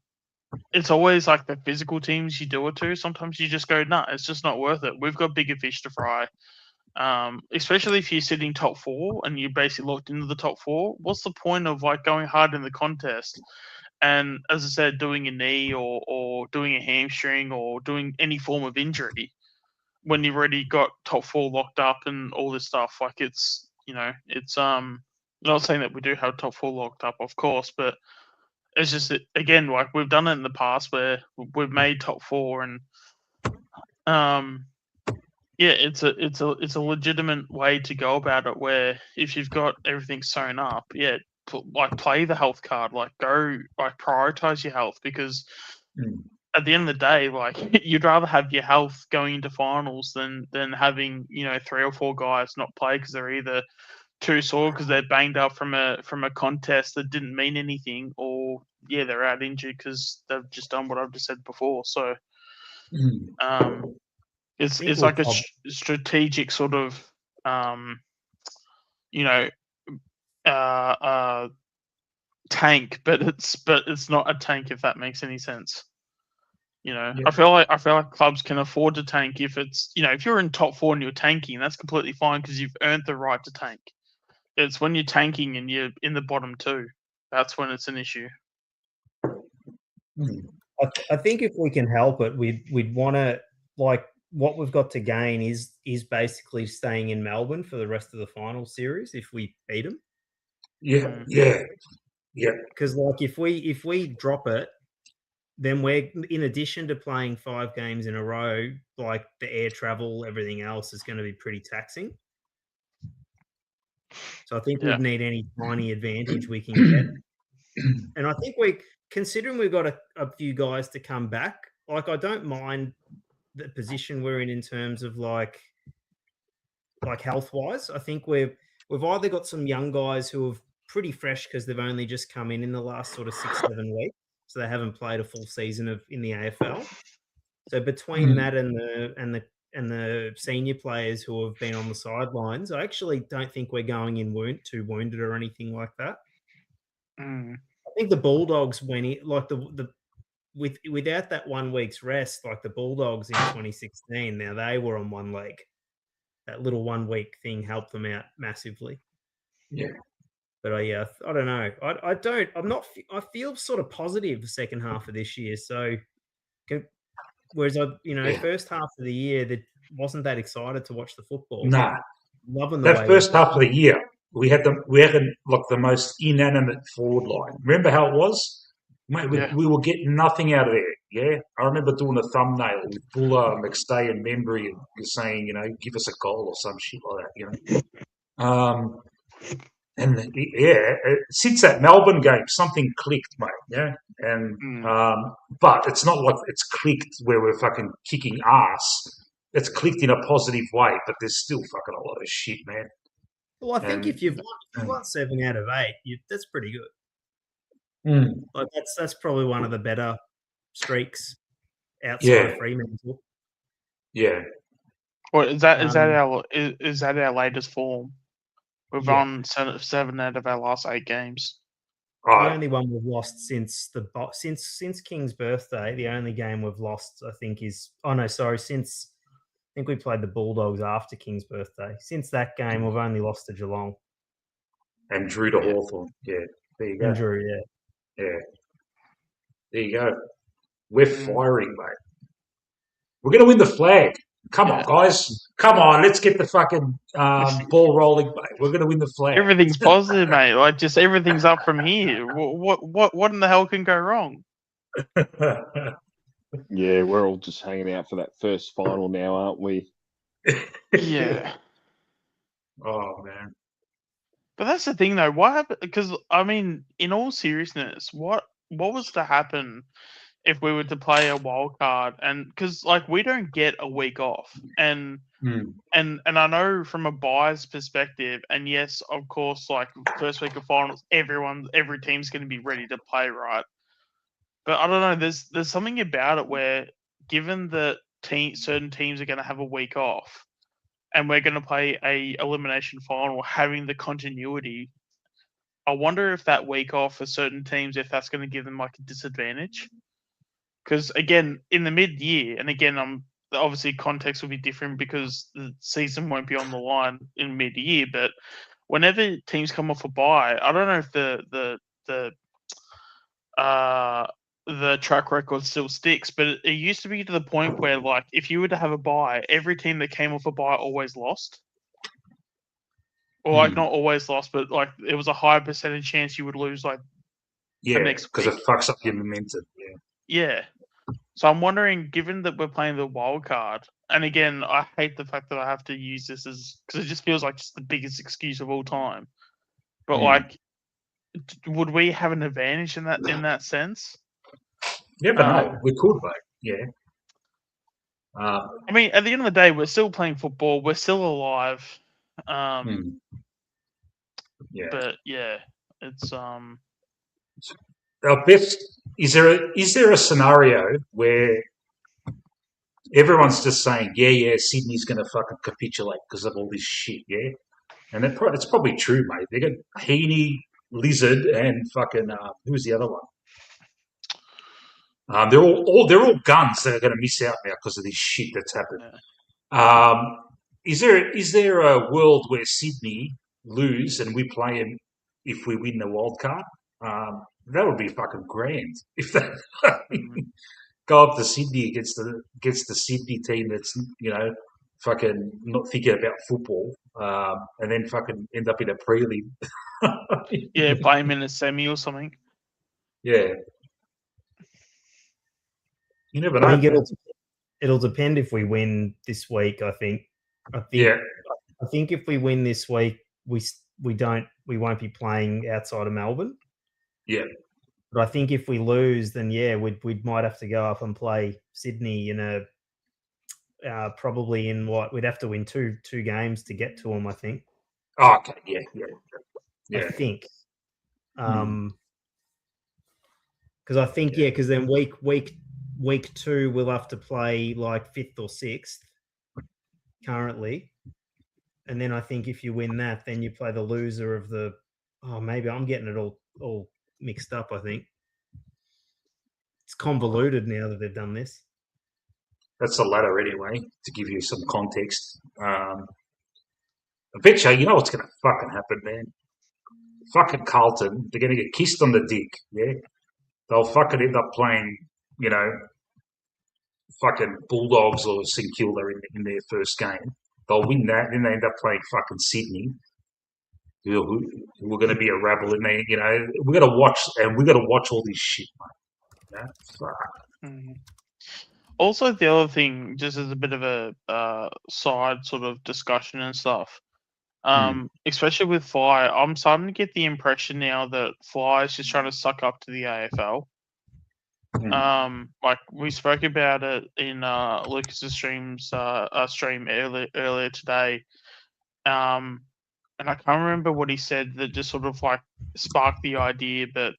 it's always like the physical teams you do it to. Sometimes you just go, nah, it's just not worth it. We've got bigger fish to fry. Especially if you're sitting top 4 and you're basically locked into the top 4. What's the point of like going hard in the contest? And as I said, doing a knee or doing a hamstring or doing any form of injury when you've already got top 4 locked up and all this stuff. Like it's not saying that we do have top 4 locked up, of course, but it's just that, again, like we've done it in the past where we've made top 4 and it's a legitimate way to go about it where if you've got everything sewn up, like play the health card, like go like prioritize your health because at the end of the day, like you'd rather have your health going into finals than having 3 or 4 guys not play because they're either too sore because they're banged up from a contest that didn't mean anything, or they're out injured because they've just done what I've just said before. So it's like a strategic sort of tank, but it's not a tank, if that makes any sense. You know, Yeah. I feel like clubs can afford to tank if it's, you know, if you're in top 4 and you're tanking, that's completely fine because you've earned the right to tank. It's when you're tanking and you're in the bottom 2, that's when it's an issue. I think if we can help it, we'd want to, like, what we've got to gain is basically staying in Melbourne for the rest of the final series if we beat them. Yeah. Because like if we drop it, then we're, in addition to playing 5 games in a row, like the air travel, everything else is going to be pretty taxing. So I think we'd need any tiny advantage we can get. And I think considering we've got a few guys to come back, like I don't mind the position we're in terms of like health wise. I think we've either got some young guys who are pretty fresh because they've only just come in the last sort of 6-7 weeks, so they haven't played a full season in the AFL. So between that and the senior players who have been on the sidelines, I actually don't think we're going in too wounded or anything like that. I think the Bulldogs went in, like without that 1 week's rest, like the Bulldogs in 2016. Now they were on one leg. That little 1 week thing helped them out massively. Yeah. But I don't know. I feel sort of positive the second half of this year. So, whereas first half of the year that wasn't that excited to watch the football. Nah. Loving the that first half of the year, we had the most inanimate forward line. Remember how it was? Mate, we were getting nothing out of there. Yeah, I remember doing a thumbnail with Buller, McStay, and Membry, and saying, give us a goal or some shit like that. Since that Melbourne game, something clicked, mate. Yeah, and but it's not like it's clicked where we're fucking kicking ass. It's clicked in a positive way, but there's still fucking a lot of shit, man. Well, I think if you've won 7 out of 8, that's pretty good. Like that's probably one of the better streaks outside of Fremantle. Yeah. Well, is that our latest form? We've won 7 out of our last 8 games. Right. The only one we've lost since King's birthday. The only game we've lost, I think, since I think we played the Bulldogs after King's birthday. Since that game, we've only lost to Geelong. And Drew to Hawthorn. Yeah, there you go. And Drew, yeah. There you go. We're firing, mate. We're going to win the flag. Come on, guys. Come on, let's get the fucking ball rolling, mate. We're going to win the flag. Everything's positive, mate. Like, just everything's up from here. What in the hell can go wrong? Yeah, we're all just hanging out for that first final now, aren't we? Yeah. Oh, man. But that's the thing, though. What happened? Because, I mean, in all seriousness, what was to happen if we were to play a wild card? And because, like, we don't get a week off, and I know from a buyer's perspective, and yes, of course, like first week of finals, every team's going to be ready to play, right? But I don't know. There's something about it where, given that certain teams are going to have a week off, and we're going to play a elimination final, having the continuity, I wonder if that week off for certain teams, if that's going to give them like a disadvantage. Because again, in the mid-year, and again, obviously context will be different because the season won't be on the line in mid-year. But whenever teams come off a bye, I don't know if the track record still sticks, but it used to be to the point where, like, if you were to have a bye, every team that came off a bye always lost. Or, like, not always lost, but, like, it was a higher percentage chance you would lose, like, the next week. Because it fucks up your momentum, Yeah. So I'm wondering, given that we're playing the wild card, and again, I hate the fact that I have to use this because it just feels like just the biggest excuse of all time. But, like, would we have an advantage in that sense? Yeah, but no, we could, mate. Yeah. I mean, at the end of the day, we're still playing football. We're still alive. Yeah. But yeah, it's Our best. Is there a scenario where everyone's just saying, yeah, Sydney's going to fucking capitulate because of all this shit, yeah? And it's probably true, mate. They got Heaney, Lizard, and fucking who's the other one? They're all guns that are going to miss out now because of this shit that's happened. Is there a world where Sydney lose and we play them if we win the wild card? That would be fucking grand. If that go up to Sydney against the Sydney team that's fucking not thinking about football, and then fucking end up in a prelim. Yeah, play him in a semi or something. Yeah. You never know. I think it'll depend if we win this week. I think if we win this week, we won't be playing outside of Melbourne. Yeah. But I think if we lose, then we might have to go up and play Sydney in a probably in what we'd have to win two games to get to them. I think. Oh, okay. Yeah. I think. Because I think because then week 2 we'll have to play like 5th or 6th currently, and then I think if you win that, then you play the loser of the. Oh, maybe I'm getting it all mixed up. I think it's convoluted now that they've done this. That's the ladder anyway. To give you some context, I bet you know what's going to fucking happen, man. Fucking Carlton, they're going to get kissed on the dick. Yeah, they'll fucking end up playing, fucking Bulldogs or St Kilda in their first game. They'll win that, then they end up playing fucking Sydney, who are going to be a rabble, and we're going to watch all this shit, mate. Mm-hmm. Also, the other thing, just as a bit of a side sort of discussion and stuff, especially with Fly, I'm starting to get the impression now that Fly is just trying to suck up to the AFL. Like we spoke about it in Lucas's stream earlier today, and I can't remember what he said that just sort of like sparked the idea, but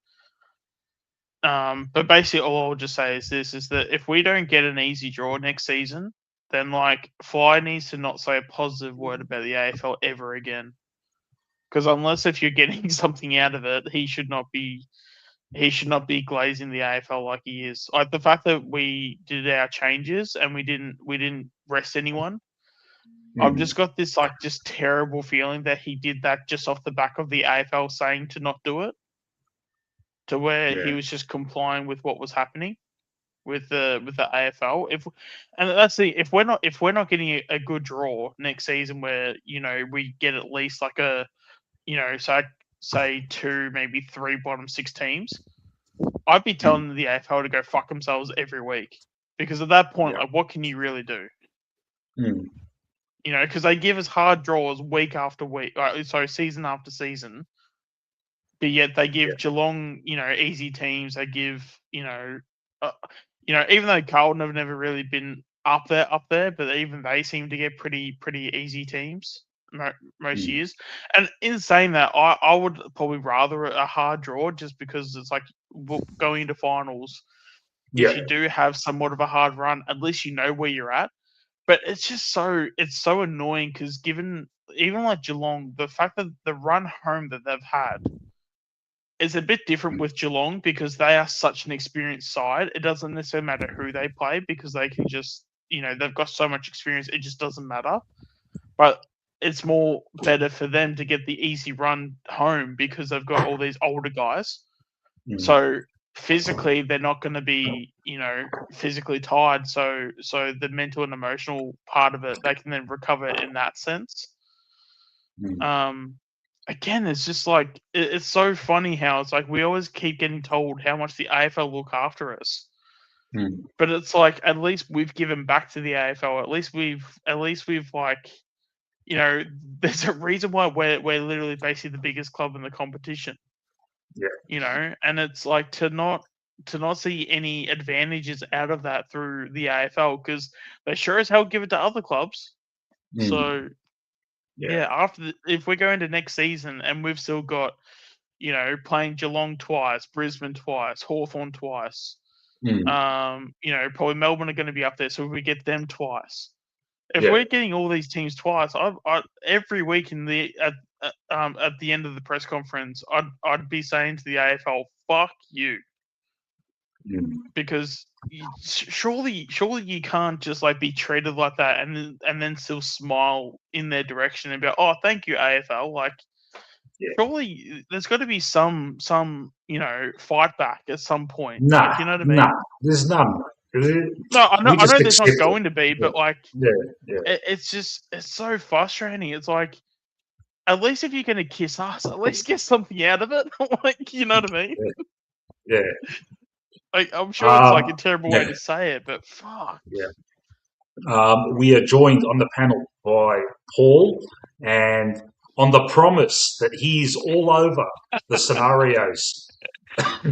basically all I'll just say is this: is that if we don't get an easy draw next season, then like Fly needs to not say a positive word about the AFL ever again, because unless if you're getting something out of it, he should not be glazing the AFL like he is. Like the fact that we did our changes and we didn't rest anyone. I've just got this like just terrible feeling that he did that just off the back of the AFL saying to not do it, to where he was just complying with what was happening with the AFL. If we're not getting a good draw next season where we get at least like a say 2, maybe 3 bottom 6 teams, I'd be telling the AFL to go fuck themselves every week, because at that point, like, what can you really do? Because they give us hard draws week after week, season after season, but yet they give Geelong, easy teams. They give, even though Carlton have never really been up there, but even they seem to get pretty easy teams most years. And in saying that, I would probably rather a hard draw, just because it's like going into finals. If you do have somewhat of a hard run, at least you know where you're at. But it's just so annoying, because given even like Geelong, the fact that the run home that they've had is a bit different with Geelong, because they are such an experienced side. It doesn't necessarily matter who they play, because they can just they've got so much experience, it just doesn't matter. But it's more better for them to get the easy run home, because they've got all these older guys. So physically, they're not going to be, physically tired. So the mental and emotional part of it, they can then recover in that sense. Again, it's just like, it's so funny how it's like we always keep getting told how much the AFL look after us. But it's like, at least we've given back to the AFL. At least we've like, there's a reason why we're literally basically the biggest club in the competition. And it's like to not see any advantages out of that through the AFL, because they sure as hell give it to other clubs. So if we go into next season and we've still got playing Geelong twice, Brisbane twice, Hawthorn twice, probably Melbourne are going to be up there, so if we get them twice. If we're getting all these teams twice, I every week at the end of the press conference, I'd be saying to the AFL, "Fuck you," because surely you can't just like be treated like that and then still smile in their direction and be like, "Oh, thank you, AFL." Like, surely there's got to be some fight back at some point. Nah, like, you know what I mean? Nah, there's none. No, I know there's not going to be, but like, yeah. It's so frustrating. It's like, at least if you're going to kiss us, at least get something out of it. Like, you know what I mean? Yeah. Like, I'm sure it's like a terrible way to say it, but fuck. Yeah. We are joined on the panel by Paul, and on the promise that he's all over the scenarios. As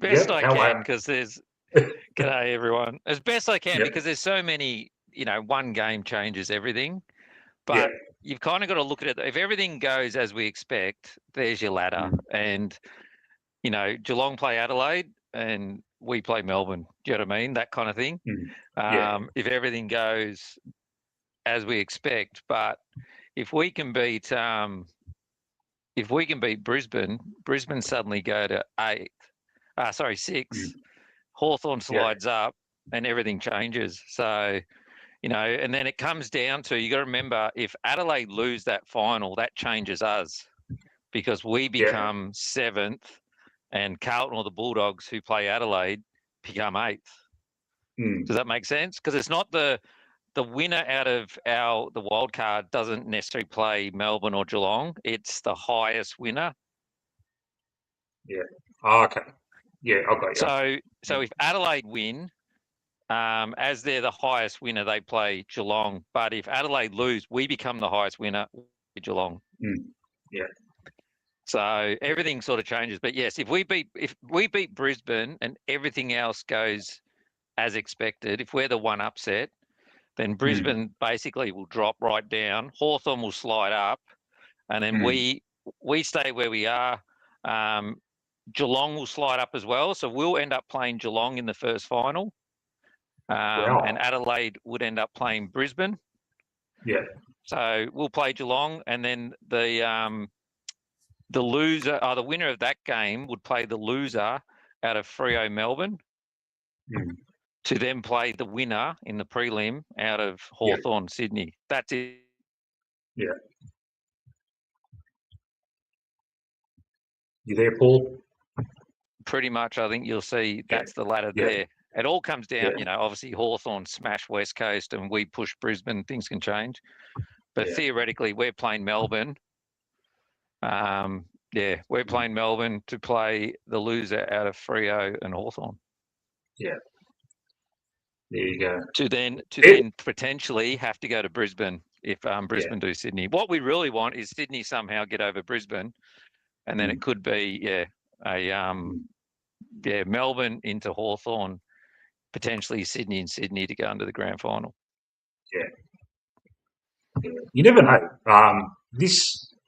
best I can, because there's g'day everyone. As best I can, because there's so many. One game changes everything, but you've kind of got to look at it. If everything goes as we expect, there's your ladder, and Geelong play Adelaide, and we play Melbourne. Do you know what I mean? That kind of thing. If everything goes as we expect, but if we can beat Brisbane suddenly go to 6. Hawthorn slides up, and everything changes. So, and then it comes down to, you got to remember, if Adelaide lose that final, that changes us, because we become 7th, and Carlton or the Bulldogs, who play Adelaide, become 8th. Does that make sense? Because it's not the winner out of the wild card doesn't necessarily play Melbourne or Geelong. It's the highest winner. Yeah. Oh, okay. Yeah, I got you. So if Adelaide win, as they're the highest winner, they play Geelong. But if Adelaide lose, we become the highest winner, Geelong. Yeah. So everything sort of changes. But yes, if we beat Brisbane and everything else goes as expected, if we're the one upset, then Brisbane basically will drop right down. Hawthorn will slide up, and then we stay where we are. Geelong will slide up as well, so we'll end up playing Geelong in the first final, and Adelaide would end up playing Brisbane. Yeah. So we'll play Geelong, and then the loser, the winner of that game, would play the loser out of Freo Melbourne. To then play the winner in the prelim out of Hawthorn Sydney. That's it. Yeah. You there, Paul? Pretty much, I think you'll see that's the ladder there. It all comes down, obviously Hawthorn smash West Coast and we push Brisbane, things can change. But theoretically, we're playing Melbourne. We're playing Melbourne to play the loser out of Freo and Hawthorn. Yeah. There you go. To then potentially have to go to Brisbane if Brisbane do Sydney. What we really want is Sydney somehow get over Brisbane, and then it could be Melbourne into Hawthorn, potentially Sydney and Sydney to go into the grand final. Yeah. You never know.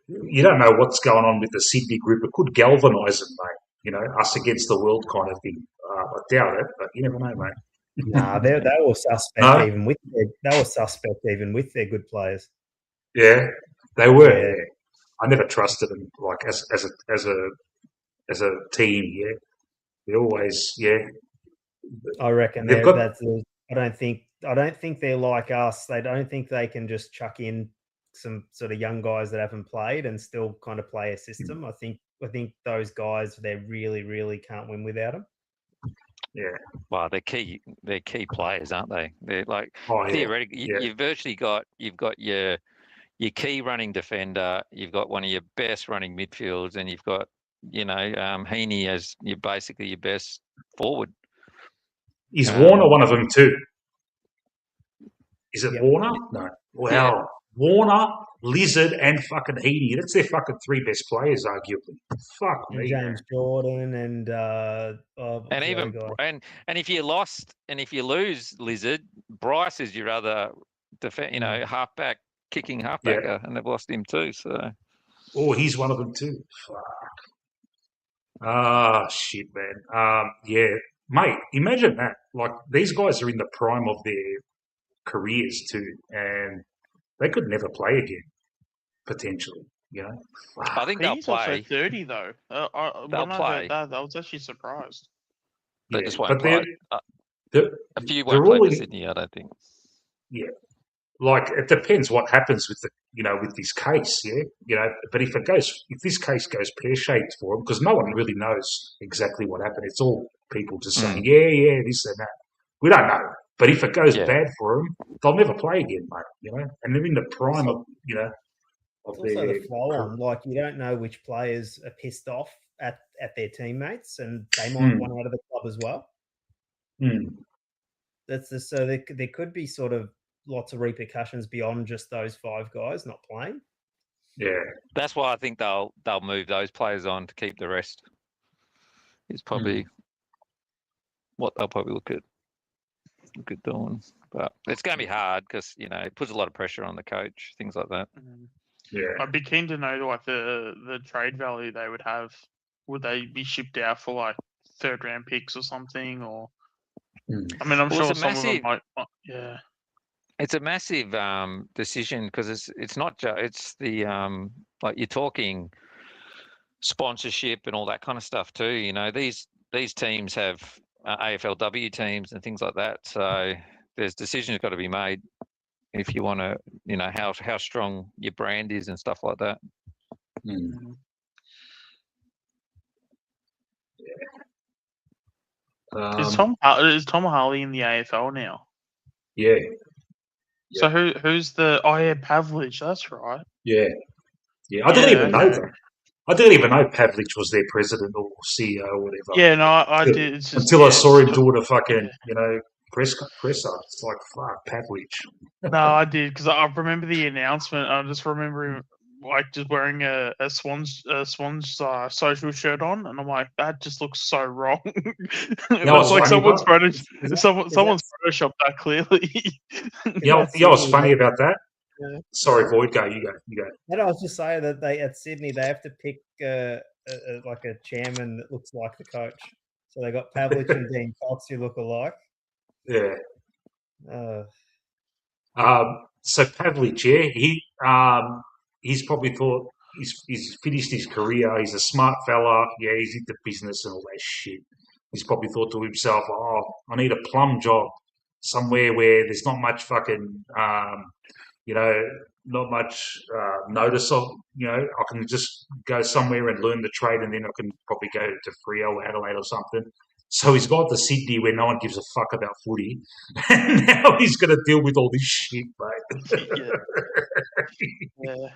You don't know what's going on with the Sydney group. It could galvanise them, mate. Us against the world kind of thing. I doubt it, but you never know, mate. Nah, they were suspect even with their good players. Yeah, they were. Yeah. I never trusted them, like as a team. Yeah, they always. Yeah, I reckon I don't think they're like us. They don't think they can just chuck in some sort of young guys that haven't played and still kind of play a system. I think those guys, they really, really can't win without them. Yeah. Well, they're key players, aren't they? They're like theoretically, you've got your key running defender, you've got one of your best running midfields, and you've got Heaney as your best forward. Is Warner one of them too? Is it Warner? No. Wow. Yeah. Warner, Lizard, and fucking Heaney. That's their fucking 3 best players, arguably. Fuck me. James Jordan and if you lose Lizard, Bryce is your other halfback, kicking halfbacker, and they've lost him too. So. Oh, he's one of them too. Fuck. Ah, shit, man. Yeah, mate. Imagine that. Like, these guys are in the prime of their careers too, and they could never play again. potentially. You know, I think they'll He's also play. 30 though. They'll When I play. heard that, I was actually surprised. They yeah, just won't but play. they're A few they're won't play all for Sydney, I don't think. yeah. Like it depends what happens with with this case, yeah. But if this case goes pear shaped for him, because no one really knows exactly what happened. It's all people just saying, yeah, this and that. We don't know. But if it goes bad for them, they'll never play again, mate. And they're in the prime of of It's also their the flow on. Like you don't know which players are pissed off at their teammates, and they might want out of the club as well. So there could be sort of lots of repercussions beyond just those 5 guys not playing. Yeah, that's why I think they'll move those players on to keep the rest. Is probably what they'll probably look at doing. But it's going to be hard because it puts a lot of pressure on the coach, things like that. Yeah, I'd be keen to know like the trade value they would have. Would they be shipped out for like 3rd round picks or something? Or I mean, I'm sure some of them might. Yeah, it's a massive decision because it's not just it's the like you're talking sponsorship and all that kind of stuff too. These teams have AFLW teams and things like that. So there's decisions got to be made if you want to, how strong your brand is and stuff like that. Is Tom Harley in the AFL now? Yeah. So who's the? Oh yeah, Pavlich. That's right. Yeah. I didn't even know that. I didn't even know Pavlich was their president or CEO or whatever. Yeah, no, I did. It's just, until I saw him doing a fucking, presser. It's like, fuck, Pavlich. No, I did because I remember the announcement. I just remember him like just wearing a Swans social shirt on, and I'm like, that just looks so wrong. It's like someone's photoshopped that clearly. What's funny about that? Yeah. Sorry, Void, go. You go. And I was just saying that at Sydney they have to pick like a chairman that looks like the coach. So they got Pavlich and Dean Cox who look alike. Yeah. So Pavlich, he's probably thought he's finished his career. He's a smart fella. Yeah, he's into business and all that shit. He's probably thought to himself, I need a plum job somewhere where there's not much fucking, not much notice of, I can just go somewhere and learn the trade and then I can probably go to Freo or Adelaide or something. So he's got to Sydney where no one gives a fuck about footy. And now he's going to deal with all this shit, mate. Yeah.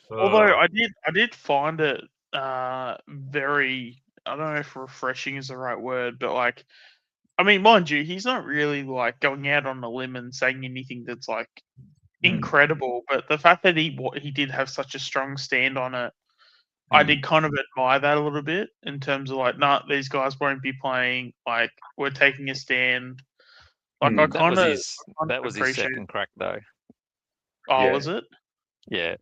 Although I did find it very, I don't know if refreshing is the right word, but like, I mean, mind you, he's not really like going out on a limb and saying anything that's like incredible. But the fact that he did have such a strong stand on it, I did kind of admire that a little bit in terms of like, these guys won't be playing. Like, we're taking a stand. Like, I kind of that was his second crack though. Oh, was it? Yeah,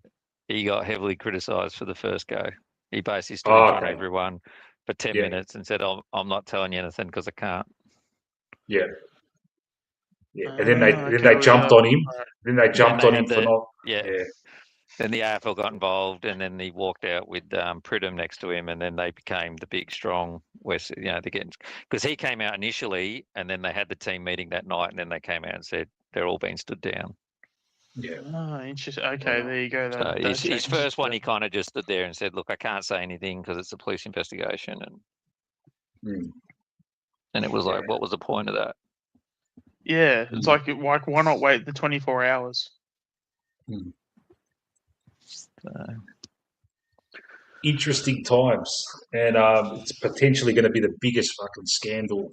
he got heavily criticised for the first go. He basically stood in front of everyone for 10 minutes and said, "I'm not telling you anything because I can't." Yeah. Yeah, and then they jumped on him. Then they jumped on him for not. Yeah. Then the AFL got involved, and then he walked out with Pridham next to him, and then they became the big, strong West. Because he came out initially, and then they had the team meeting that night, and then they came out and said they're all being stood down. Yeah. Oh, interesting. Okay, there you go. So his first one, he kind of just stood there and said, "Look, I can't say anything because it's a police investigation," and it was like, what was the point of that? Yeah, it's like why not wait the 24 hours? Interesting times, and it's potentially going to be the biggest fucking scandal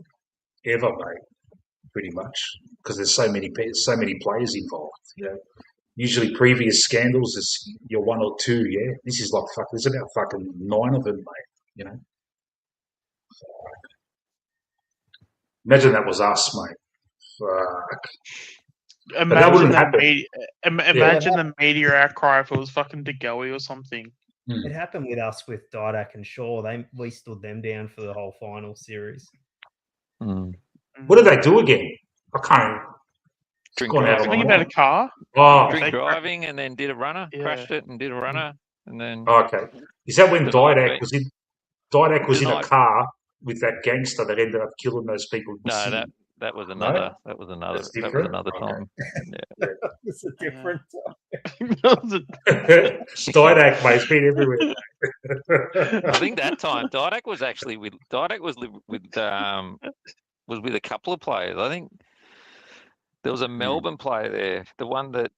ever, mate. Pretty much because there's so many players involved. Usually previous scandals is you're one or two. Yeah, this is like fuck. There's about fucking 9 of them, mate. Imagine that was us, mate. Fuck. Imagine the media outcry if it was fucking DeGoey or something. It happened with us with Didak and Shaw. We stood them down for the whole final series. What did they do again? I can't. Drink Gone out of Something my about a mind. car. Oh, drink They cra- driving and then did a runner, Yeah. crashed it and did a runner, and then okay. Is that when Denied Didac me. was in? Didac was in a Denied- car with that gangster that ended up killing those people in the no, city. that was another That's that was different? another Okay. time. It's a different. Didac, mate, it's been everywhere. I think that time Didac was actually with a couple of players. I think there was a Melbourne player there, the one that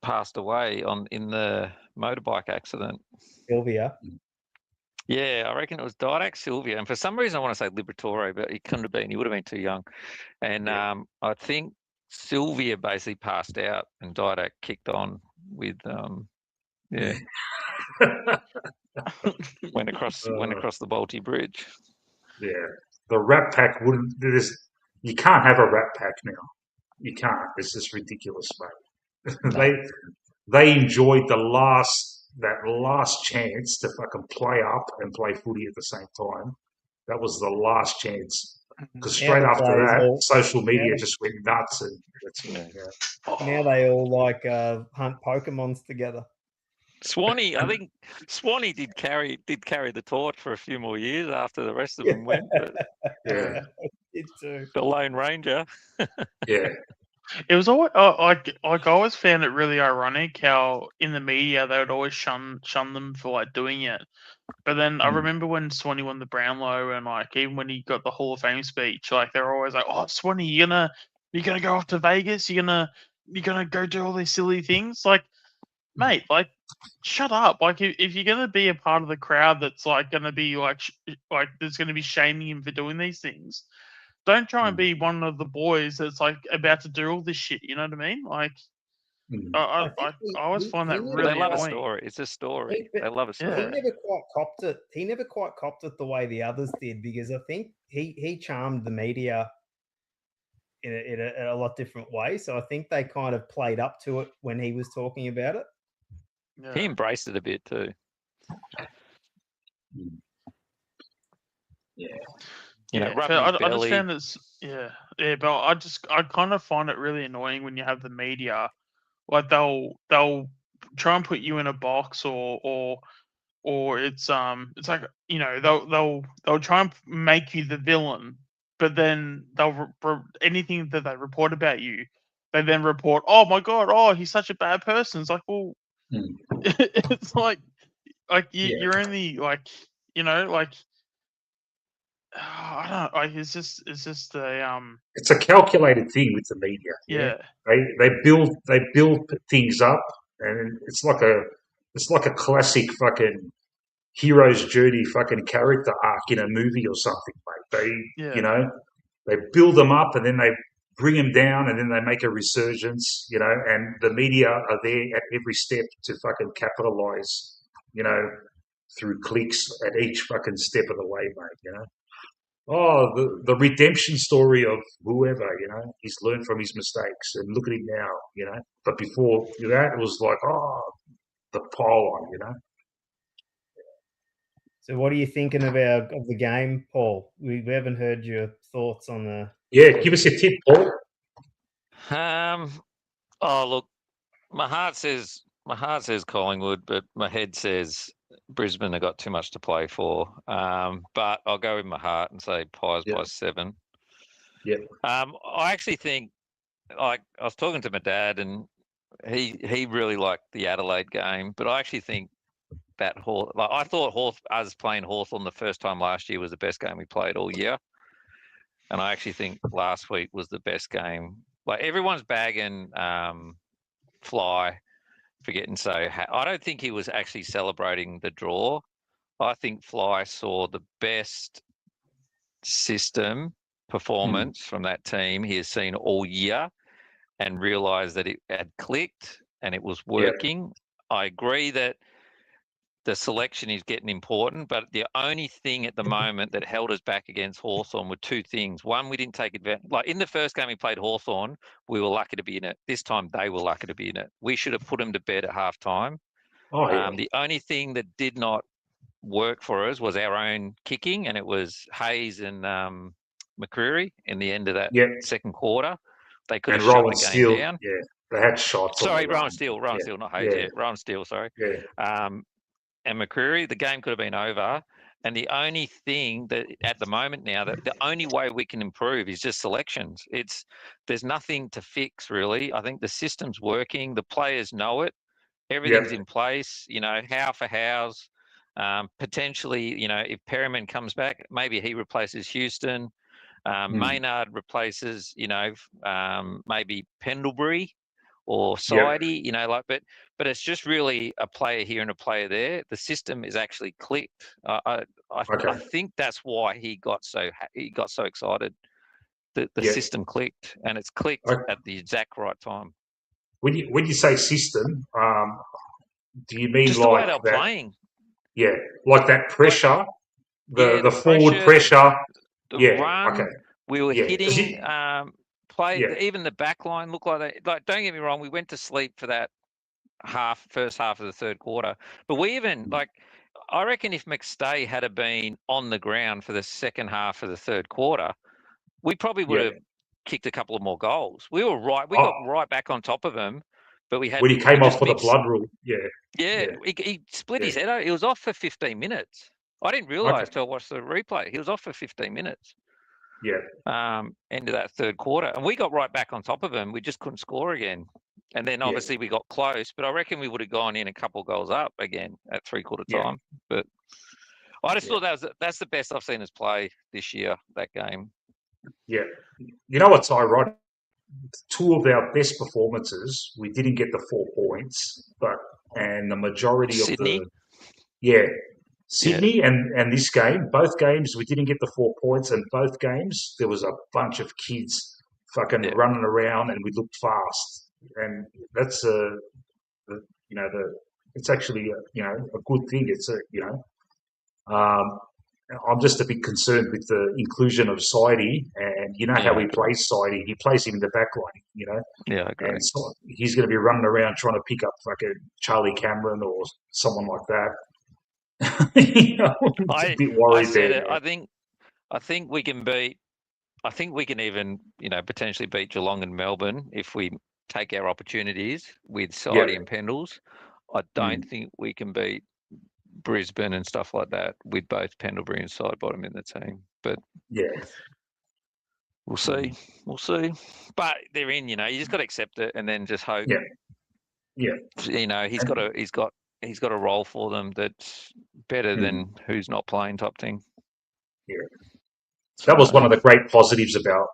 passed away in the motorbike accident. Sylvia. Yeah, I reckon it was Didac, Sylvia, and for some reason I want to say Liberatore, but he couldn't have been. He would have been too young. And I think Sylvia basically passed out, and Didac kicked on with went across the Balti Bridge. Yeah, the Rat Pack wouldn't. You can't have a Rat Pack now. You can't. It's just ridiculous, mate. No. They enjoyed that last chance to fucking play up and play footy at the same time. That was the last chance. Because straight the after players that, all- social media now- just went nuts, and that's yeah. Now they all like hunt Pokemons together. Swanee, I think Swanee did carry the torch for a few more years after the rest of them went. But Yeah, It too. the Lone Ranger. yeah. It was always I always found it really ironic how in the media they would always shun them for like doing it. But then I remember when Swanee won the Brownlow, and like even when he got the Hall of Fame speech, like they're always like, "Oh, Swanee, you're gonna go off to Vegas? You're gonna go do all these silly things?" Like, mate, like shut up. Like if you're gonna be a part of the crowd that's like gonna be like there's gonna be shaming him for doing these things, don't try and be one of the boys that's like about to do all this shit. You know what I mean? Like, I always find that he really They love a annoying. story. It's a story. He- They love a He story. never quite copped it. He never quite copped it the way the others did, because I think he charmed the media in a lot different way. So I think they kind of played up to it when he was talking about it. Yeah. He embraced it a bit too. Yeah. You know, Yeah, rubbing so his I just belly. found this, but I kind of find it really annoying when you have the media, like they'll try and put you in a box, or it's like they'll try and make you the villain, but then anything that they report about you, they then report, oh my god, oh he's such a bad person. It's like, well, it's like you're only like I don't know. Like it's just a It's a calculated thing with the media. yeah. They build things up, and it's like a classic fucking hero's journey fucking character arc in a movie or something, mate. Yeah. They build them up, and then they bring them down, and then they make a resurgence, and the media are there at every step to fucking capitalize, through clicks at each fucking step of the way, mate, Oh, the redemption story of whoever, he's learned from his mistakes, and look at him now, But before that, it was like, the pile on, So what are you thinking of the game, Paul? We haven't heard your thoughts on the. Yeah, give us your tip, Paul. Oh look, my heart says Collingwood, but my head says Brisbane have got too much to play for. But I'll go with my heart and say Pies by 7. Yep. I actually think, like, I was talking to my dad, and he really liked the Adelaide game, but I actually think that I thought us playing Hawthorn the first time last year was the best game we played all year, and I actually think last week was the best game. Like, everyone's bagging Fly for getting so. I don't think he was actually celebrating the draw. I think Fly saw the best system performance from that team he has seen all year, and realised that it had clicked and it was working. Yeah. I agree that the selection is getting important, but the only thing at the moment that held us back against Hawthorn were two things. One, we didn't take advantage. Like in the first game we played Hawthorn, we were lucky to be in it. This time they were lucky to be in it. We should have put them to bed at half time. The only thing that did not work for us was our own kicking, and it was Hayes and McCreery in the end of that second quarter. they could And have shut Rowan the game Steele, down. yeah, they had shots. Sorry, on the Rowan run. Steele, not Hayes. Yeah, Rowan Steele. Sorry. Yeah. And McCreary, the game could have been over. And the only thing that at the moment now, that the only way we can improve is just selections. There's nothing to fix really. I think the system's working. The players know it. Everything's in place. Howe for Howes. Potentially, if Perryman comes back, maybe he replaces Houston. Maynard replaces, maybe Pendlebury or Sidey, but it's just really a player here and a player there. The system is actually clicked. I think that's why he got so excited. The system clicked, and it's clicked at the exact right time. When you say system, do you mean just like the way they're that, playing? Yeah, like that pressure, the forward pressure. The run. Okay. We were hitting. Even the back line looked like that. Like, don't get me wrong, we went to sleep for that first half of the third quarter. But we even I reckon if McStay had been on the ground for the second half of the third quarter, we probably would have kicked a couple of more goals. We were right. We got right back on top of him, but we had when he came off for the blood rule. He split his head out. He was off for 15 minutes. I didn't realise till I watched the replay. He was off for 15 minutes. End of that third quarter, and we got right back on top of him. We just couldn't score again, and then obviously we got close. But I reckon we would have gone in a couple of goals up again at 3/4 time. But I just thought that's the best I've seen us play this year. That game. Yeah, you know what's ironic? 2 of our best performances, we didn't get the 4 points, and the majority Sydney? of Sydney and this game, both games we didn't get the 4 points, and both games there was a bunch of kids fucking running around, and we looked fast, and that's it's actually a good thing. It's I'm just a bit concerned with the inclusion of Sidey, and how he plays Sidey. He plays him in the back line, Yeah, I agree. And so he's going to be running around trying to pick up fucking Charlie Cameron or someone like that. I'm a bit worried there. I think we can beat. I think we can even, potentially beat Geelong and Melbourne if we take our opportunities with Sidey and Pendles. I don't think we can beat Brisbane and stuff like that with both Pendlebury and Sidebottom in the team. But we'll see. We'll see. But they're in. You just got to accept it and then just hope. He's got a role for them that's better than who's not playing top team. Yeah. That was one of the great positives about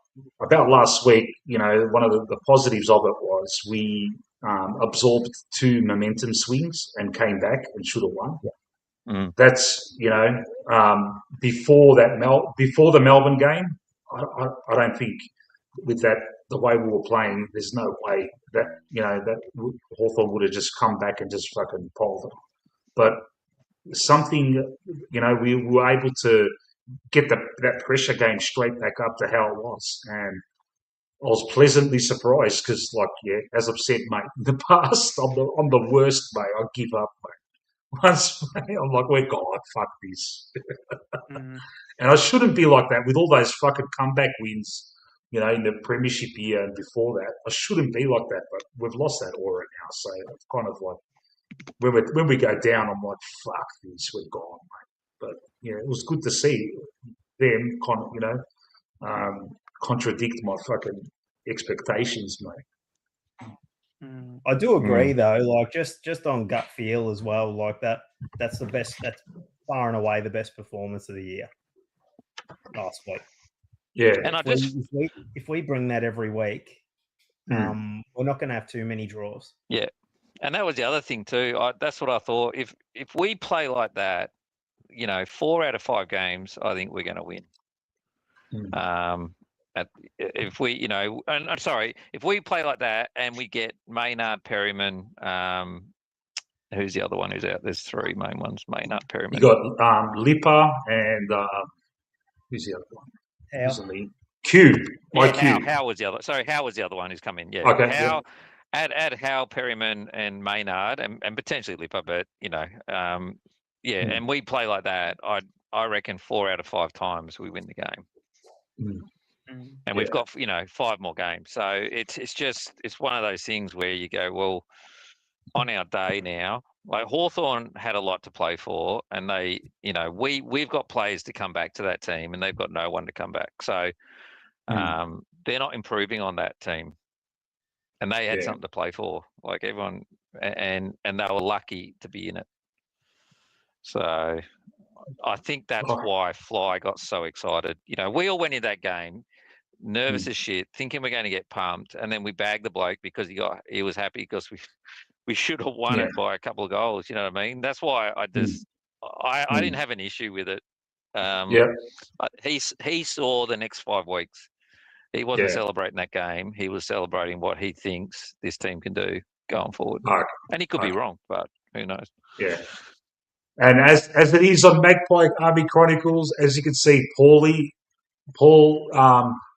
last week. One of the positives of it was we absorbed 2 momentum swings and came back and should have won. That's before the Melbourne game. I don't think with that the way we were playing, there's no way that that Hawthorn would have just come back and just fucking pulled them. But something we were able to get that pressure game straight back up to how it was, and I was pleasantly surprised because, as I've said, mate, in the past, I'm the worst, mate. I give up, mate. Once, mate, I'm like, we're gone. Fuck this. And I shouldn't be like that with all those fucking comeback wins, in the premiership year and before that. I shouldn't be like that, but we've lost that aura now. So it's kind of like when we go down, I'm like, fuck this, we're gone, mate. But it was good to see them contradict my fucking expectations, mate. I do agree, though. Like just on gut feel as well. Like that's the best. That's far and away the best performance of the year last week. Yeah, and if we bring that every week, we're not going to have too many draws. Yeah, and that was the other thing too. That's what I thought. If we play like that, 4 out of 5 games, I think we're going to win. If we, and I'm sorry, if we play like that and we get Maynard, Perryman, who's the other one who's out? There's 3 main ones: Maynard, Perryman. You got Lipper and who's the other one? Q. How was the other? Sorry, How was the other one who's come in? Yeah. Okay. How add How, Perryman, and Maynard, and potentially Lipper, but and we play like that. I reckon 4 out of 5 times we win the game. and we've got 5 more games. So it's one of those things where you go, well, on our day now, like Hawthorn had a lot to play for, and they, we've got players to come back to that team, and they've got no one to come back. So they're not improving on that team, and they had something to play for, like everyone, and they were lucky to be in it. So I think that's why Fly got so excited. We all went in that game nervous as shit, thinking we're going to get pumped, and then we bagged the bloke because he was happy because we should have won it by a couple of goals. You know what I mean? That's why I didn't have an issue with it. He saw the next 5 weeks. He wasn't celebrating that game. He was celebrating what he thinks this team can do going forward. And he could be wrong, but who knows? Yeah. And as it is on Magpie Army Chronicles, as you can see, Paul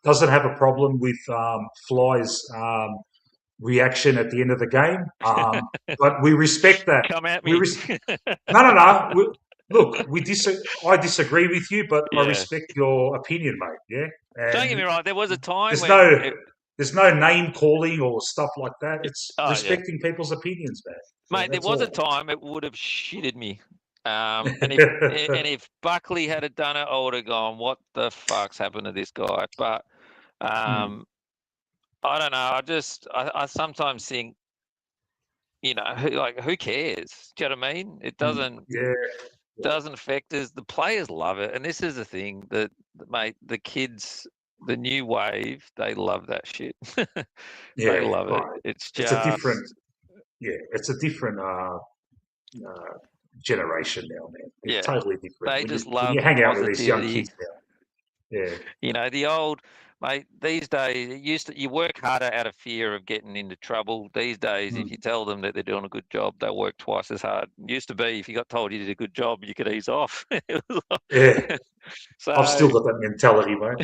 doesn't have a problem with Fly's reaction at the end of the game, but we respect that. Come at me. No. Look, I disagree with you, but I respect your opinion, mate. Yeah. And don't get me wrong. There was a time there's no name calling or stuff like that. It's respecting people's opinions, man. Mate, there was a time it would have shitted me. And if Buckley had done it, I would have gone, what the fuck's happened to this guy? But I don't know. I sometimes think, who cares? Do you know what I mean? It doesn't affect us. The players love it. And this is the thing that, mate, the kids, the new wave, they love that shit. They love it. It's a different generation now, man. It's totally different. They love you hang out with these young kids now. Yeah. The old, mate, these days, you work harder out of fear of getting into trouble. These days, if you tell them that they're doing a good job, they'll work twice as hard. It used to be, if you got told you did a good job, you could ease off. So, I've still got that mentality, mate.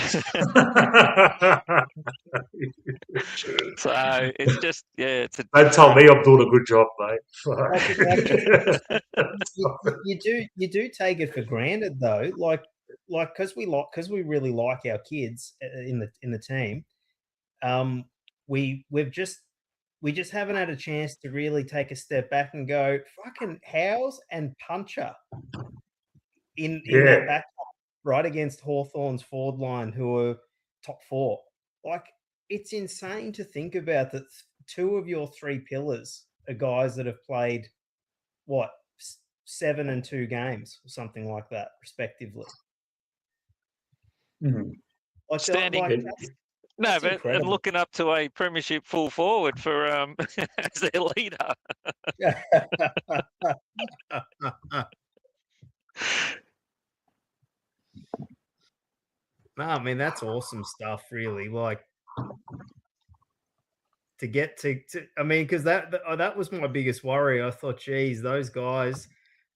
So it's just, don't tell me I'm doing a good job, mate. You do take it for granted, though. Like because we really like our kids in the team. We just haven't had a chance to really take a step back and go fucking Howes and Puncher in that back right against Hawthorn's forward line, who are top 4. Like, it's insane to think about that 2 of your 3 pillars are guys that have played 7 and 2 games or something like that, respectively. Like, standing, but and looking up to a premiership full forward for as their leader. No, I mean, that's awesome stuff, really. Like, to get to I mean, because that was my biggest worry. I thought, geez, those guys,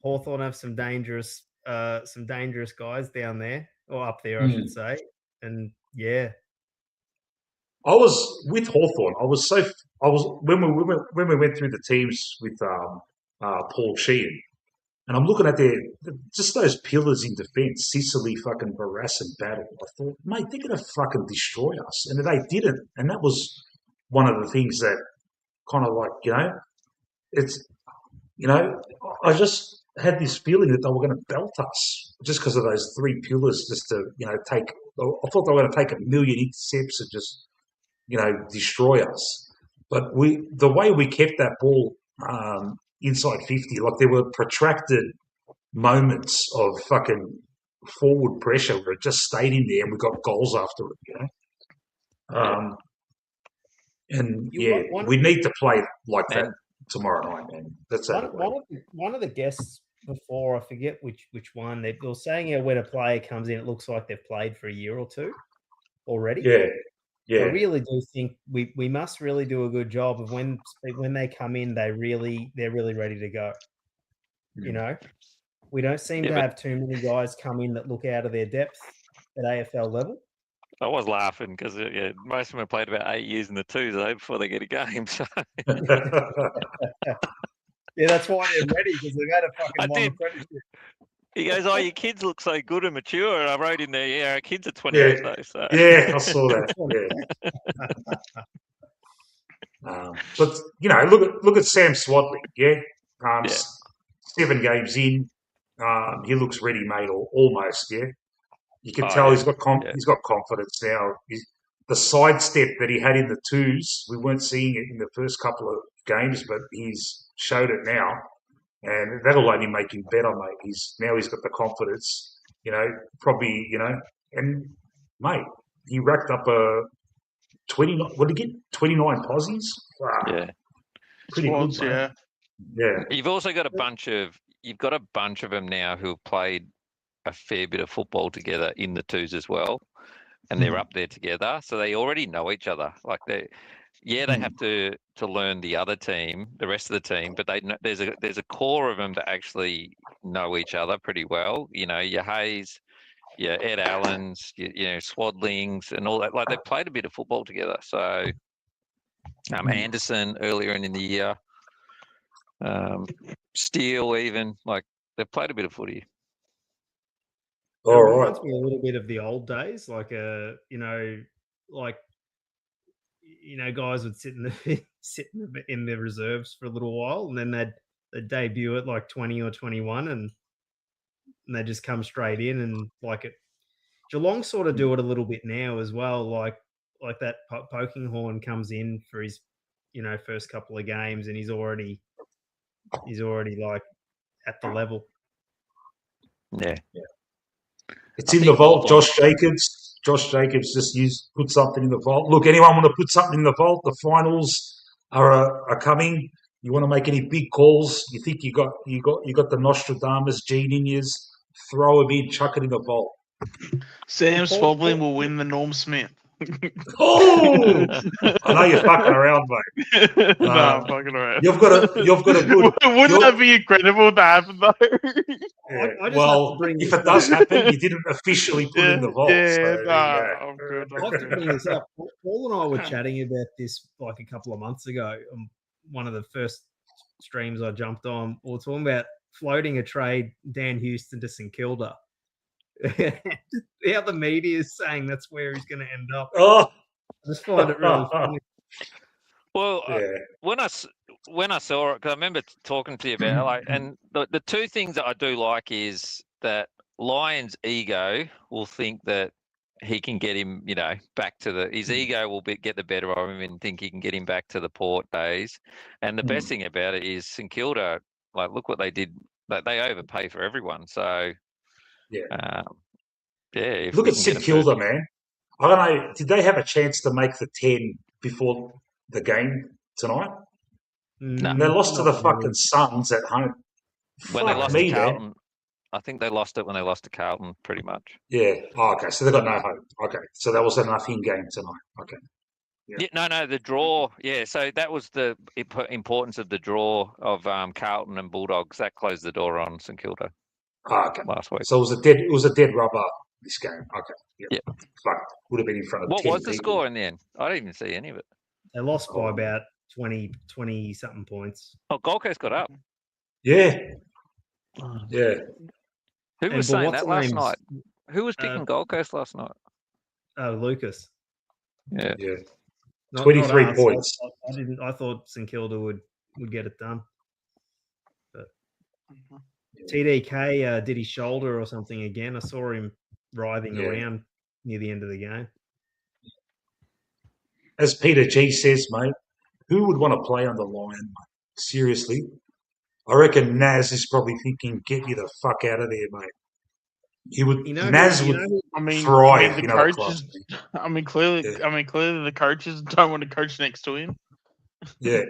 Hawthorn have some dangerous guys down there, or up there, I should say. And I was with Hawthorn. When we went through the teams with Paul Sheehan, and I'm looking at just those pillars in defence, Sicily, fucking Barras and Battle. I thought, mate, they're going to fucking destroy us. And they didn't. And that was one of the things that kind of like, I just had this feeling that they were going to belt us just because of those 3 pillars, just to, I thought they were going to take 1 million intercepts and just, destroy us. But the way we kept that ball inside 50, like there were protracted moments of fucking forward pressure where it just stayed in there and we got goals after it, we need to play like that tomorrow night, man. That's one of the guests before, I forget which one, they were saying when a player comes in, it looks like they've played for a year or 2 already. I really do think we must really do a good job of when they come in, they're really ready to go. We don't seem to have too many guys come in that look out of their depth at AFL level. I was laughing because most of them have played about 8 years in the twos before they get a game. So. That's why they're ready, because they've had a fucking long apprenticeship. He goes, "Oh, your kids look so good and mature." And I wrote in there, "Yeah, our kids are 28 though." So Yeah, I saw that. Yeah. But look at Sam Swadley. Yeah, Yeah. 7 games in, he looks ready made, almost. Yeah, you can Oh, tell yeah. he's got he's got confidence now. The sidestep that he had in the twos, we weren't seeing it in the first couple of games, but he's showed it now, and that'll only make him better, mate. He's got the confidence. Probably and mate, he racked up a 20. What did he get? 29 posies. Wow. Yeah. Pretty Squads, good, mate. Yeah. You've also got a bunch of them now who have played a fair bit of football together in the twos as well, and they're up there together, so they already know each other. Like they have to learn the other team, the rest of the team, but there's a core of them that actually know each other pretty well. Your Hayes, your Ed Allens, your Swadlings, and all that. Like they've played a bit of football together. So Anderson earlier in the year. Steele, even like they've played a bit of footy. It reminds me a little bit of the old days, like guys would sit in the reserves for a little while, and then they'd debut at like 20 or 21, and they just come straight in, and like it. Geelong sort of do it a little bit now as well, like that Polkinghorne comes in for his first couple of games, and he's already like at the level. Yeah. It's in the vault. Josh Jacobs just put something in the vault. Look, anyone want to put something in the vault? The finals are coming. You want to make any big calls? You think you got the Nostradamus gene in you? Throw him in, chuck it in the vault. Sam Swadley will win the Norm Smith. Oh, I know you're fucking around, mate. No, I'm fucking around. You've got a good. Wouldn't that be incredible to happen though? Yeah. Well, if it does happen, you didn't officially put it in the vault. I'm good. I have to bring this up. Paul and I were chatting about this like a couple of months ago. One of the first streams I jumped on, we were talking about floating a trade Dan Houston to St Kilda. The other media is saying that's where he's going to end up. Oh, I just find it really funny. Well, when I saw it, because I remember talking to you about like, and the two things that I do like is that Lyon's ego will think that he can get him, back to his ego will get the better of him and think he can get him back to the Port days. And the best thing about it is St Kilda, like, look what they did. Like, they overpay for everyone. So, look at St Kilda, man. I don't know. Did they have a chance to make the 10 before the game tonight? No. And they lost to the fucking Suns at home. When they lost to Carlton, man. I think they lost it when they lost to Carlton, pretty much. Yeah. Oh, okay. So they got no hope. Okay. So that was enough in game tonight. Okay. Yeah. No, the draw. Yeah, so that was the importance of the draw of Carlton and Bulldogs. That closed the door on St Kilda. Oh, okay. Last week. So it was a dead rubber this game. Okay. Yeah. But would have been in front of. What 10 was the people. score in the end? I didn't even see any of it. They lost by about 20 something points. Oh, Gold Coast got up. Yeah. Yeah. Who was saying that last night? Who was picking Gold Coast last night? Lucas. Yeah. 23 points. I thought St Kilda would get it done. But TDK did his shoulder or something again. I saw him writhing around near the end of the game. As Peter G says, mate, who would want to play on the line, mate? Seriously. I reckon Naz is probably thinking, get me the fuck out of there, mate. He would. Naz would thrive in other clubs. Clearly the coaches don't want to coach next to him. Yeah.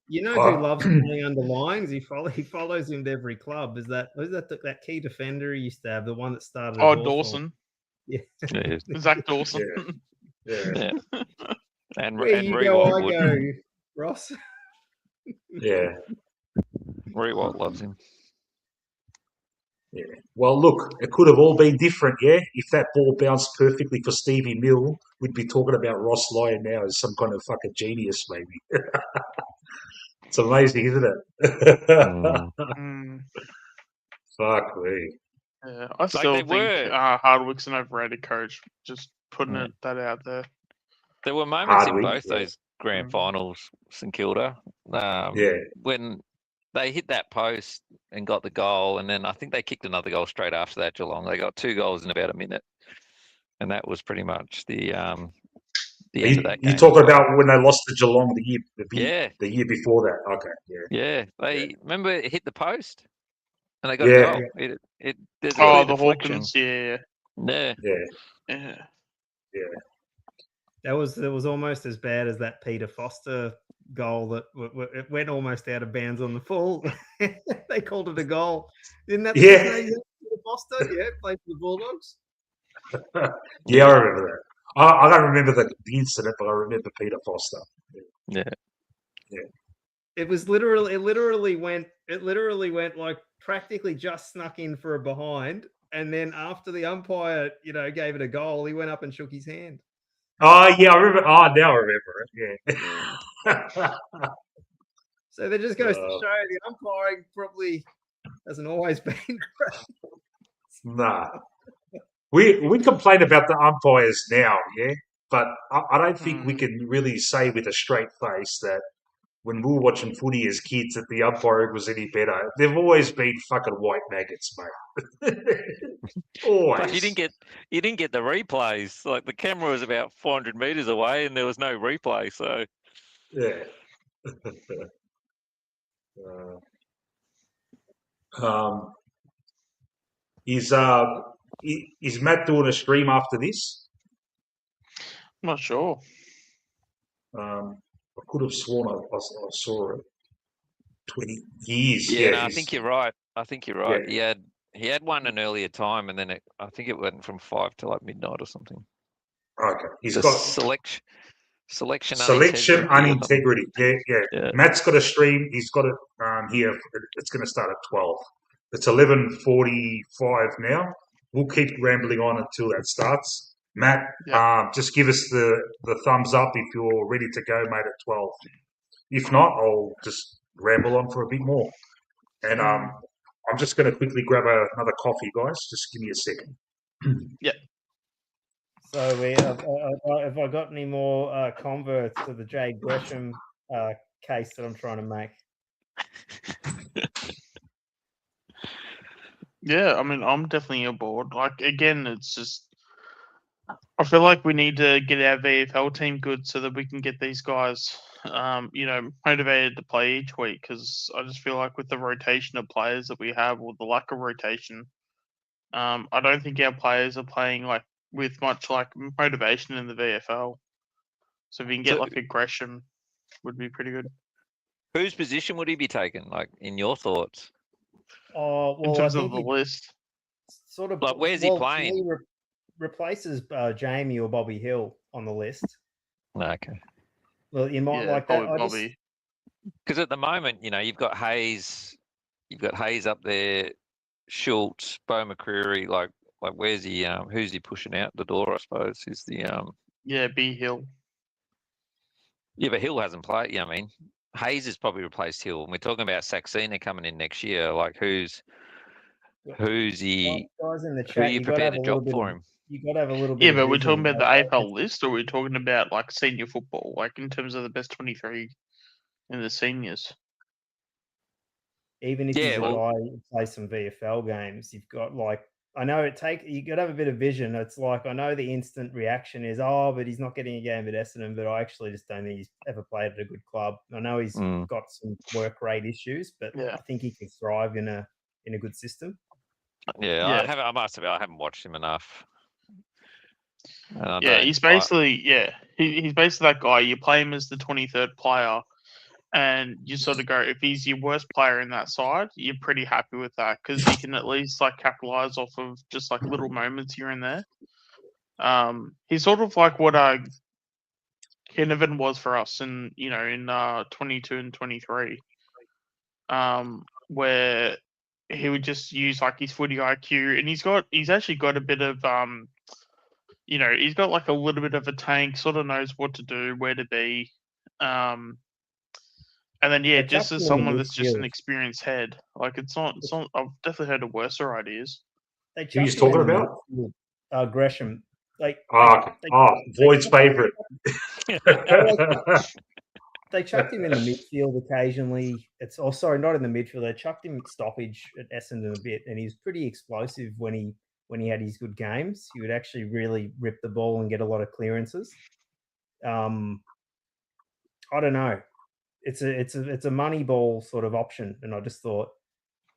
You know who loves playing under lines? He follows him to every club. Is that key defender he used to have, the one that started? Dawson. Yeah. Zach Dawson. Yeah. And where you go, I go, Ross. Yeah. Rewalt loves him. Yeah. Well, look, it could have all been different, yeah? If that ball bounced perfectly for Stevie Mill, we'd be talking about Ross Lyon now as some kind of fucking genius, maybe. It's amazing, isn't it? Fuck me. Yeah, I still think Hardwick's an overrated coach. Just putting that out there. There were moments Hardwick, in both those grand finals, St Kilda, when they hit that post and got the goal, and then I think they kicked another goal straight after that. Geelong, they got 2 goals in about a minute, and that was pretty much the end of that game. You talk about when they lost to Geelong the year before that. Okay, yeah. They remember it hit the post, and they got a goal. There's the deflection. Hawkins, yeah. That was almost as bad as that Peter Foster goal that it went almost out of bounds on the full. They called it a goal. Isn't that the name? Peter Foster? Yeah, played for the Bulldogs. Yeah, I remember that. I don't remember the incident, but I remember Peter Foster. Yeah. It literally went like practically just snuck in for a behind, and then after the umpire, gave it a goal, he went up and shook his hand. Oh yeah, I remember. Oh, now I remember it. Yeah. So that just goes to show the umpiring probably hasn't always been great. Nah. We complain about the umpires now, yeah, but I don't think we can really say with a straight face that when we were watching footy as kids that the umpiring was any better. They've always been fucking white maggots, mate. Always. But you didn't get the replays. Like the camera was about 400 meters away, and there was no replay. So yeah. Is Matt doing a stream after this? I'm not sure. I could have sworn I saw it. 20 years. Yeah, no, I think you're right. Yeah. He had one an earlier time, and then I think it went from 5 to like midnight or something. Okay, he's got selection unintegrity. Yeah. Matt's got a stream. He's got it here. It's going to start at 12. It's 11:45 now. We'll keep rambling on until that starts. Matt, just give us the thumbs up if you're ready to go, mate, at 12. If not, I'll just ramble on for a bit more. And I'm just going to quickly grab another coffee, guys. Just give me a second. Yeah. So have I got any more converts to the Jade Gresham case that I'm trying to make? Yeah, I mean, I'm definitely aboard. Like, again, it's just I feel like we need to get our VFL team good so that we can get these guys, motivated to play each week. Because I just feel like with the rotation of players that we have, or the lack of rotation, I don't think our players are playing like with much like motivation in the VFL. So if we can get like a Gresham, would be pretty good. Whose position would he be taking? Like in your thoughts? Oh, well, in terms of the list, sort of like where's he playing? He replaces Jamie or Bobby Hill on the list. Okay. Well, you might like that. Bobby. Because at the moment, you've got Hayes, up there, Schultz, Bo McCreary. Like where's he? Who's he pushing out the door? I suppose is the B Hill. Yeah, but Hill hasn't played. Yeah, I mean. Hayes has probably replaced Hill. We're talking about Saxena coming in next year. Like who's he? Guys in the chat, who are you prepared to job for him? You got to have a little bit. Yeah, but we're talking about the AFL list, or we're talking about like senior football, like in terms of the best 23 in the seniors. Even if he's a guy who plays some VFL games, you've got like. I know you got to have a bit of vision. It's like, I know the instant reaction is, but he's not getting a game at Essendon, but I actually just don't think he's ever played at a good club. I know he's got some work rate issues, but I think he can thrive in a good system. Yeah. I must have. I haven't watched him enough. He's basically he's basically that guy. You play him as the 23rd player, and you sort of go, if he's your worst player in that side, you're pretty happy with that because he can at least like capitalize off of just like little moments here and there. He's sort of like what Kinnivan was for us in 22 and 23, where he would just use like his footy IQ, and he's actually got a bit of he's got like a little bit of a tank, sort of knows what to do, where to be. And then just as someone that's just an experienced head, like it's not. I've definitely heard of worse ideas. They Who you chucked him talking in the about? midfield, Gresham. Void's favourite. They chucked him in the midfield occasionally. Not in the midfield. They chucked him at stoppage at Essendon a bit, and he's pretty explosive when he had his good games. He would actually really rip the ball and get a lot of clearances. I don't know. It's a money ball sort of option, and I just thought,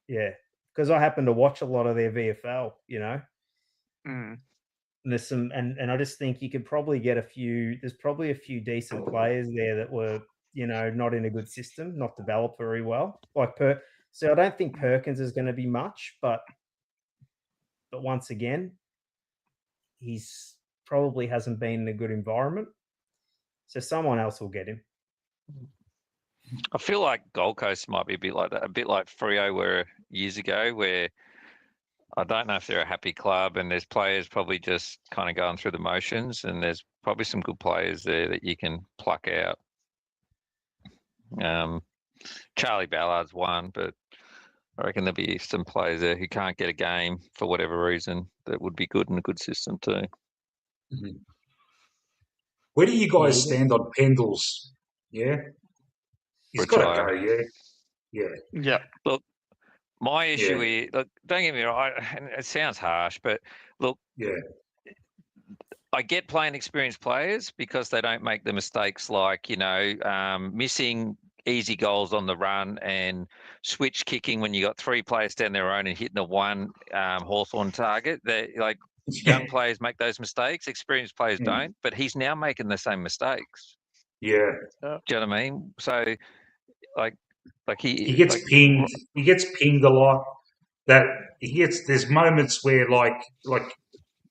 yeah, because I happen to watch a lot of their VFL, you know. Mm. And there's some, and I just think you could probably get there's probably a few decent players there that were, you know, not in a good system, not developed very well. So I don't think Perkins is going to be much, but once again, he's probably hasn't been in a good environment. So someone else will get him. I feel like Gold Coast might be a bit like that, a bit like Freo were years ago, where I don't know if they're a happy club and there's players probably just kind of going through the motions, and there's probably some good players there that you can pluck out. Charlie Ballard's one, but I reckon there'll be some players there who can't get a game for whatever reason that would be good in a good system too. Mm-hmm. Where do you guys stand on Pendles? Yeah? He's got to go, Yeah. Look, my issue is, look, don't get me wrong, it sounds harsh, but look, I get playing experienced players because they don't make the mistakes like, you know, missing easy goals on the run and switch kicking when you got three players down their own and hitting the one Hawthorn target. They're like, young players make those mistakes, experienced players don't, but he's now making the same mistakes. Yeah. Do you know what I mean? So, like he gets pinged. He gets pinged a lot. There's moments where like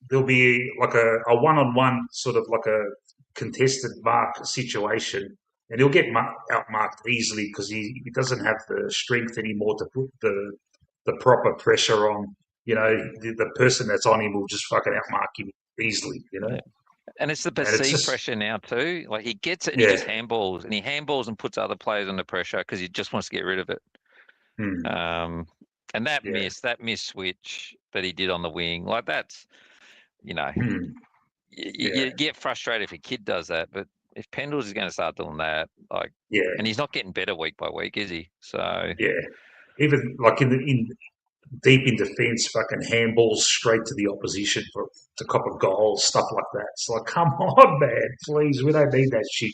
there'll be like a one-on-one sort of like a contested mark situation, and he'll get outmarked easily because he doesn't have the strength anymore to put the proper pressure on. You know, the person that's on him will just fucking outmark him easily. You know. Yeah. And it's the perceived pressure now too. Like he gets it and he just handballs, and he handballs and puts other players under pressure because he just wants to get rid of it. And that miss switch that he did on the wing, like that's, you know, you get frustrated if a kid does that, but if Pendles is going to start doing that, like, and he's not getting better week by week, is he? So even like deep in defence, fucking handballs straight to the opposition to cop a goal, stuff like that. It's like, come on, man, please, we don't need that shit,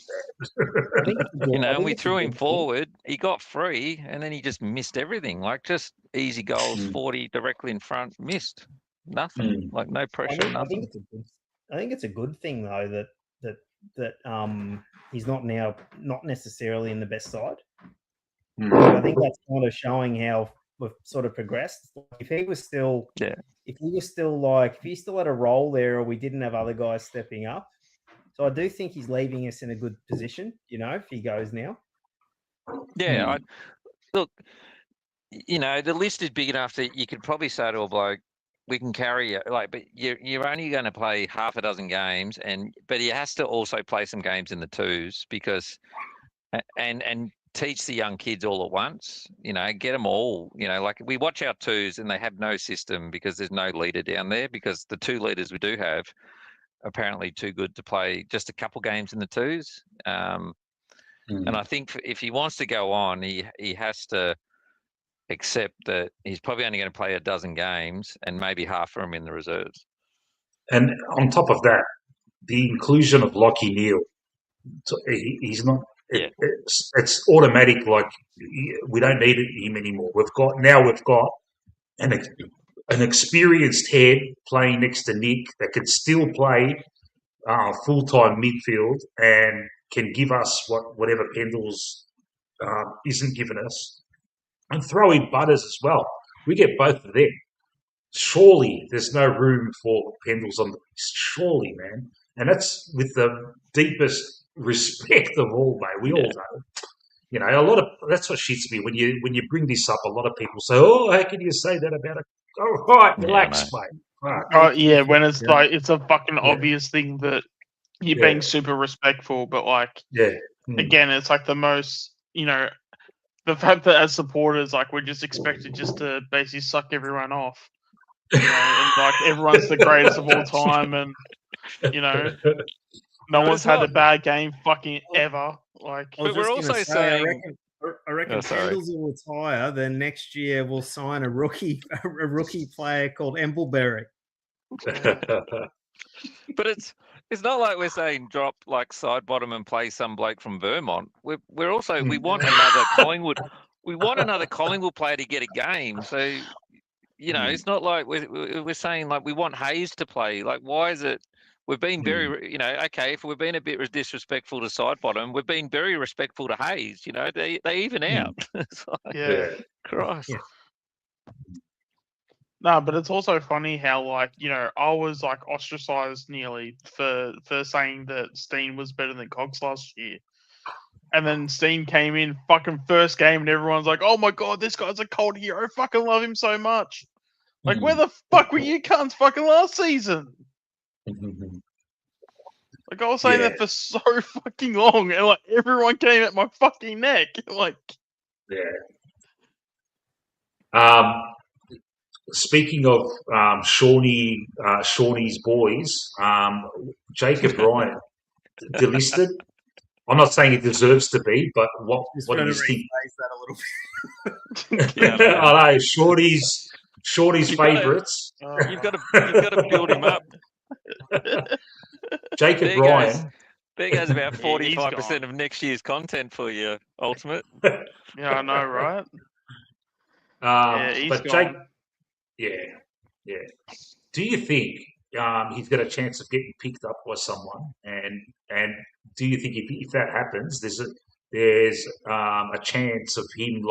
man. You know, and we threw him forward, he got free, and then he just missed everything. Like just easy goals, 40 directly in front, missed nothing. Like no pressure, nothing. I think it's a good thing though that he's not necessarily in the best side. I think that's kind of showing how we've sort of progressed. If he still had a role there, or we didn't have other guys stepping up, so I do think he's leaving us in a good position. You know, if he goes now. Yeah, look, you know, the list is big enough that you could probably say to a bloke, "We can carry you," like, but you're only going to play half a dozen games, but he has to also play some games in the twos because, and teach the young kids all at once, you know, get them all, you know, like we watch our twos and they have no system because there's no leader down there, because the two leaders we do have are apparently too good to play just a couple games in the twos. And I think if he wants to go on, he has to accept that he's probably only going to play a dozen games and maybe half of them in the reserves. And on top of that, the inclusion of Lachie Neale, he's not. It's automatic. Like we don't need him anymore. We've got an experienced head playing next to Nick that can still play full-time midfield and can give us whatever Pendles isn't giving us, and throw in Butters as well. We get both of them. Surely there's no room for Pendles on the list. Surely, man. And that's with the deepest respect of all, mate. We all know. You know, that's what shits me when you bring this up. A lot of people say, "Oh, how can you say that about it?" Oh, right, relax, mate. Right. Oh yeah, when it's like it's a fucking obvious thing that you're being super respectful, but like again, it's like the most, you know, the fact that as supporters, like we're just expected just to basically suck everyone off. and like everyone's the greatest of all time, and no one's had a bad game fucking ever. Like, but we're also saying, I reckon Pendles will retire. Then next year we'll sign a rookie player called Embleberry. But it's not like we're saying drop like side bottom and play some bloke from Vermont. We're also we want another Collingwood. We want another Collingwood player to get a game. So it's not like we're saying like we want Hayes to play. Like, why is it? We've been very, okay, if we've been a bit disrespectful to side bottom, we've been very respectful to Hayes. They even out. Like, Christ. Yeah. No, but it's also funny how, like, I was like ostracized nearly for saying that Steen was better than Cox last year. And then Steen came in fucking first game and everyone's like, oh my God, this guy's a cold hero. I fucking love him so much. Like, where the fuck were you cunts fucking last season? Like, I was saying that for so fucking long, and like everyone came at my fucking neck. Like, speaking of Shawnee's boys, Jacob Ryan delisted. I'm not saying he deserves to be, but what do you think? That a little bit. I know Shawnee's favourites. You've got to build him up. Jacob Ryan. There goes about 45% of next year's content for you, Ultimate. Yeah, I know, right? But Jake, do you think he's got a chance of getting picked up by someone? And do you think if that happens, there's a chance of him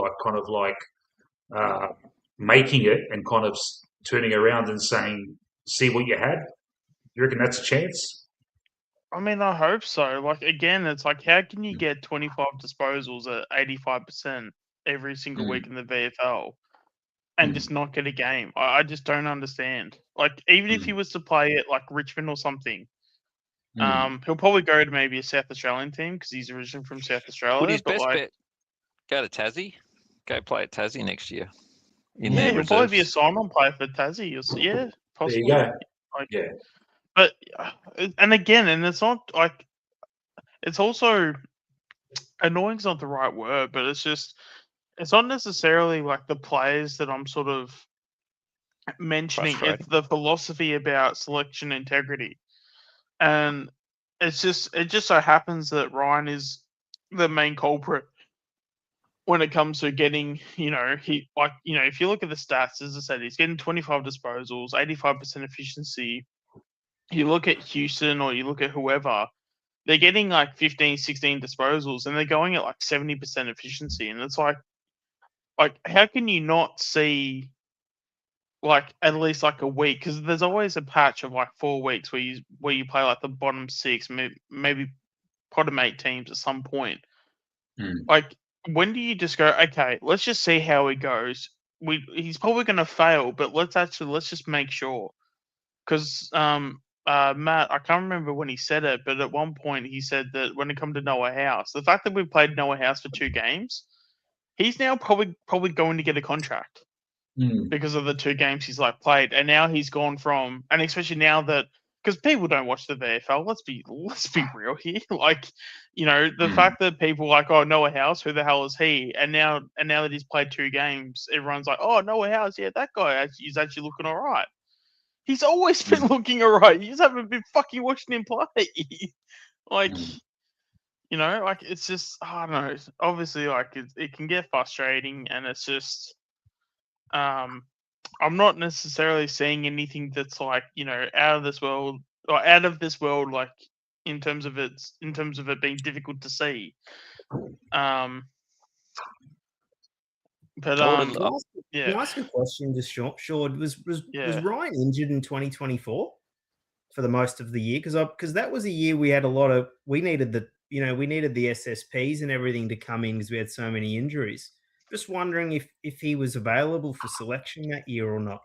making it and kind of turning around and saying, "See what you had"? You reckon that's a chance? I mean, I hope so. Like, again, it's like, how can you get 25 disposals at 85% every single week in the VFL and just not get a game? I just don't understand. Like, even if he was to play at like Richmond or something, he'll probably go to maybe a South Australian team because he's originally from South Australia. Would his best bet go to Tassie? Go play at Tassie next year. He'll probably be a sign-on player for Tassie. Yeah, possibly. There you go. But, and again, and it's not like, it's also, annoying's not the right word, but it's not necessarily like the players that I'm sort of mentioning. It's the philosophy about selection integrity. And it just so happens that Ryan is the main culprit when it comes to getting, if you look at the stats, as I said, he's getting 25 disposals, 85% efficiency. You look at Houston or you look at whoever, they're getting like 15, 16 disposals and they're going at like 70% efficiency. And it's like how can you not see like at least like a week? Because there's always a patch of like 4 weeks where you play like the bottom 6, maybe bottom 8 teams at some point. Like, when do you just go, okay, let's just see how he goes. He's probably going to fail, but let's just make sure. Because Matt, I can't remember when he said it, but at one point he said that when it comes to Noah House, the fact that we played Noah House for 2 games, he's now probably going to get a contract because of the 2 games he's like played, and now he's gone from, and especially now that because people don't watch the VFL, let's be real here, like the fact that people like, oh, Noah House, who the hell is he? And now that he's played 2 games, everyone's like, oh, Noah House, yeah, that guy is actually looking all right. He's always been looking all right. You just haven't been fucking watching him play. Like, like it's just, I don't know. Obviously, like it can get frustrating, and it's just, I'm not necessarily seeing anything that's like, out of this world, like in terms of it being difficult to see. But Can I ask a question just short? Was Ryan injured in 2024 for the most of the year? Because that was a year we had we needed the SSPs and everything to come in because we had so many injuries. Just wondering if he was available for selection that year or not.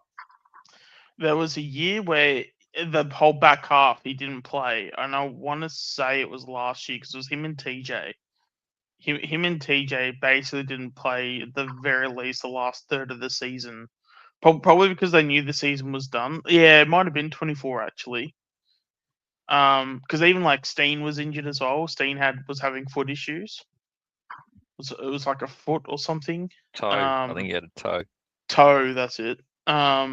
There was a year where the whole back half he didn't play, and I want to say it was last year because it was him and TJ. Him and TJ basically didn't play at the very least the last third of the season Probably because they knew the season was done. Yeah, it might have been 24 actually. Because even like Steen was injured as well. Steen was having foot issues. It was like a foot or something. Toe. I think he had a toe. Toe. That's it. So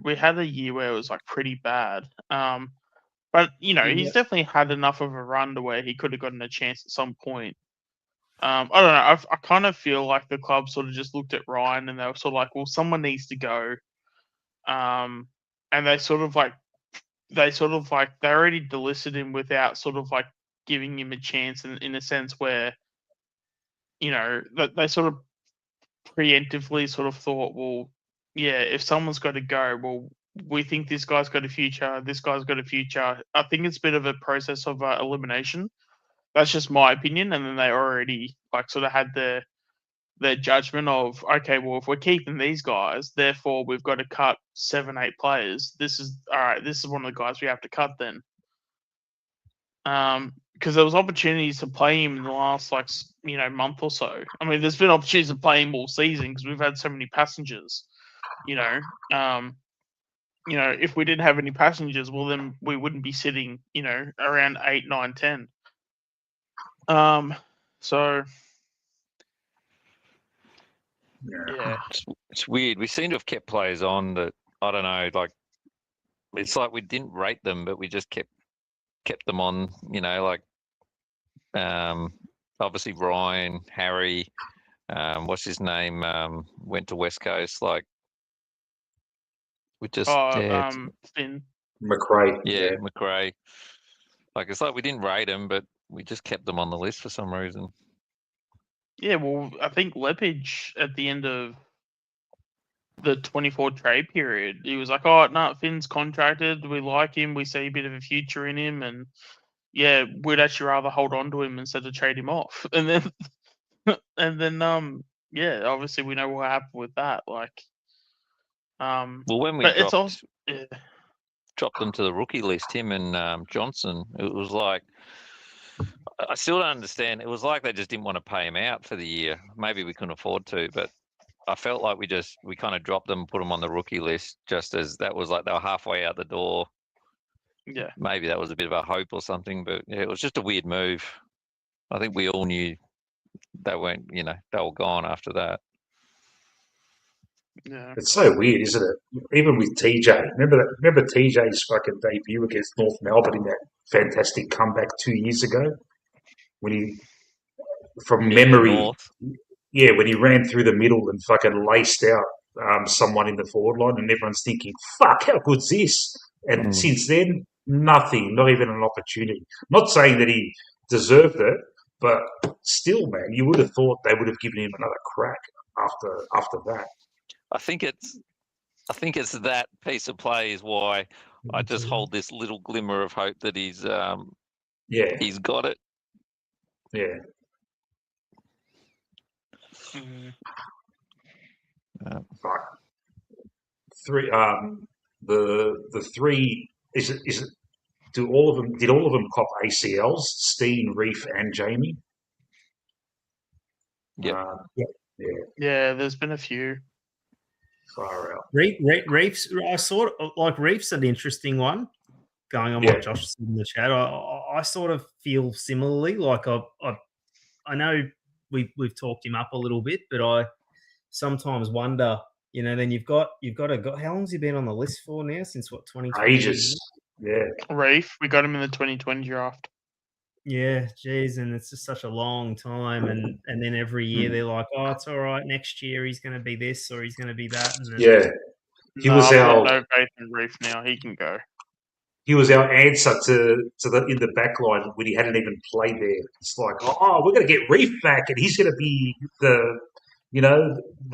we had a year where it was like pretty bad. But he's definitely had enough of a run to where he could have gotten a chance at some point. I don't know. I kind of feel like the club sort of just looked at Ryan and they were sort of like, well, someone needs to go. And they already delisted him without sort of like giving him a chance in a sense where, that they sort of preemptively sort of thought, well, yeah, if someone's got to go, well, we think this guy's got a future. This guy's got a future. I think it's a bit of a process of elimination. That's just my opinion. And then they already like sort of had their judgment of, okay, well, if we're keeping these guys, therefore we've got to cut 7-8 players. This is all right. This is one of the guys we have to cut then. Because there was opportunities to play him in the last month or so. I mean, there's been opportunities to play him all season because we've had so many passengers. If we didn't have any passengers, well, then we wouldn't be sitting, around 8, 9, 10. So yeah, it's weird. We seem to have kept players on that, I don't know, like it's like we didn't rate them, but we just kept them on. Obviously Ryan, Harry, what's his name, went to West Coast. Like we just Finn McRae. Yeah, McRae. Like it's like we didn't rate him, but we just kept them on the list for some reason. Yeah, well, I think Lepage at the end of the 24 trade period, he was like, "Oh no, Finn's contracted. We like him. We see a bit of a future in him, and yeah, we'd actually rather hold on to him instead of trade him off." And then, yeah, obviously we know what happened with that. Like, well, when we dropped them to the rookie list, him and Johnson, it was like, I still don't understand. It was like they just didn't want to pay him out for the year. Maybe we couldn't afford to, but I felt like we kind of dropped them, put them on the rookie list, just as that was like they were halfway out the door. Yeah. Maybe that was a bit of a hope or something, but yeah, it was just a weird move. I think we all knew they weren't, they were gone after that. Yeah. It's so weird, isn't it? Even with TJ. Remember TJ's fucking debut against North Melbourne in that fantastic comeback 2 years ago? When he, from memory, when he ran through the middle and fucking laced out someone in the forward line, and everyone's thinking, fuck, how good's this? And since then, nothing, not even an opportunity. Not saying that he deserved it, but still, man, you would have thought they would have given him another crack after that. I think it's that piece of play is why I just hold this little glimmer of hope that he's got it. Yeah. Right. Three. The three. Is it? Did all of them cop ACLs? Steen, Reef, and Jamie. Yeah. Yeah. There's been a few. Far out. Reef's. I sort of like Reef's an interesting one. Going on what Josh said in the chat, I sort of feel similarly. Like I know we've talked him up a little bit, but I sometimes wonder, then you've got a guy. How long's he been on the list for now? Since what, 2020? Ages. Yeah. Reef, we got him in the 2020 draft. Yeah, geez, and it's just such a long time, and then every year they're like, "Oh, it's all right. Next year he's going to be this or he's going to be that." And then, he was our no faith in Reef now. He can go. He was our answer to the in the back line when he hadn't even played there. It's like, oh, we're going to get Reef back, and he's going to be the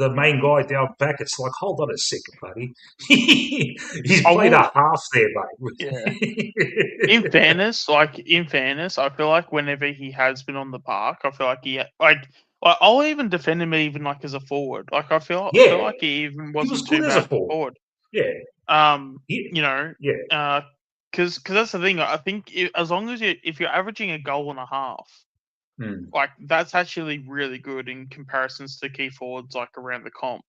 main guy down back. It's like, hold on a second, buddy. He's played a half there, mate. Yeah. In fairness, I feel like whenever he has been on the park, I feel like I'll even defend him even like as a forward. Like I feel like he even wasn't too bad as a forward. Yeah. Because that's the thing. I think as long as if you're averaging a goal and a half, Like that's actually really good in comparisons to key forwards like around the comp.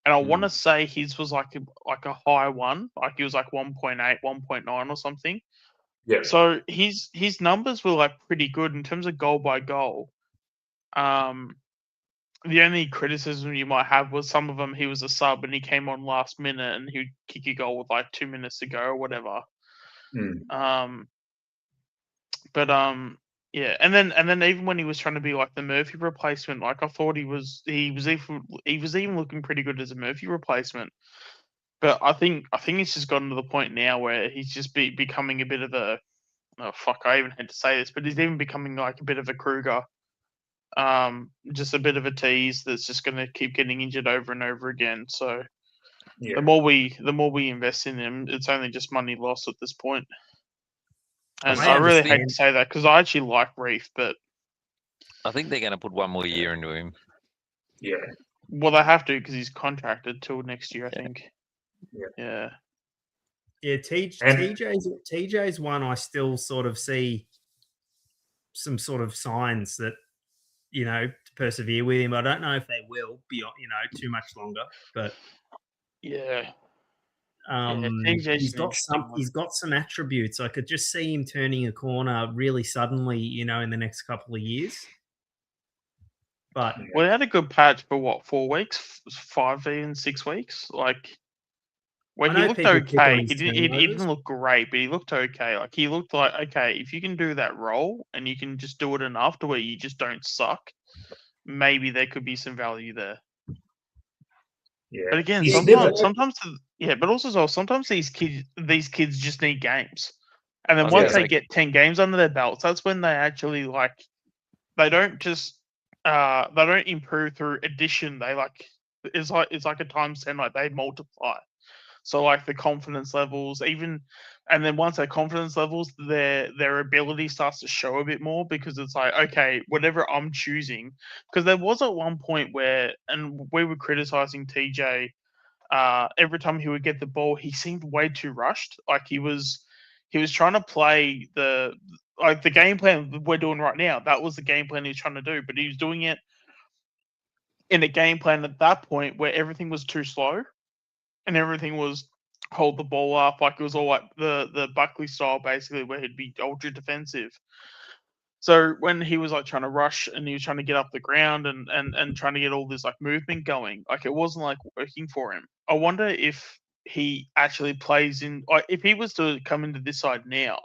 And I want to say his was like a high one, like he was like 1.8, 1.9 or something. Yeah. So his numbers were like pretty good in terms of goal by goal. The only criticism you might have was some of them he was a sub and he came on last minute and he'd kick a goal with like 2 minutes to go or whatever. Yeah, and then even when he was trying to be like the Murphy replacement, like I thought he was even looking pretty good as a Murphy replacement. But I think it's just gotten to the point now where he's just becoming a bit of a I even had to say this, but he's even becoming like a bit of a Kruger. Just a bit of a tease that's just going to keep getting injured over and over again. So the more we invest in him, it's only just money lost at this point. And I really hate to say that because I actually like Reef, but I think they're going to put one more year into him. Yeah. Well, they have to because he's contracted till next year, I think. Yeah. TJ's one. I still sort of see some sort of signs that to persevere with him. I don't know if they will be too much longer, but he's got some attributes. I could just see him turning a corner really suddenly, in the next couple of years. But we had a good patch for what, 4 weeks, 5 even 6 weeks, like when he looked okay. He didn't look great, but he looked okay. Like he looked like okay. If you can do that role and you can just do it enough to where you just don't suck, maybe there could be some value there. Yeah. But again, sometimes these kids just need games. And then once they get 10 games under their belts, that's when they actually they don't just they don't improve through addition. They it's like a times 10, like they multiply. So like the confidence levels, and then once their confidence levels, their ability starts to show a bit more because it's like, okay, whatever I'm choosing. Because there was at one point where, and we were criticizing TJ, every time he would get the ball, he seemed way too rushed. Like he was trying to play the game plan we're doing right now. That was the game plan he was trying to do, but he was doing it in a game plan at that point where everything was too slow. And everything was hold the ball up, like it was all like the Buckley style, basically, where he'd be ultra defensive. So when he was like trying to rush and he was trying to get up the ground and trying to get all this like movement going, like it wasn't like working for him. I wonder if he actually plays in, like if he was to come into this side now,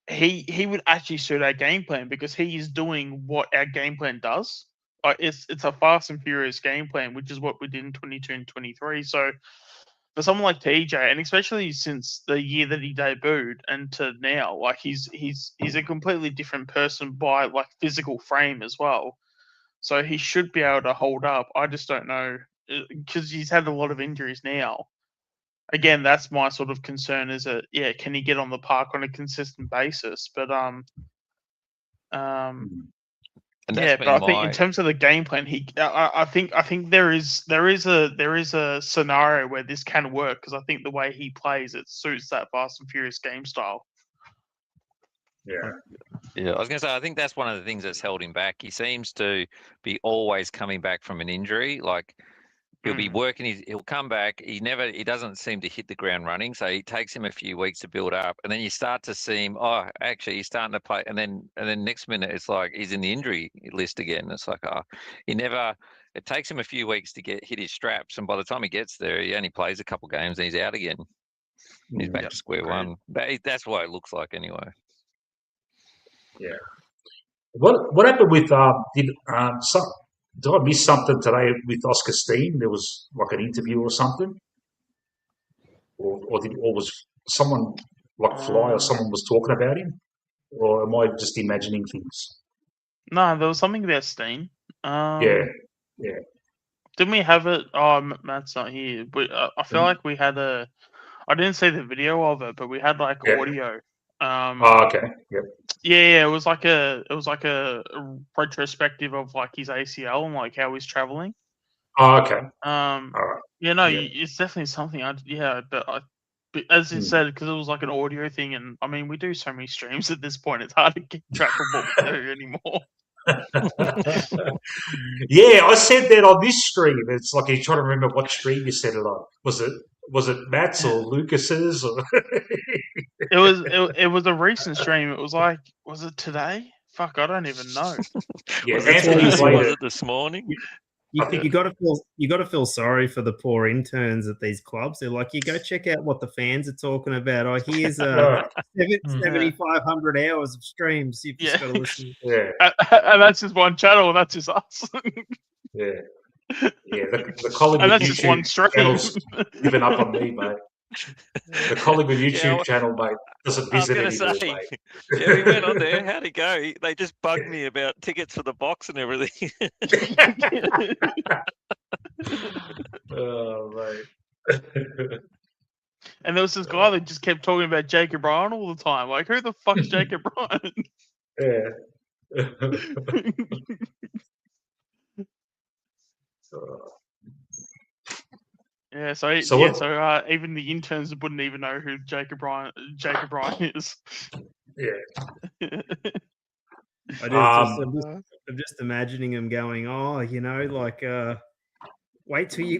he would actually suit our game plan because he is doing what our game plan does. It's a fast and furious game plan, which is what we did in 22 and 23. So for someone like TJ, and especially since the year that he debuted and to now, like he's a completely different person by like physical frame as well. So he should be able to hold up. I just don't know because he's had a lot of injuries now. Again, that's my sort of concern is that can he get on the park on a consistent basis? But but I think in terms of the game plan, I think there is a scenario where this can work because I think the way he plays it suits that fast and furious game style. Yeah, I was going to say I think that's one of the things that's held him back. He seems to be always coming back from an injury. Like he'll be working, he'll come back. He doesn't seem to hit the ground running. So it takes him a few weeks to build up. And then you start to see him, actually he's starting to play. And then next minute it's like he's in the injury list again. It's like, it takes him a few weeks to hit his straps. And by the time he gets there, he only plays a couple games and he's out again. He's back to square one. That's what it looks like anyway. Yeah. What happened with, did I miss something today with Oscar Steen? There was like an interview or something, or was someone like Fly or someone was talking about him, or am I just imagining things? No, there was something about Steen. Yeah. Didn't we have it? Oh, Matt's not here. But I feel like we had I didn't see the video of it, but we had like audio. Okay. Yep. Yeah, it was like a retrospective of like his ACL and like how he's traveling. Oh, okay. All right. Yeah, no, it's definitely something. But as you said, because it was like an audio thing, and I mean, we do so many streams at this point; it's hard to keep track of what we do anymore. Yeah, I said that on this stream. It's like you're trying to remember what stream you said it on. Was it Matt's or Lucas's? Or It was a recent stream. It was like, was it today? Fuck, I don't even know. Yeah, was Anthony it, played was it. it this morning? You got to feel sorry for the poor interns at these clubs. They're like, you go check out what the fans are talking about. Oh, here's 7,500 hours of streams. You've just got to listen. Yeah, and that's just one channel. That's just us. yeah. The Collingwood And that's just one YouTube stream. channel's given up on me, mate. The Collingwood YouTube channel, mate, doesn't visit anymore, mate. Yeah, we went on there. How'd it go? They just bugged me about tickets for the box and everything. Oh, mate. And there was this guy that just kept talking about Jacob Ryan all the time. Like, who the fuck's Jacob Ryan? Yeah. Yeah, so even the interns wouldn't even know who Jacob Ryan is. Yeah. I'm just imagining him going, oh, like wait till you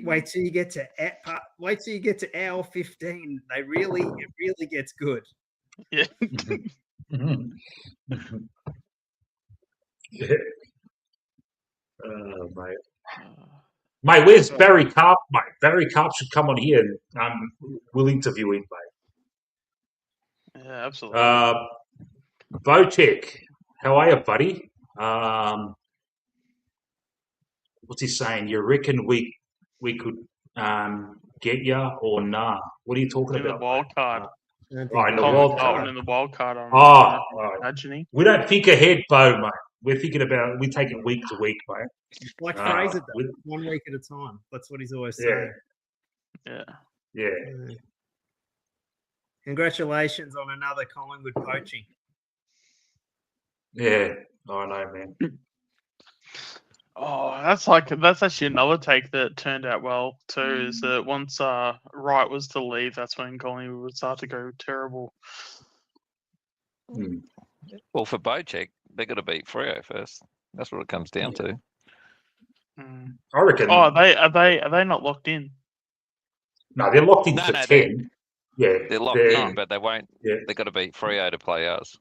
get to hour 15. It really gets good. Yeah. Yeah. Oh, mate. Mate, where's Barry Karp, mate? Barry Karp should come on here and we'll interview him, mate. Yeah, absolutely. Bocek, how are you, buddy? What's he saying? You reckon we could get ya or nah? What are you talking in about? The wild card. In the wild card. In the wild card. Right. Imagining. We don't think ahead, Bo, mate. We're thinking we take it week to week, mate. Like Fraser does, 1 week at a time. That's what he's always saying. Yeah. Congratulations on another Collingwood poaching. Yeah, I know, man. Oh, that's actually another take that turned out well too. Is that once Wright was to leave, that's when Collingwood would start to go terrible. Well, for Bocek, they got to beat Freo first. That's what it comes down to. I reckon. Oh, are they not locked in? No, they're locked in for 10. They're locked in, but they won't. Yeah. They got to beat Freo to play us.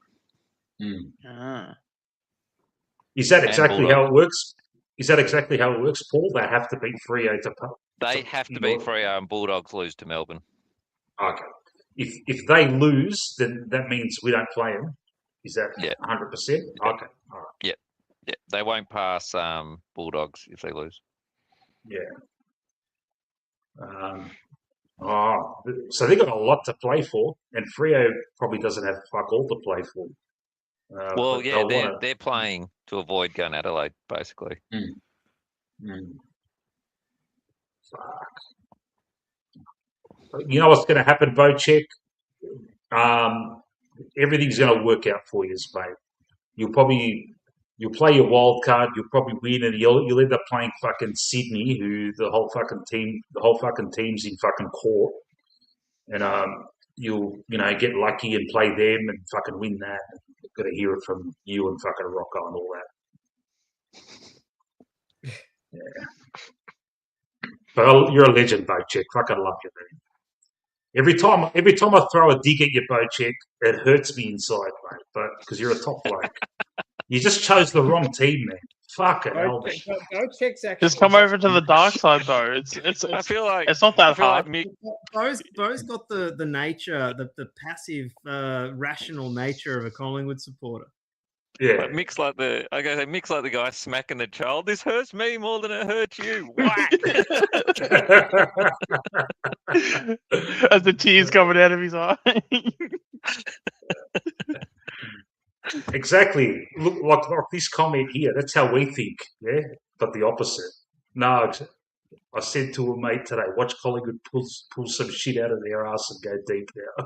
Is that exactly how it works? Paul? They have to beat Freo to play. They have to beat Freo, and Bulldogs lose to Melbourne. Okay. If they lose, then that means we don't play them. Is that 100%? Okay. All right. Yeah. They won't pass Bulldogs if they lose. Yeah. So they got a lot to play for, and Freo probably doesn't have fuck all to play for. Well, yeah, they're playing to avoid going Adelaide, basically. Fuck. You know what's going to happen, Bocek? Everything's going to work out for you, mate. You'll play your wild card. You'll probably win, and you'll end up playing fucking Sydney, who the whole fucking team's in fucking court, and you'll get lucky and play them and fucking win that. You've got to hear it from you and fucking Rocco and all that. Yeah. But you're a legend, Bocek. Fucking love you, man. Every time I throw a dig at you, Bocek, it hurts me inside, mate. But because you're a top bloke, you just chose the wrong team, man. Fucking hell, man. Just come over to the dark side, though. It's I feel like it's not that hard. Bo's got the nature, the passive, rational nature of a Collingwood supporter. Yeah. Mix like the guy smacking the child. This hurts me more than it hurts you. As the tears coming out of his eye. Exactly. Look, like this comment here. That's how we think. Yeah, but the opposite. No, I said to a mate today, watch Collingwood pull some shit out of their ass and go deep now.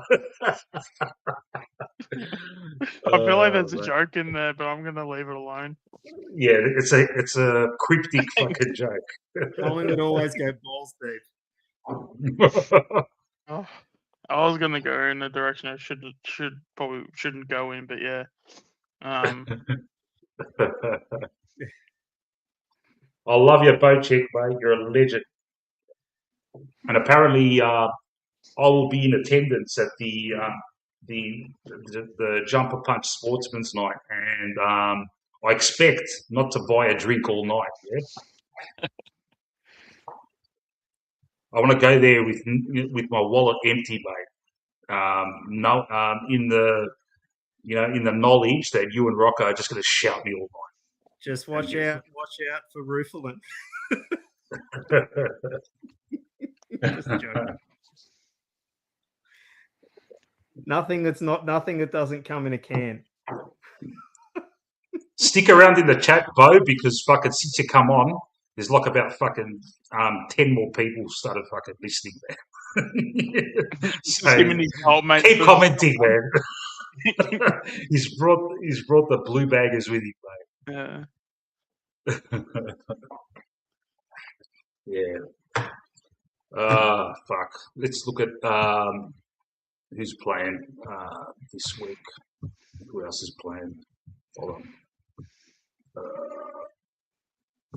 I feel like there's a joke in there, but I'm gonna leave it alone. Yeah, it's a cryptic fucking joke. Collingwood always go balls deep. I was gonna go in a direction I shouldn't go in, but yeah. I love your boat check, mate. You're a legend. And apparently, I will be in attendance at the Jumper Punch Sportsman's Night, and I expect not to buy a drink all night. Yeah, I want to go there with my wallet empty, mate. In the knowledge that you and Rocco are just going to shout me all night. Just watch out for Roofalin. Just joking. Nothing that doesn't come in a can. Stick around in the chat, Bo, because fucking since you come on, there's like about fucking 10 more people started fucking listening, man. So keep commenting, man. He's brought the blue baggers with him, mate. Yeah. Yeah. Fuck. Let's look at who's playing this week. Who else is playing? Hold on.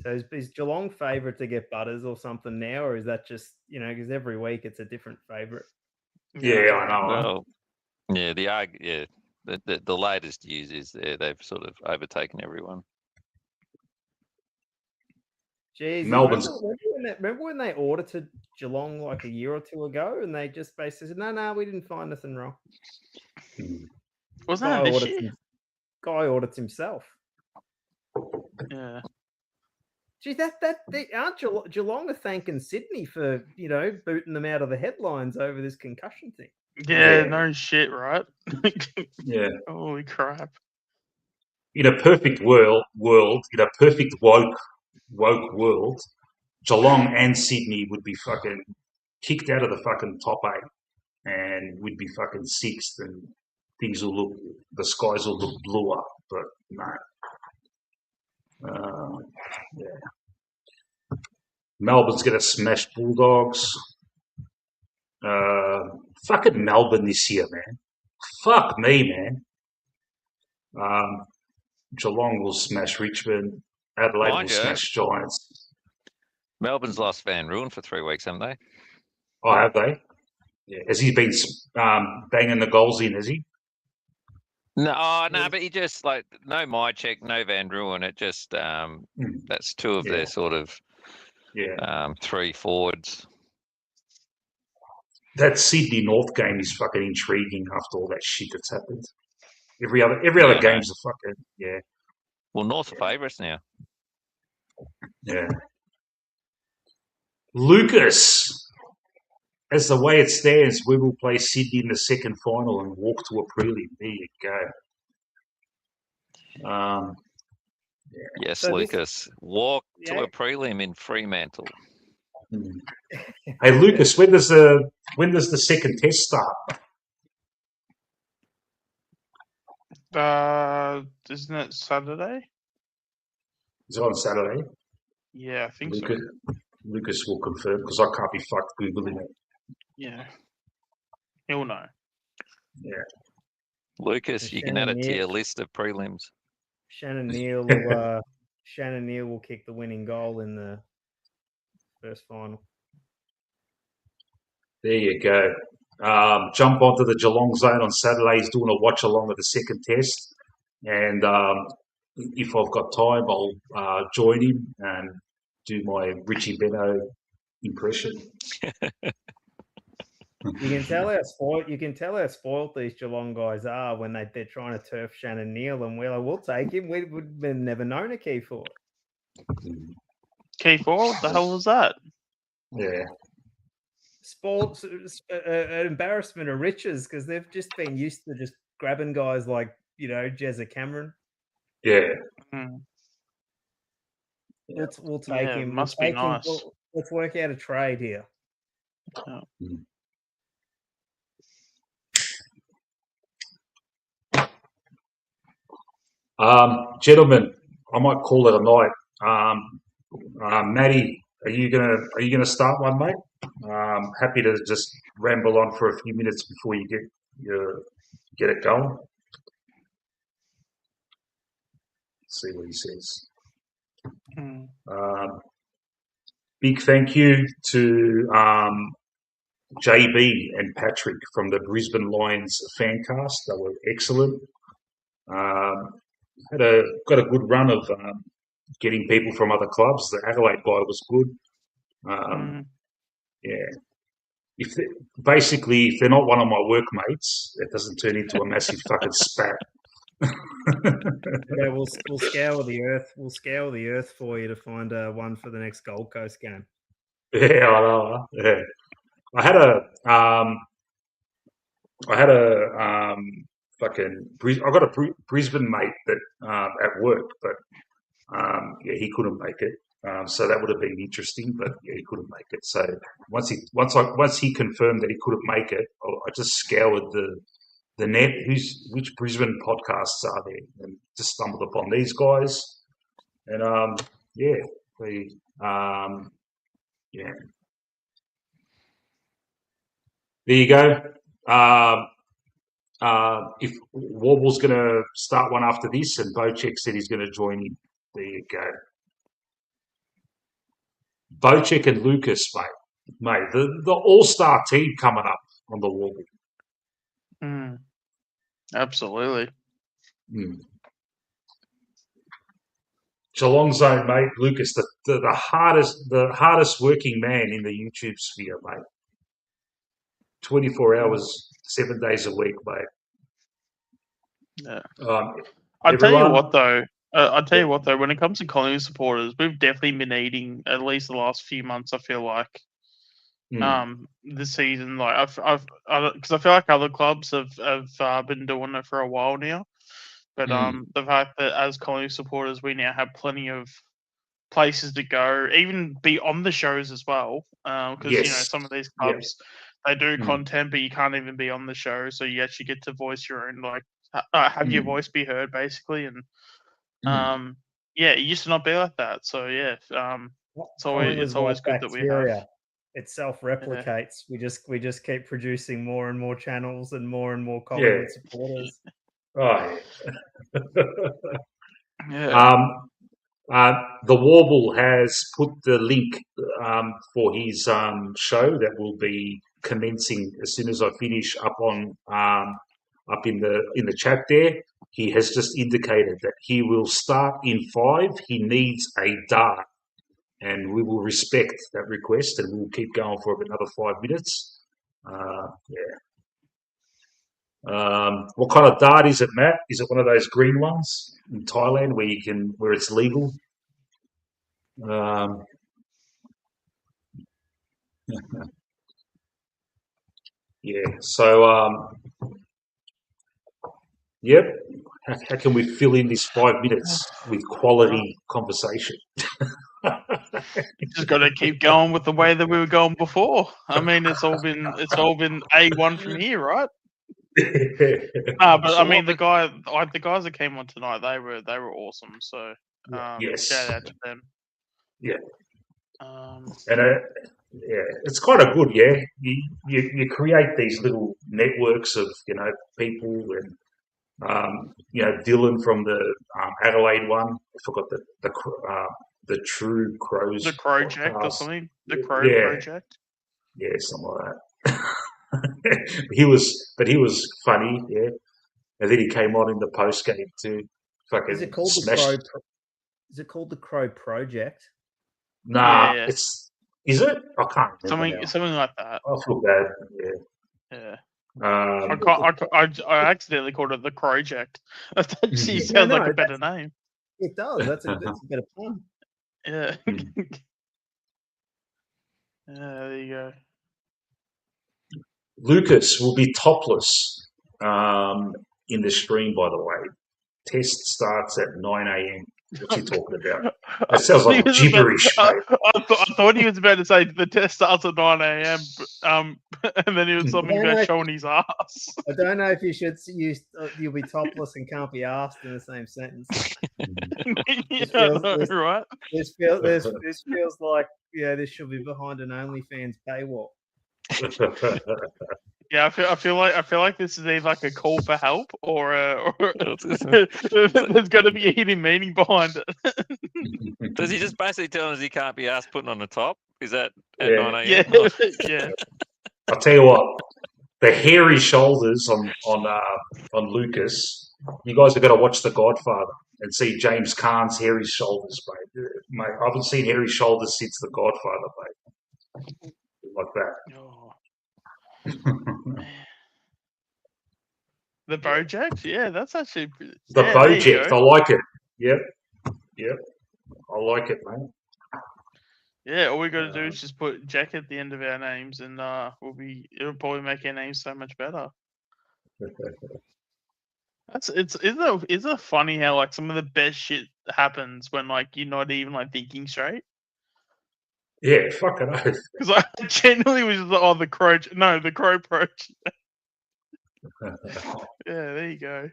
So is Geelong favourite to get Butters or something now, or is that just because every week it's a different favourite? Yeah, I know. Well, yeah, the latest news is they've sort of overtaken everyone. Jeez, Melbourne's. Remember when they audited Geelong like a year or two ago, and they just basically said, "No, we didn't find nothing wrong." Wasn't that this year? Guy audits himself. Yeah. Gee, aren't Geelong are thanking Sydney for booting them out of the headlines over this concussion thing? Yeah, no shit, right? Yeah. Holy crap! In a perfect world, in a perfect woke world, Geelong and Sydney would be fucking kicked out of the fucking top 8, and we'd be fucking 6th, and the skies will look bluer. But no. Yeah. Melbourne's going to smash Bulldogs. Fucking Melbourne this year, man. Fuck me, man. Geelong will smash Richmond. Adelaide will smash Giants. Melbourne's lost Van Ruin for 3 weeks, haven't they? Oh, have they? Yeah. Has he been banging the goals in, has he? No, but he just no Mycheck, no Van Ruin. It just that's 2 of their sort of 3 forwards. That Sydney North game is fucking intriguing after all that shit that's happened. Every other game's a fucking Well, North are favourites now. Yeah. Lucas, as the way it stands, we will play Sydney in the second final and walk to a prelim. There you go. Yes, so Lucas. Walk to a prelim in Fremantle. Hey, Lucas, when does the second test start? Isn't it Saturday? Is it on Saturday? Yeah, I think so. Lucas will confirm because I can't be fucked Googling it. Yeah. He'll know. Yeah. Lucas, you can add it to your list of prelims. Shannon Neal will kick the winning goal in the first final. There you go. Jump onto the Geelong Zone on Saturday. He's doing a watch along of the second test. And if I've got time, I'll join him and do my Richie Beno impression. You can tell how spoiled these Geelong guys are when they're trying to turf Shannon Neal, and we'll take him. We've never known a key forward. Key forward? What the hell was that? Yeah. Spoiled, an embarrassment of riches because they've just been used to just grabbing guys like Jezza Cameron. Yeah. We'll take him. Must be nice. Let's work out a trade here. Gentlemen, I might call it a night. Matty, are you gonna start one, mate? Happy to just ramble on for a few minutes before you get it going. Let's see what he says. Big thank you to JB and Patrick from the Brisbane Lions fancast. They were excellent. Got a good run of getting people from other clubs. The Adelaide guy was good. Yeah. If they're not one of my workmates, it doesn't turn into a massive fucking spat. Yeah, we'll scour the earth. We'll scour the earth for you to find one for the next Gold Coast game. Yeah, I know. Yeah, I had I got a Brisbane mate that at work, but yeah, he couldn't make it. So that would have been interesting, but yeah, he couldn't make it. So once he confirmed that he couldn't make it, I just scoured the net. Which Brisbane podcasts are there, and just stumbled upon these guys, and yeah, yeah. There you go. If Warble's going to start one after this, and Bocek said he's going to join in, there you go. Bocek and Lucas, mate, the all-star team coming up on the Warble. Absolutely. Geelong zone, mate. Lucas, the hardest working man in the YouTube sphere, mate. 24 hours, 7 days a week, mate. Yeah. I'll tell you what though. When it comes to Collingwood supporters, we've definitely been eating at least the last few months. I feel like this season, like because I feel like other clubs have been doing it for a while now. But the fact that as Collingwood supporters, we now have plenty of places to go, even be on the shows as well. Because you know some of these clubs they do content, but you can't even be on the show, so you actually get to voice your own, like have your voice be heard, basically. And yeah, it used to not be like that. So yeah, it's always good that we have. It self-replicates. Yeah. We just keep producing more and more channels and more Collingwood supporters. Oh, yeah. The Warble has put the link for his show that will be commencing as soon as I finish up on up in the chat there. He has just indicated that he will start in 5. He needs a dart, and we will respect that request, and we'll keep going for another 5 minutes. What kind of dart is it, Matt? Is it one of those green ones in Thailand where it's legal? Yeah. So, yep. How can we fill in this 5 minutes with quality conversation? Just got to keep going with the way that we were going before. I mean, it's all been A1 from here, right? But I mean, the guys that came on tonight, they were awesome. So shout out to them. Yeah. It's kind of good. Yeah, you create these little networks of people, and Dylan from the Adelaide one. I forgot the True Crows. The Crowjack or something. The Crow Project. Yeah, something like that. He was funny, yeah. And then he came on in the post game too. Fucking Is it called the Crow Project? Nah, is it? I can't remember. Something like that. I feel bad. Yeah. I accidentally called it the Crowjack. That actually sounds like a better name. It does. That's a better pun. Yeah. There you go. Lucas will be topless in the stream, by the way. Test starts at 9 a.m. What's he talking about? That sounds like gibberish, mate. I thought he was about to say the test starts at 9 a.m. And then he was something about showing his ass. I don't know if you should use you'll be topless and can't be asked in the same sentence. Right? This feels like this should be behind an OnlyFans paywall. Yeah, I feel like this is either like a call for help or there's got to be a hidden meaning behind it. Does he just basically tell us he can't be asked putting on the top? Is that at 9 a.m.? Yeah, yeah. I'll tell you what, the hairy shoulders on Lucas. You guys have got to watch The Godfather and see James Caan's hairy shoulders, mate. I haven't seen hairy shoulders since The Godfather, mate. Like that. Oh. The Bojack? Yeah, that's actually the Bojack. I like it. Yep. I like it, man. Yeah, all we got to do is just put Jack at the end of our names, and it'll probably make our names so much better. Isn't it funny how like some of the best shit happens when like you're not even like thinking straight? Yeah, fucking oath. Because I genuinely was just like, the crow. No, the crow approach. Yeah, there you go.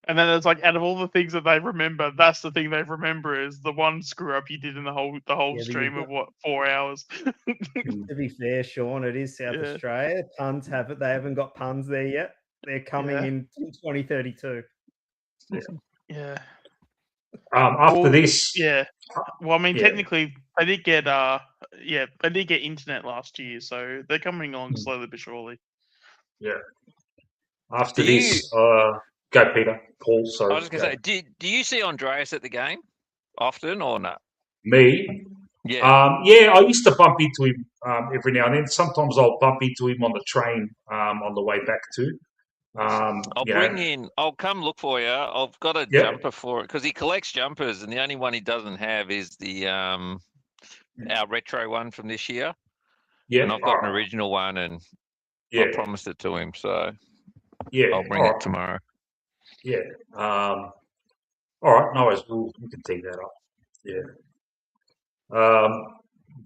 And then it's like, out of all the things that they remember, that's the thing they remember is the one screw up you did in the whole stream of 4 hours. To be fair, Sean, it is South Australia. Puns have it. They haven't got puns there yet. They're coming in 2032. Yeah. After this, yeah. Well, I mean, technically, they did get internet last year, so they're coming along slowly but surely. Yeah. After this, go Peter. Paul, sorry. I was just going to say, do you see Andreas at the game often or not? Me? Yeah. I used to bump into him every now and then. Sometimes I'll bump into him on the train on the way back too. I'll come look for you. I've got a jumper for it because he collects jumpers, and the only one he doesn't have is the our retro one from this year. Yeah, and I've got an original one, and I promised it to him, so I'll bring it tomorrow. Yeah. All right. No worries. We can take that up. Yeah.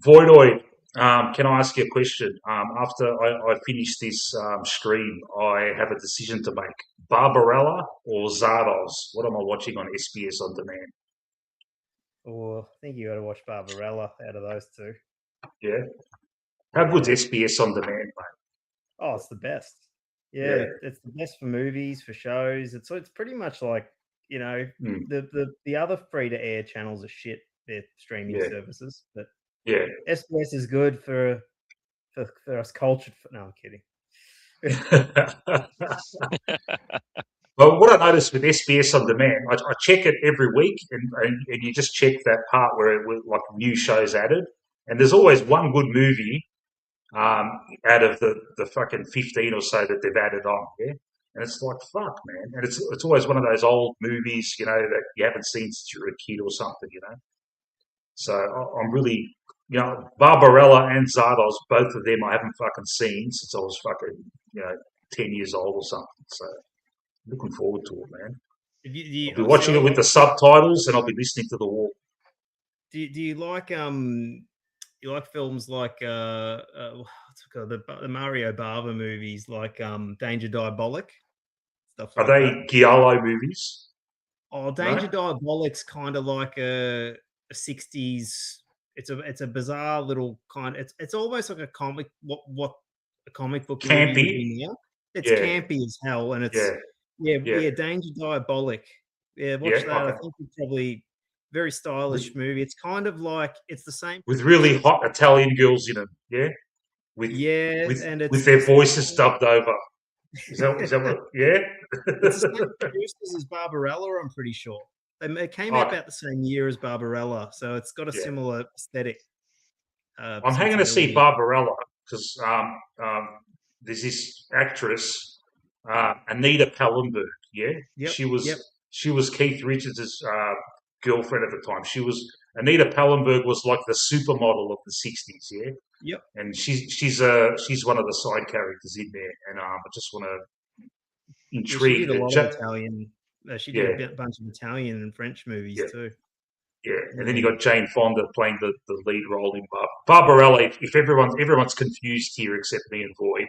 Voidoid. Can I ask you a question? After I finish this stream, I have a decision to make. Barbarella or Zardos? What am I watching on SBS On Demand? Oh, I think you got to watch Barbarella out of those two. Yeah. How good's SBS On Demand, mate? Oh, it's the best. Yeah, it's the best for movies, for shows. It's pretty much like, the other free-to-air channels are shit. They're streaming services, but SBS is good for us cultured. No, I'm kidding. Well, what I noticed with SBS On Demand, I check it every week, and you just check that part where like new shows added, and there's always one good movie out of the fucking 15 or so that they've added on. Yeah, and it's like fuck, man, and it's always one of those old movies, that you haven't seen since you were a kid or something, So I'm really. Barbarella and Zardos, both of them I haven't fucking seen since I was fucking, 10 years old or something. So looking forward to it, man. I'll be watching it with the subtitles and I'll be listening to the war. Do you like films like what's it called, the Mario Bava movies like Danger Diabolic? Stuff like Are they Giallo movies? Oh, Danger Diabolic's kind of like a 60s. It's a bizarre little kind. It's almost like a comic. What a comic book campy. Movie would be now. It's campy as hell, and it's Danger Diabolic. Yeah, watch that. I think it's probably very stylish movie. It's kind of like it's the same with really hot Italian girls in it. Yeah, with their voices dubbed over. Is that what? Yeah, it's the same producers as Barbarella. I'm pretty sure. It came out about the same year as Barbarella, so it's got a similar aesthetic. I'm hanging to see Barbarella because there's this actress, Anita Pallenberg. Yeah, she was Keith Richards' girlfriend at the time. Anita Pallenberg was like the supermodel of the '60s. Yeah. Yep. And she's one of the side characters in there, and I just want to intrigue. She did a lot of Italian She did a bunch of Italian and French movies too. Yeah, and then you got Jane Fonda playing the lead role in Barbarella. If everyone's confused here except me and Void,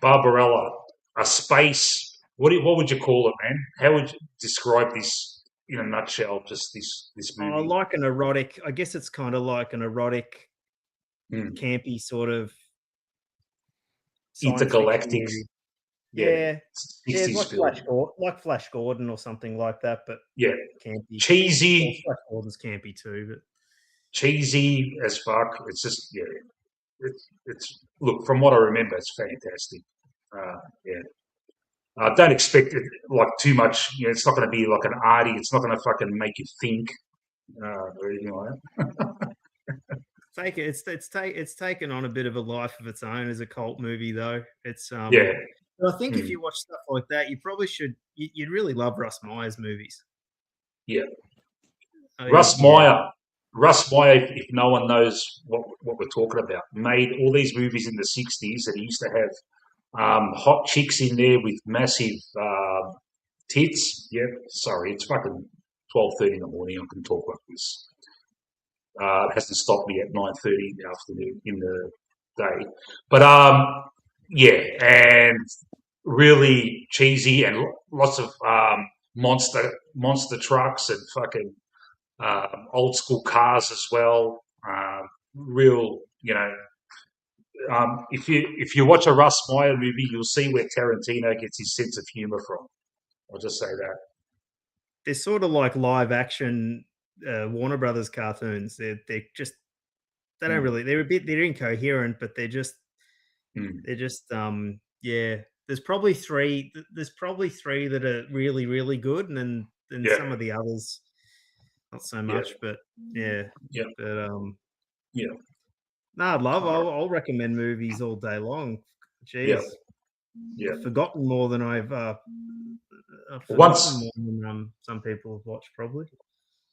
Barbarella, a space. What would you call it, man? How would you describe this in a nutshell? Just this movie. Like an erotic. I guess it's kind of like an erotic, campy sort of intergalactic. Yeah, like Flash Gordon or something like that. But campy, cheesy. Well, Flash Gordon's campy too, but cheesy as fuck. It's just It's look, from what I remember, it's fantastic. Don't expect it like too much. It's not going to be like an arty. It's not going to fucking make you think or anything like that. It's taken on a bit of a life of its own as a cult movie, though. It's But I think if you watch stuff like that, you probably should. You'd really love Russ Meyer's movies. Yeah, Russ Meyer. Russ Meyer, if no one knows what we're talking about, made all these movies in the 60s, and he used to have hot chicks in there with massive tits. Yeah, sorry, it's fucking 12:30 in the morning. I can talk like this. It hasn't stopped me at 9:30 in the afternoon in the day. But and really cheesy and lots of monster trucks and fucking old school cars as well. Real, if you watch a Russ Meyer movie, you'll see where Tarantino gets his sense of humor from. I'll just say that. They're sort of like live action Warner Brothers cartoons. They're just they don't really they're incoherent, but they're just There's probably three that are really, really good, and then some of the others not so much. But I'll recommend movies all day long. Jeez, I've forgotten more than I've forgotten more than some people have watched probably.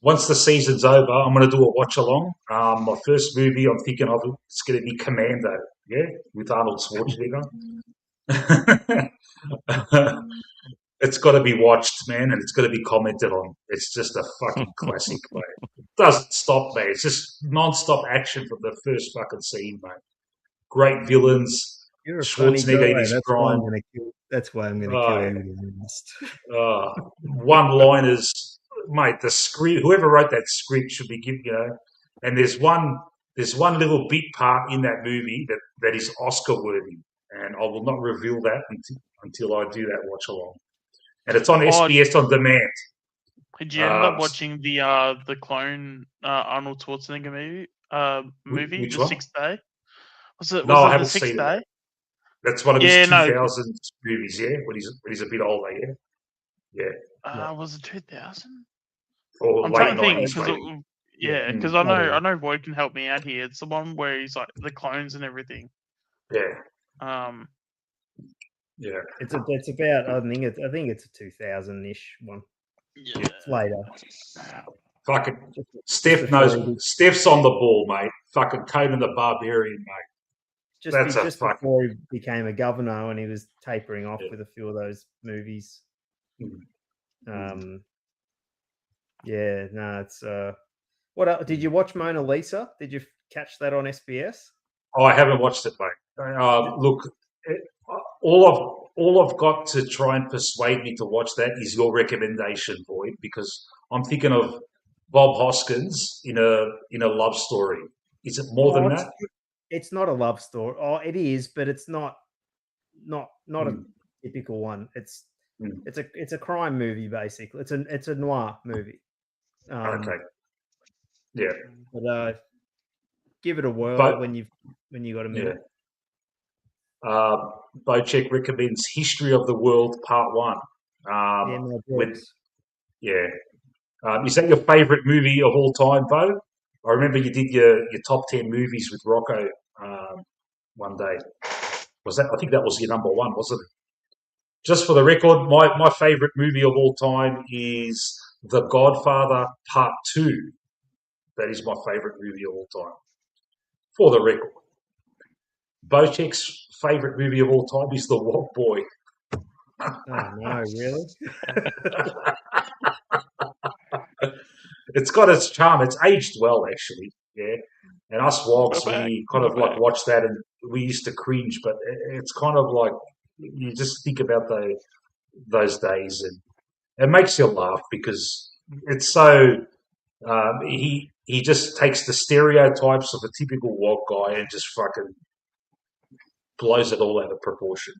Once the season's over, I'm going to do a watch along. My first movie I'm thinking of is going to be Commando. Yeah, with Arnold Schwarzenegger. It's got to be watched, man, and it's got to be commented on. It's just a fucking classic, mate. It doesn't stop, mate. It's just non-stop action from the first fucking scene, mate. Great villains. You're a Schwarzenegger in his prime. That's why I'm going to kill you. One-liners, mate. The script. Whoever wrote that script should be given, And there's one little bit part in that movie that is Oscar-worthy. And I will not reveal that until I do that watch along. And it's on SBS on demand. Did you end up watching the clone Arnold Schwarzenegger movie, Which The one? Sixth Day? I haven't seen it. That's one of his 2000 movies, when he's a bit older, Was it 2000? Or I'm late trying to think 90s, because I know Boyd can help me out here. It's the one where he's like the clones and everything. Yeah. It's about I think it's a 2000-ish one. Yeah. It's later. Fucking Steph knows. Steph's on the ball, mate. Fucking Conan the Barbarian, mate. Just before he became a governor, when he was tapering off with a few of those movies. It's what did you watch Mona Lisa? Did you catch that on SBS? Oh, I haven't watched it, mate. Look, all I've got to try and persuade me to watch that is your recommendation, Boyd, because I'm thinking of Bob Hoskins in a love story. Is it more than that? It's not a love story. Oh, it is, but it's not a typical one. It's a crime movie basically. It's a noir movie. Okay. Yeah. But give it a whirl when you got a minute. Bocek recommends History of the World Part 1. Is that your favourite movie of all time, Bo? I remember you did your top 10 movies with Rocco one day. I think that was your number one, wasn't it? Just for the record, my favourite movie of all time is The Godfather Part 2. That is my favourite movie of all time. For the record. Bocek's favourite movie of all time is The Walk Boy. Oh, no, really? it's got its charm. It's aged well, actually. Yeah. And us wogs, we kind of like watch that and we used to cringe, but it's kind of like you just think about those days and it makes you laugh because it's so he just takes the stereotypes of a typical wog guy and just fucking blows it all out of proportion.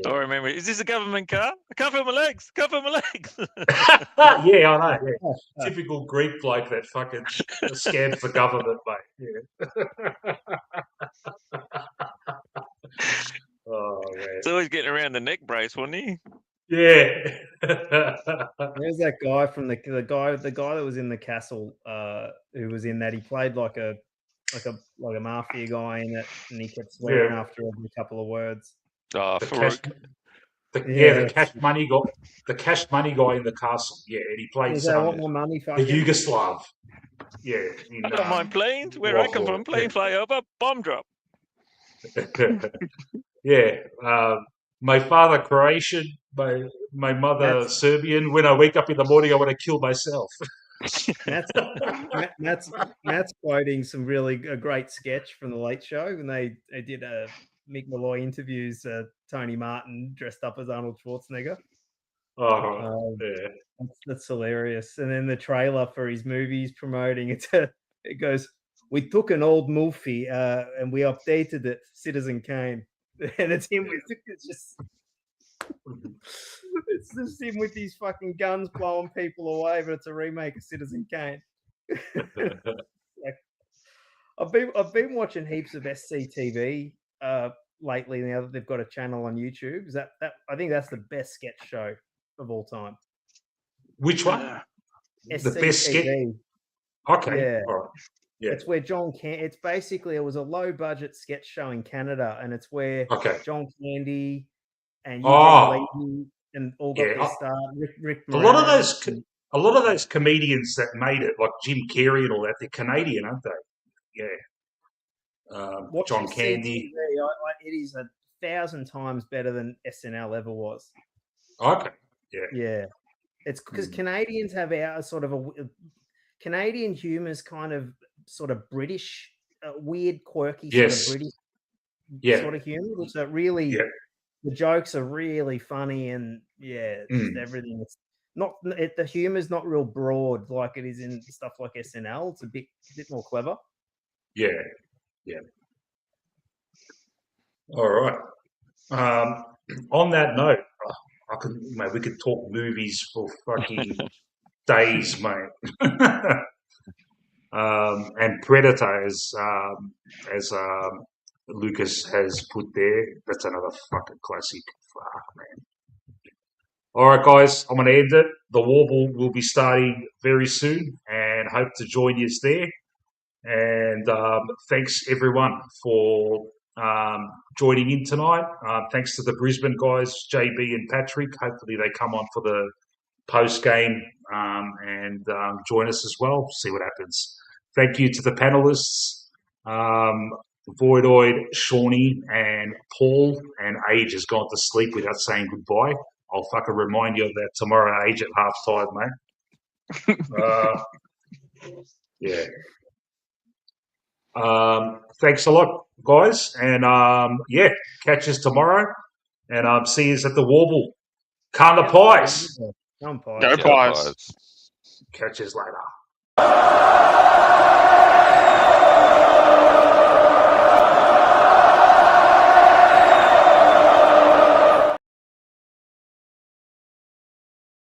I remember, is this a government car? I can't feel my legs. Can't feel my legs. Yeah, I know. Yeah. Typical Greek bloke that fucking scared for government, mate. Yeah. Oh man. It's always getting around the neck brace, wasn't he? Yeah. There's that guy from the guy that was in the castle, who was in that. He played like a mafia guy in it, and he kept swearing after every couple of words. Oh, the cash money guy. The cash money guy in the castle. Yeah, and he played want my money, the Yugoslav. Yeah. I don't mind planes. Where I come from, plane fly over, bomb drop. Yeah. My father Croatian, my mother Serbian. When I wake up in the morning, I want to kill myself. Matt's quoting some really great sketch from the Late Show when they did Mick Malloy interviews Tony Martin dressed up as Arnold Schwarzenegger. Oh, yeah. That's hilarious. And then the trailer for his movie he's promoting, it goes, "We took an old movie and we updated it, Citizen Kane." And it's him with it's just him with these fucking guns blowing people away, but it's a remake of Citizen Kane. I've been watching heaps of SCTV lately. Now that they've got a channel on YouTube, that I think that's the best sketch show of all time. Which one? SCTV. The best sketch. Okay. Yeah. All right. Yeah. It's where it's basically, it was a low budget sketch show in Canada, and it's where John Candy and Levy and all got their start. Rick a lot of those comedians that made it, like Jim Carrey and all that, they're Canadian, aren't they? Yeah. John Candy. It is 1,000 times better than SNL ever was. Okay. Yeah. Yeah. It's because Canadians have our sort of Canadian humor is kind of sort of British, weird, quirky, sort of British sort of humor. Which are really, the jokes are really funny and just everything. It's not the humor's not real broad like it is in stuff like SNL. It's a bit more clever. Yeah, yeah. All right. On that note, we could talk movies for fucking days, mate. And Predator, as Lucas has put there, that's another fucking classic. Fuck, man. All right, guys, I'm going to end it. The Warble will be starting very soon and hope to join you there. And thanks, everyone, for joining in tonight. Thanks to the Brisbane guys, JB and Patrick. Hopefully they come on for the post-game and join us as well, see what happens. Thank you to the panelists, Voidoid, Shawnee, and Paul. And Age has gone to sleep without saying goodbye. I'll fucking remind you of that tomorrow, Age, at half-time, mate. Yeah. Thanks a lot, guys. And, catch us tomorrow. And see you at the Warble. Can the Pies. Go Pies. Catch us later.